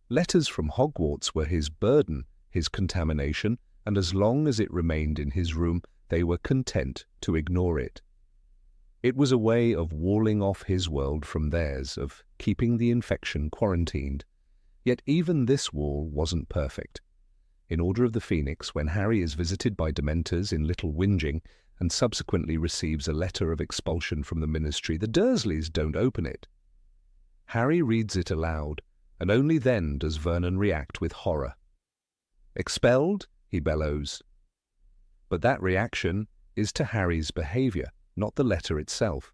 Letters from Hogwarts were his burden, his contamination, and as long as it remained in his room, they were content to ignore it. It was a way of walling off his world from theirs, of keeping the infection quarantined. Yet even this wall wasn't perfect. In Order of the Phoenix, when Harry is visited by Dementors in Little Whinging and subsequently receives a letter of expulsion from the Ministry, the Dursleys don't open it. Harry reads it aloud, and only then does Vernon react with horror. "Expelled?" he bellows. But that reaction is to Harry's behaviour, not the letter itself.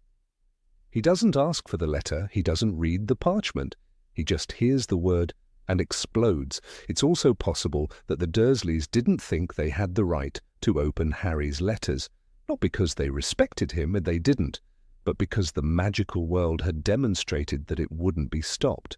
He doesn't ask for the letter, he doesn't read the parchment. He just hears the word and explodes. It's also possible that the Dursleys didn't think they had the right to open Harry's letters, not because they respected him, and they didn't, but because the magical world had demonstrated that it wouldn't be stopped.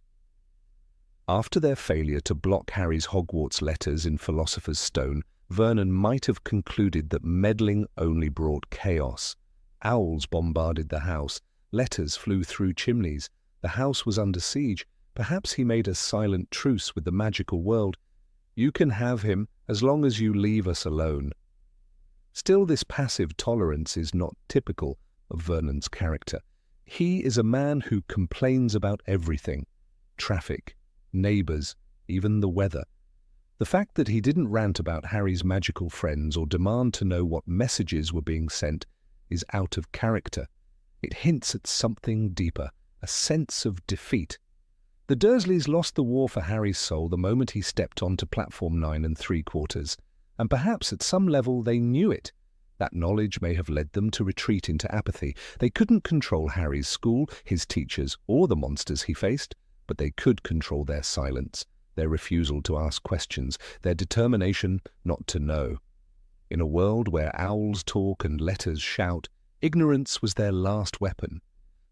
After their failure to block Harry's Hogwarts letters in Philosopher's Stone, Vernon might have concluded that meddling only brought chaos. Owls bombarded the house, letters flew through chimneys, the house was under siege. Perhaps he made a silent truce with the magical world. "You can have him as long as you leave us alone." Still, this passive tolerance is not typical of Vernon's character. He is a man who complains about everything: traffic, neighbours, even the weather. The fact that he didn't rant about Harry's magical friends or demand to know what messages were being sent is out of character. It hints at something deeper, a sense of defeat. The Dursleys lost the war for Harry's soul the moment he stepped onto platform 9 3/4, and perhaps at some level they knew it. That knowledge may have led them to retreat into apathy. They couldn't control Harry's school, his teachers, or the monsters he faced, but they could control their silence, their refusal to ask questions, their determination not to know. In a world where owls talk and letters shout, ignorance was their last weapon.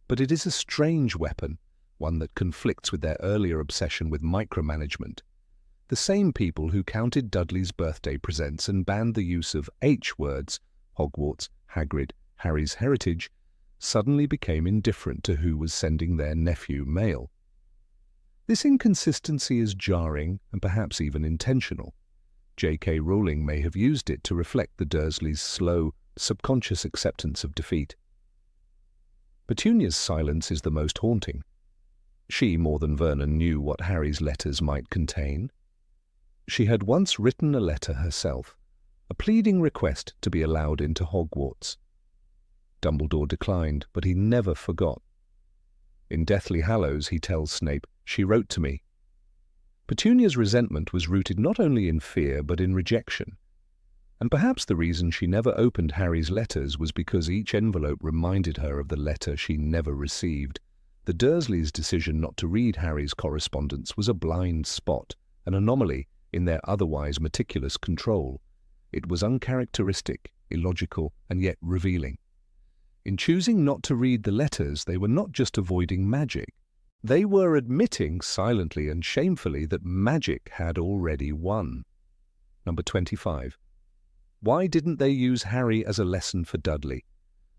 But it is a strange weapon, one that conflicts with their earlier obsession with micromanagement. The same people who counted Dudley's birthday presents and banned the use of H words, Hogwarts, Hagrid, Harry's heritage, suddenly became indifferent to who was sending their nephew mail. This inconsistency is jarring and perhaps even intentional. J.K. Rowling may have used it to reflect the Dursleys' slow, subconscious acceptance of defeat. Petunia's silence is the most haunting. She, more than Vernon, knew what Harry's letters might contain. She had once written a letter herself, a pleading request to be allowed into Hogwarts. Dumbledore declined, but he never forgot. In Deathly Hallows, he tells Snape, "She wrote to me." Petunia's resentment was rooted not only in fear, but in rejection. And perhaps the reason she never opened Harry's letters was because each envelope reminded her of the letter she never received. The Dursleys' decision not to read Harry's correspondence was a blind spot, an anomaly in their otherwise meticulous control. It was uncharacteristic, illogical, and yet revealing. In choosing not to read the letters, they were not just avoiding magic. They were admitting silently and shamefully that magic had already won. Number 25. Why didn't they use Harry as a lesson for Dudley?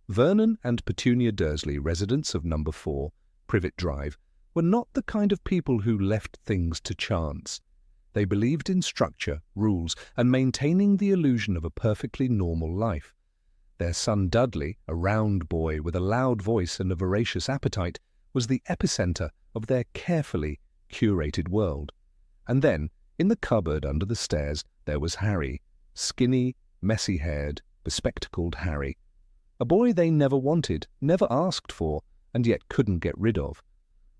Vernon and Petunia Dursley, residents of number 4, Privet Drive, were not the kind of people who left things to chance. They believed in structure, rules, and maintaining the illusion of a perfectly normal life. Their son Dudley, a round boy with a loud voice and a voracious appetite, was the epicenter of their carefully curated world. And then, in the cupboard under the stairs, there was Harry, skinny, messy-haired, bespectacled Harry. A boy they never wanted, never asked for, and yet couldn't get rid of.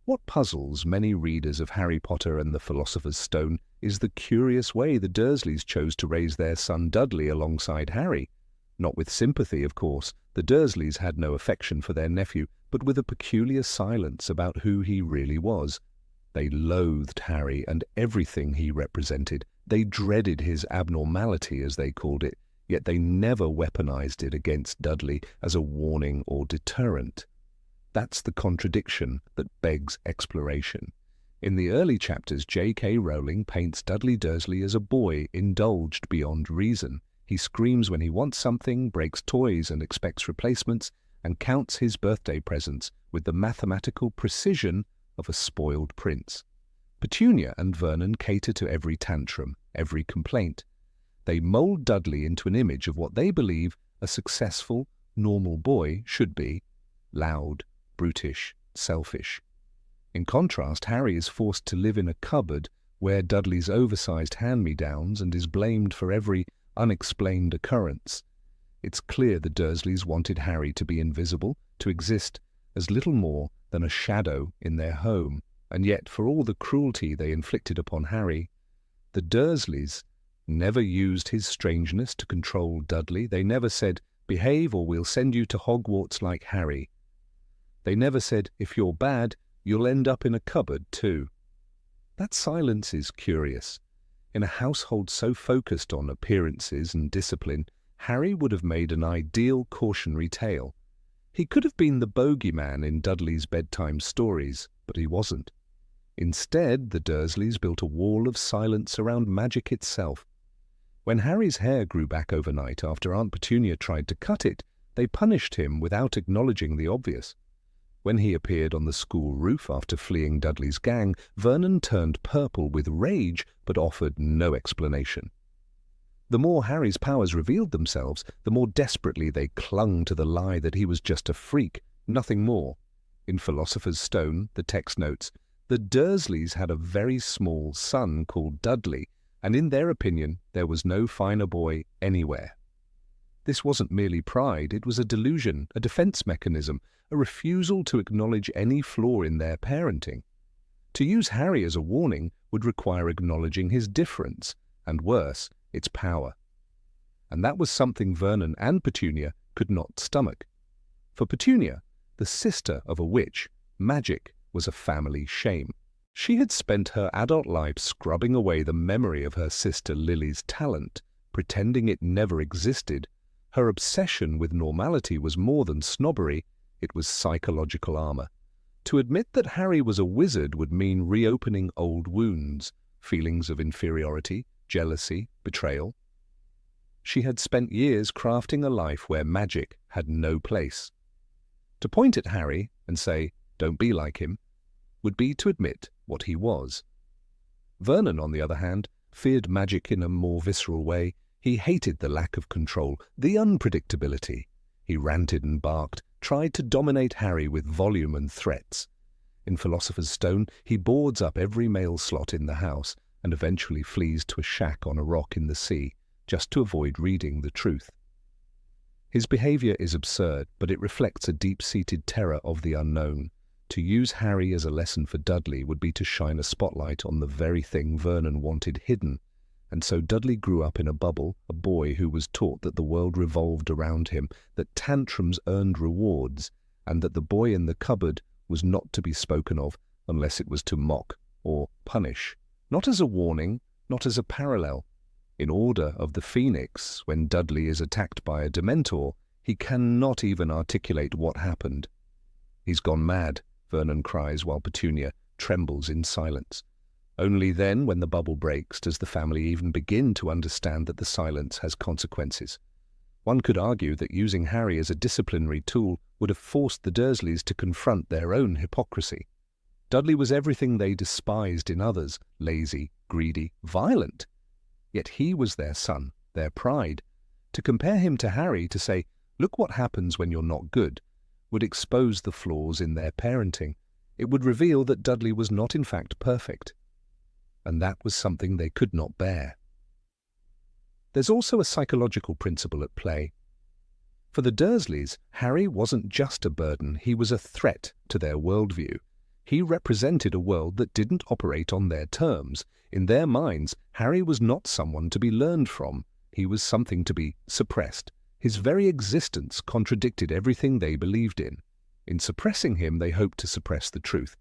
What puzzles many readers of Harry Potter and the Philosopher's Stone is the curious way the Dursleys chose to raise their son Dudley alongside Harry. Not with sympathy, of course. The Dursleys had no affection for their nephew, but with a peculiar silence about who he really was. They loathed Harry and everything he represented. They dreaded his abnormality, as they called it, yet they never weaponized it against Dudley as a warning or deterrent. That's the contradiction that begs exploration. In the early chapters, J.K. Rowling paints Dudley Dursley as a boy indulged beyond reason. He screams when he wants something, breaks toys and expects replacements, and counts his birthday presents with the mathematical precision of a spoiled prince. Petunia and Vernon cater to every tantrum, every complaint. They mold Dudley into an image of what they believe a successful, normal boy should be: loud, brutish, selfish. In contrast, Harry is forced to live in a cupboard where Dudley's oversized hand-me-downs and is blamed for every unexplained occurrence. It's clear the Dursleys wanted Harry to be invisible, to exist as little more than a shadow in their home. And yet, for all the cruelty they inflicted upon Harry, the Dursleys never used his strangeness to control Dudley. They never said, "Behave or we'll send you to Hogwarts like Harry." They never said, "If you're bad, you'll end up in a cupboard too." That silence is curious. In a household so focused on appearances and discipline, Harry would have made an ideal cautionary tale. He could have been the bogeyman in Dudley's bedtime stories, but he wasn't. Instead, the Dursleys built a wall of silence around magic itself. When Harry's hair grew back overnight after Aunt Petunia tried to cut it, they punished him without acknowledging the obvious. When he appeared on the school roof after fleeing Dudley's gang, Vernon turned purple with rage but offered no explanation. The more Harry's powers revealed themselves, the more desperately they clung to the lie that he was just a freak, nothing more. In Philosopher's Stone, the text notes, "The Dursleys had a very small son called Dudley, and in their opinion there was no finer boy anywhere. This wasn't merely pride, it was a delusion, a defense mechanism, a refusal to acknowledge any flaw in their parenting. To use Harry as a warning would require acknowledging his difference, and worse, its power. And that was something Vernon and Petunia could not stomach. For Petunia, the sister of a witch, magic was a family shame. She had spent her adult life scrubbing away the memory of her sister Lily's talent, pretending it never existed. Her obsession with normality was more than snobbery, it was psychological armor. To admit that Harry was a wizard would mean reopening old wounds, feelings of inferiority, jealousy, betrayal. She had spent years crafting a life where magic had no place. To point at Harry and say, "Don't be like him," would be to admit what he was. Vernon, on the other hand, feared magic in a more visceral way. He hated the lack of control, the unpredictability. He ranted and barked, tried to dominate Harry with volume and threats. In Philosopher's Stone, he boards up every male slot in the house and eventually flees to a shack on a rock in the sea, just to avoid reading the truth. His behavior is absurd, but it reflects a deep-seated terror of the unknown. To use Harry as a lesson for Dudley would be to shine a spotlight on the very thing Vernon wanted hidden. And so Dudley grew up in a bubble, a boy who was taught that the world revolved around him, that tantrums earned rewards, and that the boy in the cupboard was not to be spoken of unless it was to mock or punish. Not as a warning, not as a parallel. In Order of the Phoenix, when Dudley is attacked by a Dementor, he cannot even articulate what happened. "He's gone mad," Vernon cries while Petunia trembles in silence. Only then, when the bubble breaks, does the family even begin to understand that the silence has consequences. One could argue that using Harry as a disciplinary tool would have forced the Dursleys to confront their own hypocrisy. Dudley was everything they despised in others, lazy, greedy, violent. Yet he was their son, their pride. To compare him to Harry, to say, "Look what happens when you're not good," would expose the flaws in their parenting. It would reveal that Dudley was not in fact perfect. And that was something they could not bear. There's also a psychological principle at play. For the Dursleys, Harry wasn't just a burden, he was a threat to their worldview. He represented a world that didn't operate on their terms. In their minds, Harry was not someone to be learned from. He was something to be suppressed. His very existence contradicted everything they believed in. In suppressing him, they hoped to suppress the truth.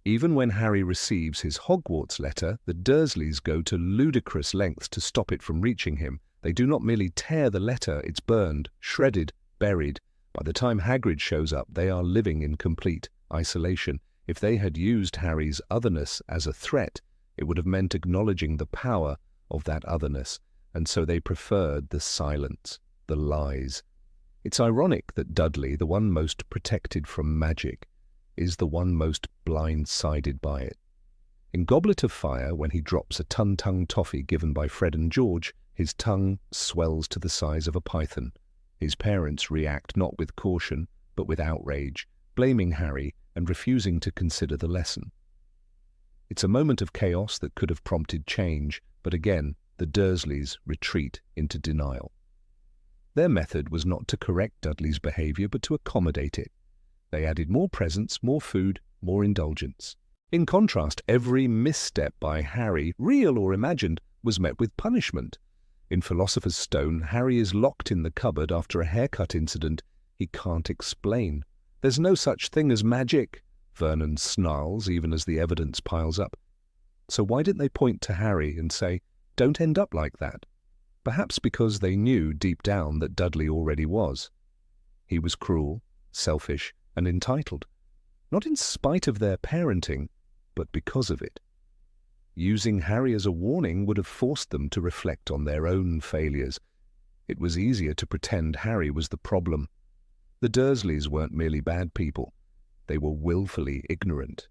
Even when Harry receives his Hogwarts letter, the Dursleys go to ludicrous lengths to stop it from reaching him. They do not merely tear the letter, it's burned, shredded, buried. By the time Hagrid shows up, they are living in complete isolation. If they had used Harry's otherness as a threat, it would have meant acknowledging the power of that otherness, and so they preferred the silence, the lies. It's ironic that Dudley, the one most protected from magic, is the one most blindsided by it. In Goblet of Fire, when he drops a Tongue toffee given by Fred and George, his tongue swells to the size of a python. His parents react not with caution, but with outrage, blaming Harry and refusing to consider the lesson. It's a moment of chaos that could have prompted change, but again, the Dursleys retreat into denial. Their method was not to correct Dudley's behavior, but to accommodate it. They added more presents, more food, more indulgence. In contrast, every misstep by Harry, real or imagined, was met with punishment. In Philosopher's Stone, Harry is locked in the cupboard after a haircut incident he can't explain. "There's no such thing as magic," Vernon snarls even as the evidence piles up. So why didn't they point to Harry and say, "Don't end up like that"? Perhaps because they knew deep down that Dudley already was. He was cruel, selfish, and entitled. Not in spite of their parenting, but because of it. Using Harry as a warning would have forced them to reflect on their own failures. It was easier to pretend Harry was the problem. The Dursleys weren't merely bad people. They were willfully ignorant.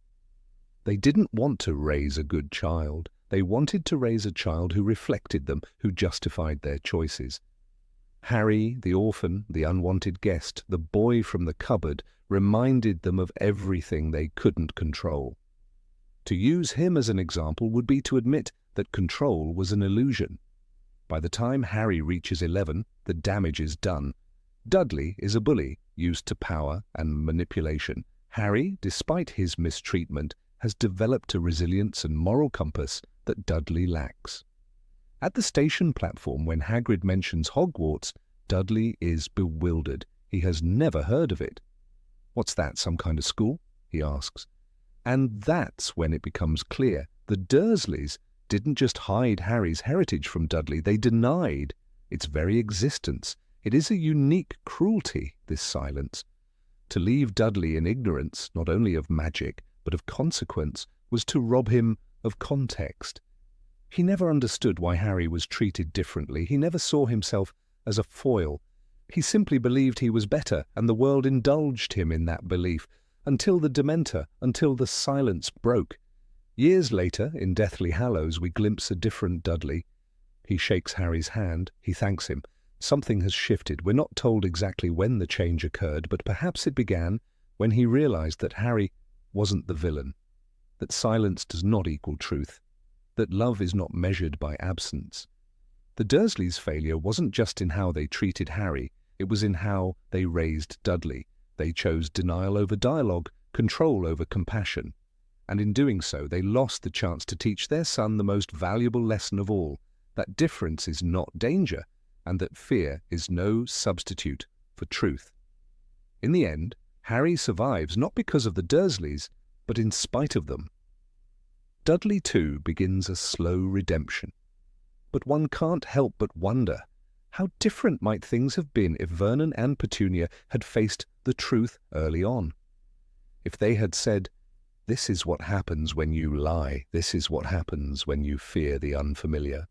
They didn't want to raise a good child. They wanted to raise a child who reflected them, who justified their choices. Harry, the orphan, the unwanted guest, the boy from the cupboard, reminded them of everything they couldn't control. To use him as an example would be to admit that control was an illusion. By the time Harry reaches 11, the damage is done. Dudley is a bully, used to power and manipulation. Harry, despite his mistreatment, has developed a resilience and moral compass that Dudley lacks. At the station platform, when Hagrid mentions Hogwarts, Dudley is bewildered. He has never heard of it. "What's that, some kind of school?" he asks. And that's when it becomes clear. The Dursleys didn't just hide Harry's heritage from Dudley, they denied its very existence. It is a unique cruelty, this silence. To leave Dudley in ignorance, not only of magic, but of consequence, was to rob him of context. He never understood why Harry was treated differently. He never saw himself as a foil. He simply believed he was better, and the world indulged him in that belief, until the silence broke. Years later, in Deathly Hallows, we glimpse a different Dudley. He shakes Harry's hand, he thanks him. Something has shifted. We're not told exactly when the change occurred, but perhaps it began when he realized that Harry wasn't the villain, that silence does not equal truth, that love is not measured by absence. The Dursleys' failure wasn't just in how they treated Harry, it was in how they raised Dudley. They chose denial over dialogue, control over compassion. And in doing so, they lost the chance to teach their son the most valuable lesson of all, that difference is not danger, and that fear is no substitute for truth. In the end, Harry survives not because of the Dursleys, but in spite of them. Dudley, too, begins a slow redemption. But one can't help but wonder, how different might things have been if Vernon and Petunia had faced the truth early on? If they had said, "This is what happens when you lie, this is what happens when you fear the unfamiliar."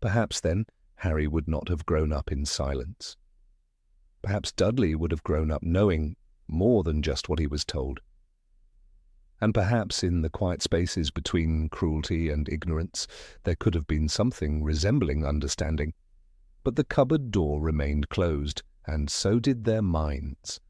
Perhaps then Harry would not have grown up in silence. Perhaps Dudley would have grown up knowing more than just what he was told. And perhaps in the quiet spaces between cruelty and ignorance, there could have been something resembling understanding. But the cupboard door remained closed, and so did their minds.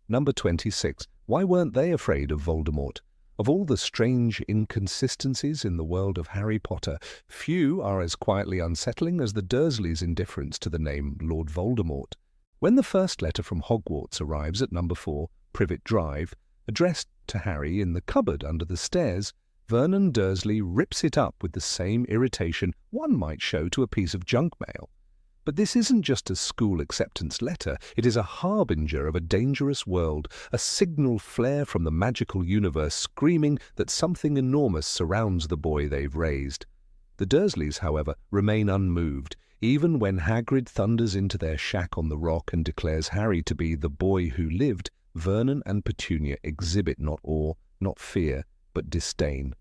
Number 26. Why weren't they afraid of Voldemort? Of all the strange inconsistencies in the world of Harry Potter, few are as quietly unsettling as the Dursleys' indifference to the name Lord Voldemort. When the first letter from Hogwarts arrives at number 4, Privet Drive, addressed to Harry in the cupboard under the stairs, Vernon Dursley rips it up with the same irritation one might show to a piece of junk mail. But this isn't just a school acceptance letter, it is a harbinger of a dangerous world, a signal flare from the magical universe screaming that something enormous surrounds the boy they've raised. The Dursleys, however, remain unmoved, even when Hagrid thunders into their shack on the rock and declares Harry to be the boy who lived. Vernon and Petunia exhibit not awe, not fear, but disdain.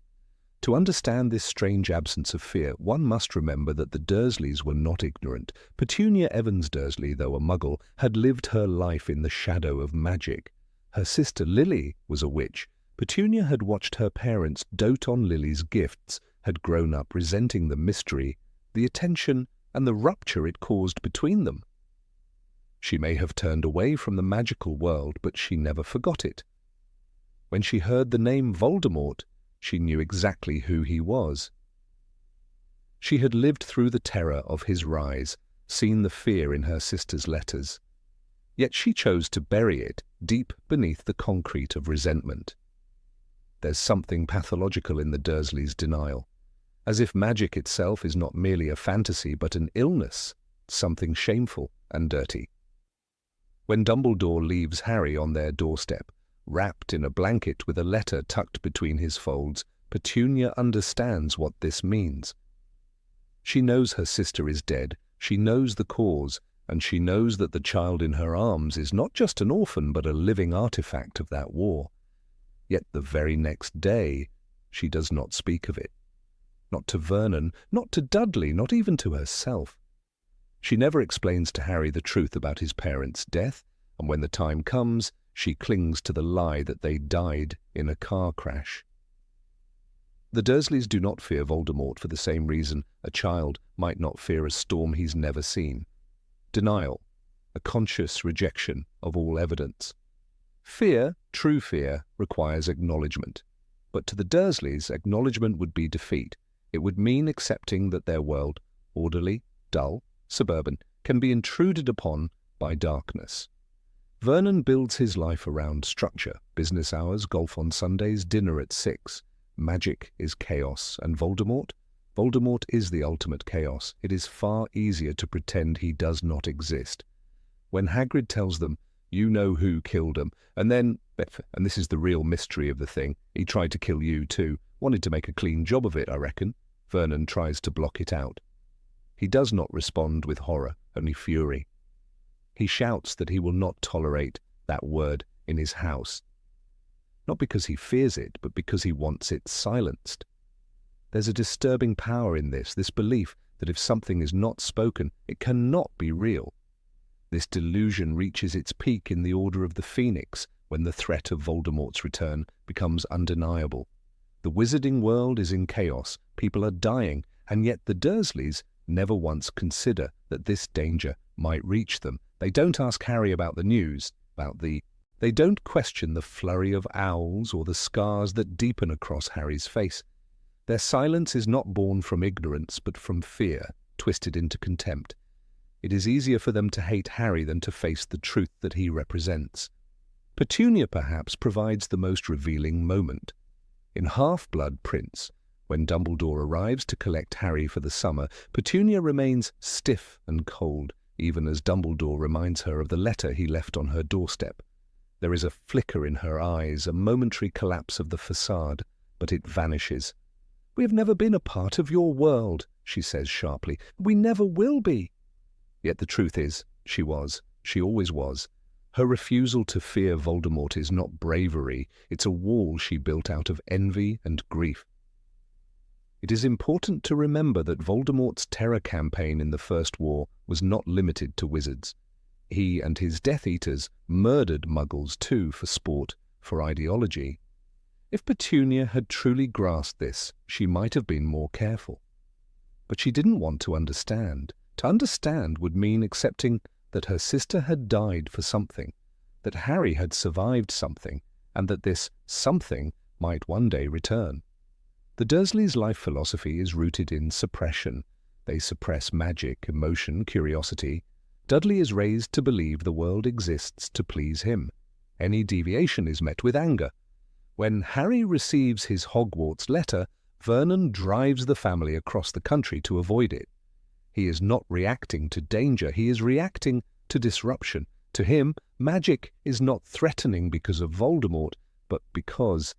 To understand this strange absence of fear, one must remember that the Dursleys were not ignorant. Petunia Evans Dursley, though a muggle, had lived her life in the shadow of magic. Her sister Lily was a witch. Petunia had watched her parents dote on Lily's gifts, had grown up resenting the mystery, the attention, and the rupture it caused between them. She may have turned away from the magical world, but she never forgot it. When she heard the name Voldemort, she knew exactly who he was. She had lived through the terror of his rise, seen the fear in her sister's letters. Yet she chose to bury it deep beneath the concrete of resentment. There's something pathological in the Dursleys' denial, as if magic itself is not merely a fantasy but an illness, something shameful and dirty. When Dumbledore leaves Harry on their doorstep, wrapped in a blanket with a letter tucked between his folds, Petunia understands what this means. She knows her sister is dead, she knows the cause, and she knows that the child in her arms is not just an orphan but a living artifact of that war. Yet the very next day, she does not speak of it. Not to Vernon, not to Dudley, not even to herself. She never explains to Harry the truth about his parents' death, and when the time comes, she clings to the lie that they died in a car crash. The Dursleys do not fear Voldemort for the same reason a child might not fear a storm he's never seen. Denial, a conscious rejection of all evidence. Fear, true fear, requires acknowledgement. But to the Dursleys, acknowledgement would be defeat. It would mean accepting that their world, orderly, dull, suburban, can be intruded upon by darkness. Vernon builds his life around structure: business hours, golf on Sundays, dinner at 6. Magic is chaos, and Voldemort? Voldemort is the ultimate chaos. It is far easier to pretend he does not exist. When Hagrid tells them, "You know who killed him," and this is the real mystery of the thing, "He tried to kill you too. Wanted to make a clean job of it, I reckon." Vernon tries to block it out. He does not respond with horror, only fury. He shouts that he will not tolerate that word in his house. Not because he fears it, but because he wants it silenced. There's a disturbing power in this belief that if something is not spoken, it cannot be real. This delusion reaches its peak in the Order of the Phoenix, when the threat of Voldemort's return becomes undeniable. The wizarding world is in chaos, people are dying, and yet the Dursleys never once consider that this danger might reach them. They don't ask Harry about the news, They don't question the flurry of owls or the scars that deepen across Harry's face. Their silence is not born from ignorance, but from fear, twisted into contempt. It is easier for them to hate Harry than to face the truth that he represents. Petunia, perhaps, provides the most revealing moment. In Half-Blood Prince, when Dumbledore arrives to collect Harry for the summer, Petunia remains stiff and cold, even as Dumbledore reminds her of the letter he left on her doorstep. There is a flicker in her eyes, a momentary collapse of the facade, but it vanishes. "We have never been a part of your world," she says sharply. "We never will be." Yet the truth is, she always was. Her refusal to fear Voldemort is not bravery, it's a wall she built out of envy and grief. It is important to remember that Voldemort's terror campaign in the First War was not limited to wizards. He and his Death Eaters murdered Muggles too, for sport, for ideology. If Petunia had truly grasped this, she might have been more careful. But she didn't want to understand. To understand would mean accepting that her sister had died for something, that Harry had survived something, and that this something might one day return. The Dursleys' life philosophy is rooted in suppression. They suppress magic, emotion, curiosity. Dudley is raised to believe the world exists to please him. Any deviation is met with anger. When Harry receives his Hogwarts letter, Vernon drives the family across the country to avoid it. He is not reacting to danger, he is reacting to disruption. To him, magic is not threatening because of Voldemort, but because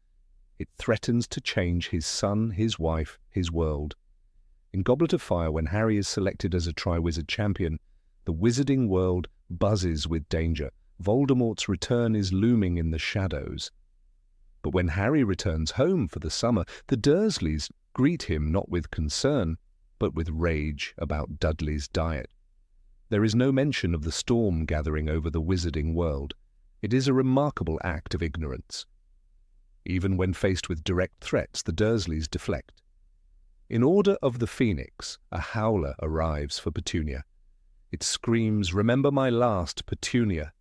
it threatens to change his son, his wife, his world. In Goblet of Fire, when Harry is selected as a Triwizard Champion, the wizarding world buzzes with danger. Voldemort's return is looming in the shadows. But when Harry returns home for the summer, the Dursleys greet him not with concern, but with rage about Dudley's diet. There is no mention of the storm gathering over the wizarding world. It is a remarkable act of ignorance. Even when faced with direct threats, the Dursleys deflect. In Order of the Phoenix, a howler arrives for Petunia. It screams, "Remember my last, Petunia."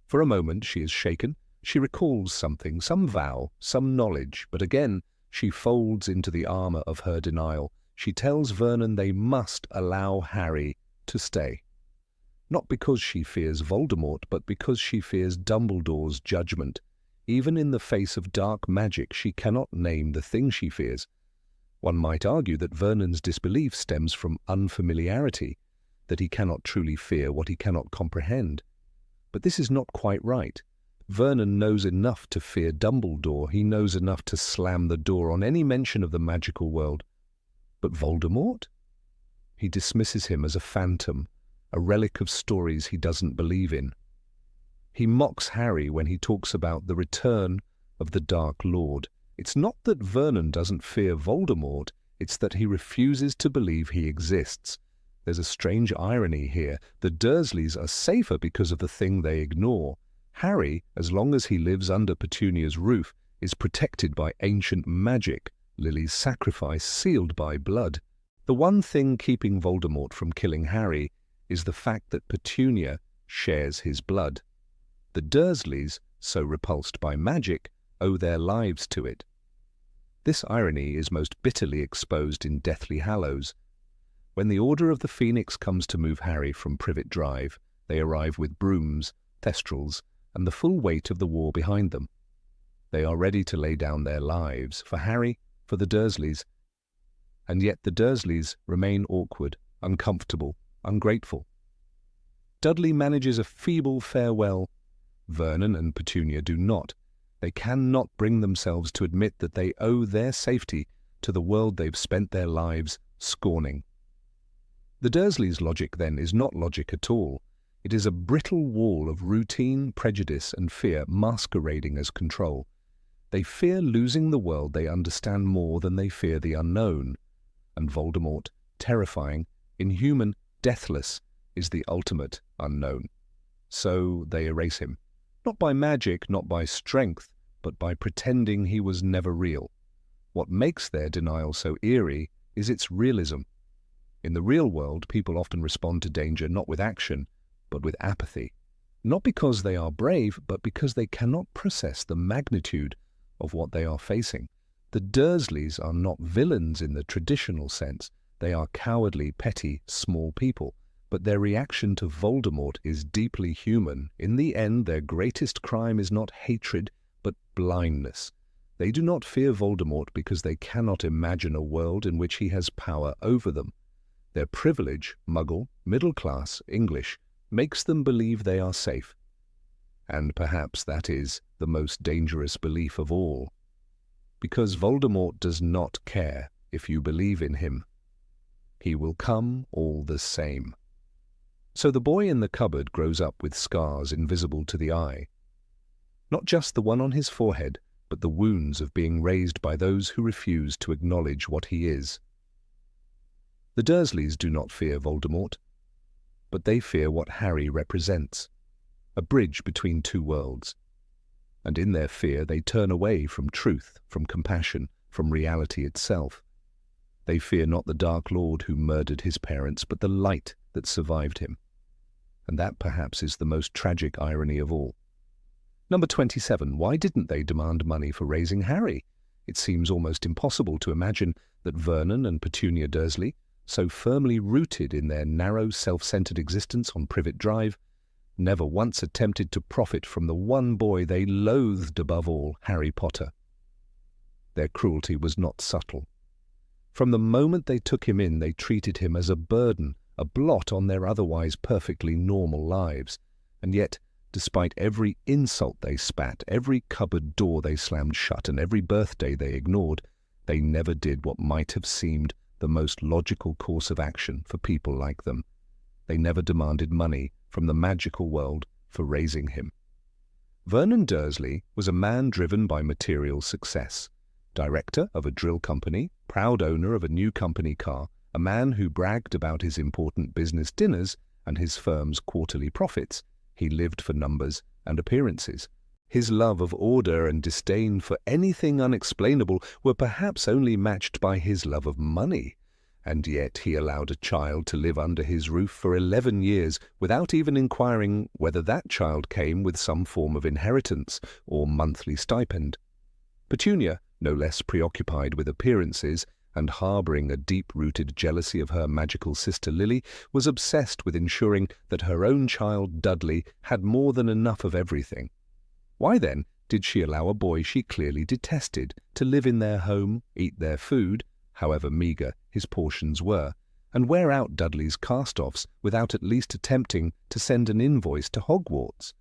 For a moment she is shaken. She recalls something, some vow, some knowledge, but again she folds into the armor of her denial. She tells Vernon they must allow Harry to stay. Not because she fears Voldemort, but because she fears Dumbledore's judgment. Even in the face of dark magic, she cannot name the thing she fears. One might argue that Vernon's disbelief stems from unfamiliarity, that he cannot truly fear what he cannot comprehend. But this is not quite right. Vernon knows enough to fear Dumbledore. He knows enough to slam the door on any mention of the magical world. But Voldemort? He dismisses him as a phantom, a relic of stories he doesn't believe in. He mocks Harry when he talks about the return of the Dark Lord. It's not that Vernon doesn't fear Voldemort, it's that he refuses to believe he exists. There's a strange irony here. The Dursleys are safer because of the thing they ignore. Harry, as long as he lives under Petunia's roof, is protected by ancient magic, Lily's sacrifice sealed by blood. The one thing keeping Voldemort from killing Harry is the fact that Petunia shares his blood. The Dursleys, so repulsed by magic, owe their lives to it. This irony is most bitterly exposed in Deathly Hallows. When the Order of the Phoenix comes to move Harry from Privet Drive, they arrive with brooms, thestrals, and the full weight of the war behind them. They are ready to lay down their lives for Harry, for the Dursleys. And yet the Dursleys remain awkward, uncomfortable, ungrateful. Dudley manages a feeble farewell. Vernon and Petunia do not. They cannot bring themselves to admit that they owe their safety to the world they've spent their lives scorning. The Dursleys' logic, then, is not logic at all. It is a brittle wall of routine, prejudice, and fear masquerading as control. They fear losing the world they understand more than they fear the unknown. And Voldemort, terrifying, inhuman, deathless, is the ultimate unknown. So they erase him. Not by magic, not by strength, but by pretending he was never real. What makes their denial so eerie is its realism. In the real world, people often respond to danger not with action, but with apathy. Not because they are brave, but because they cannot process the magnitude of what they are facing. The Dursleys are not villains in the traditional sense. They are cowardly, petty, small people. But their reaction to Voldemort is deeply human. In the end, their greatest crime is not hatred, but blindness. They do not fear Voldemort because they cannot imagine a world in which he has power over them. Their privilege, Muggle, middle class, English, makes them believe they are safe. And perhaps that is the most dangerous belief of all. Because Voldemort does not care if you believe in him. He will come all the same. So the boy in the cupboard grows up with scars invisible to the eye. Not just the one on his forehead, but the wounds of being raised by those who refuse to acknowledge what he is. The Dursleys do not fear Voldemort, but they fear what Harry represents, a bridge between two worlds. And in their fear they turn away from truth, from compassion, from reality itself. They fear not the Dark Lord who murdered his parents, but the light that survived him. And that perhaps is the most tragic irony of all. Number 27. Why didn't they demand money for raising Harry? It seems almost impossible to imagine that Vernon and Petunia Dursley, so firmly rooted in their narrow, self-centered existence on Privet Drive, never once attempted to profit from the one boy they loathed above all, Harry Potter. Their cruelty was not subtle. From the moment they took him in, they treated him as a burden, a blot on their otherwise perfectly normal lives. And yet, despite every insult they spat, every cupboard door they slammed shut, and every birthday they ignored, they never did what might have seemed the most logical course of action for people like them. They never demanded money from the magical world for raising him. Vernon Dursley was a man driven by material success. Director of a drill company, proud owner of a new company car, a man who bragged about his important business dinners and his firm's quarterly profits. He lived for numbers and appearances. His love of order and disdain for anything unexplainable were perhaps only matched by his love of money. And yet he allowed a child to live under his roof for 11 years without even inquiring whether that child came with some form of inheritance or monthly stipend. Petunia, no less preoccupied with appearances and harbouring a deep-rooted jealousy of her magical sister Lily, was obsessed with ensuring that her own child Dudley had more than enough of everything. Why then did she allow a boy she clearly detested to live in their home, eat their food, however meagre his portions were, and wear out Dudley's cast-offs without at least attempting to send an invoice to Hogwarts?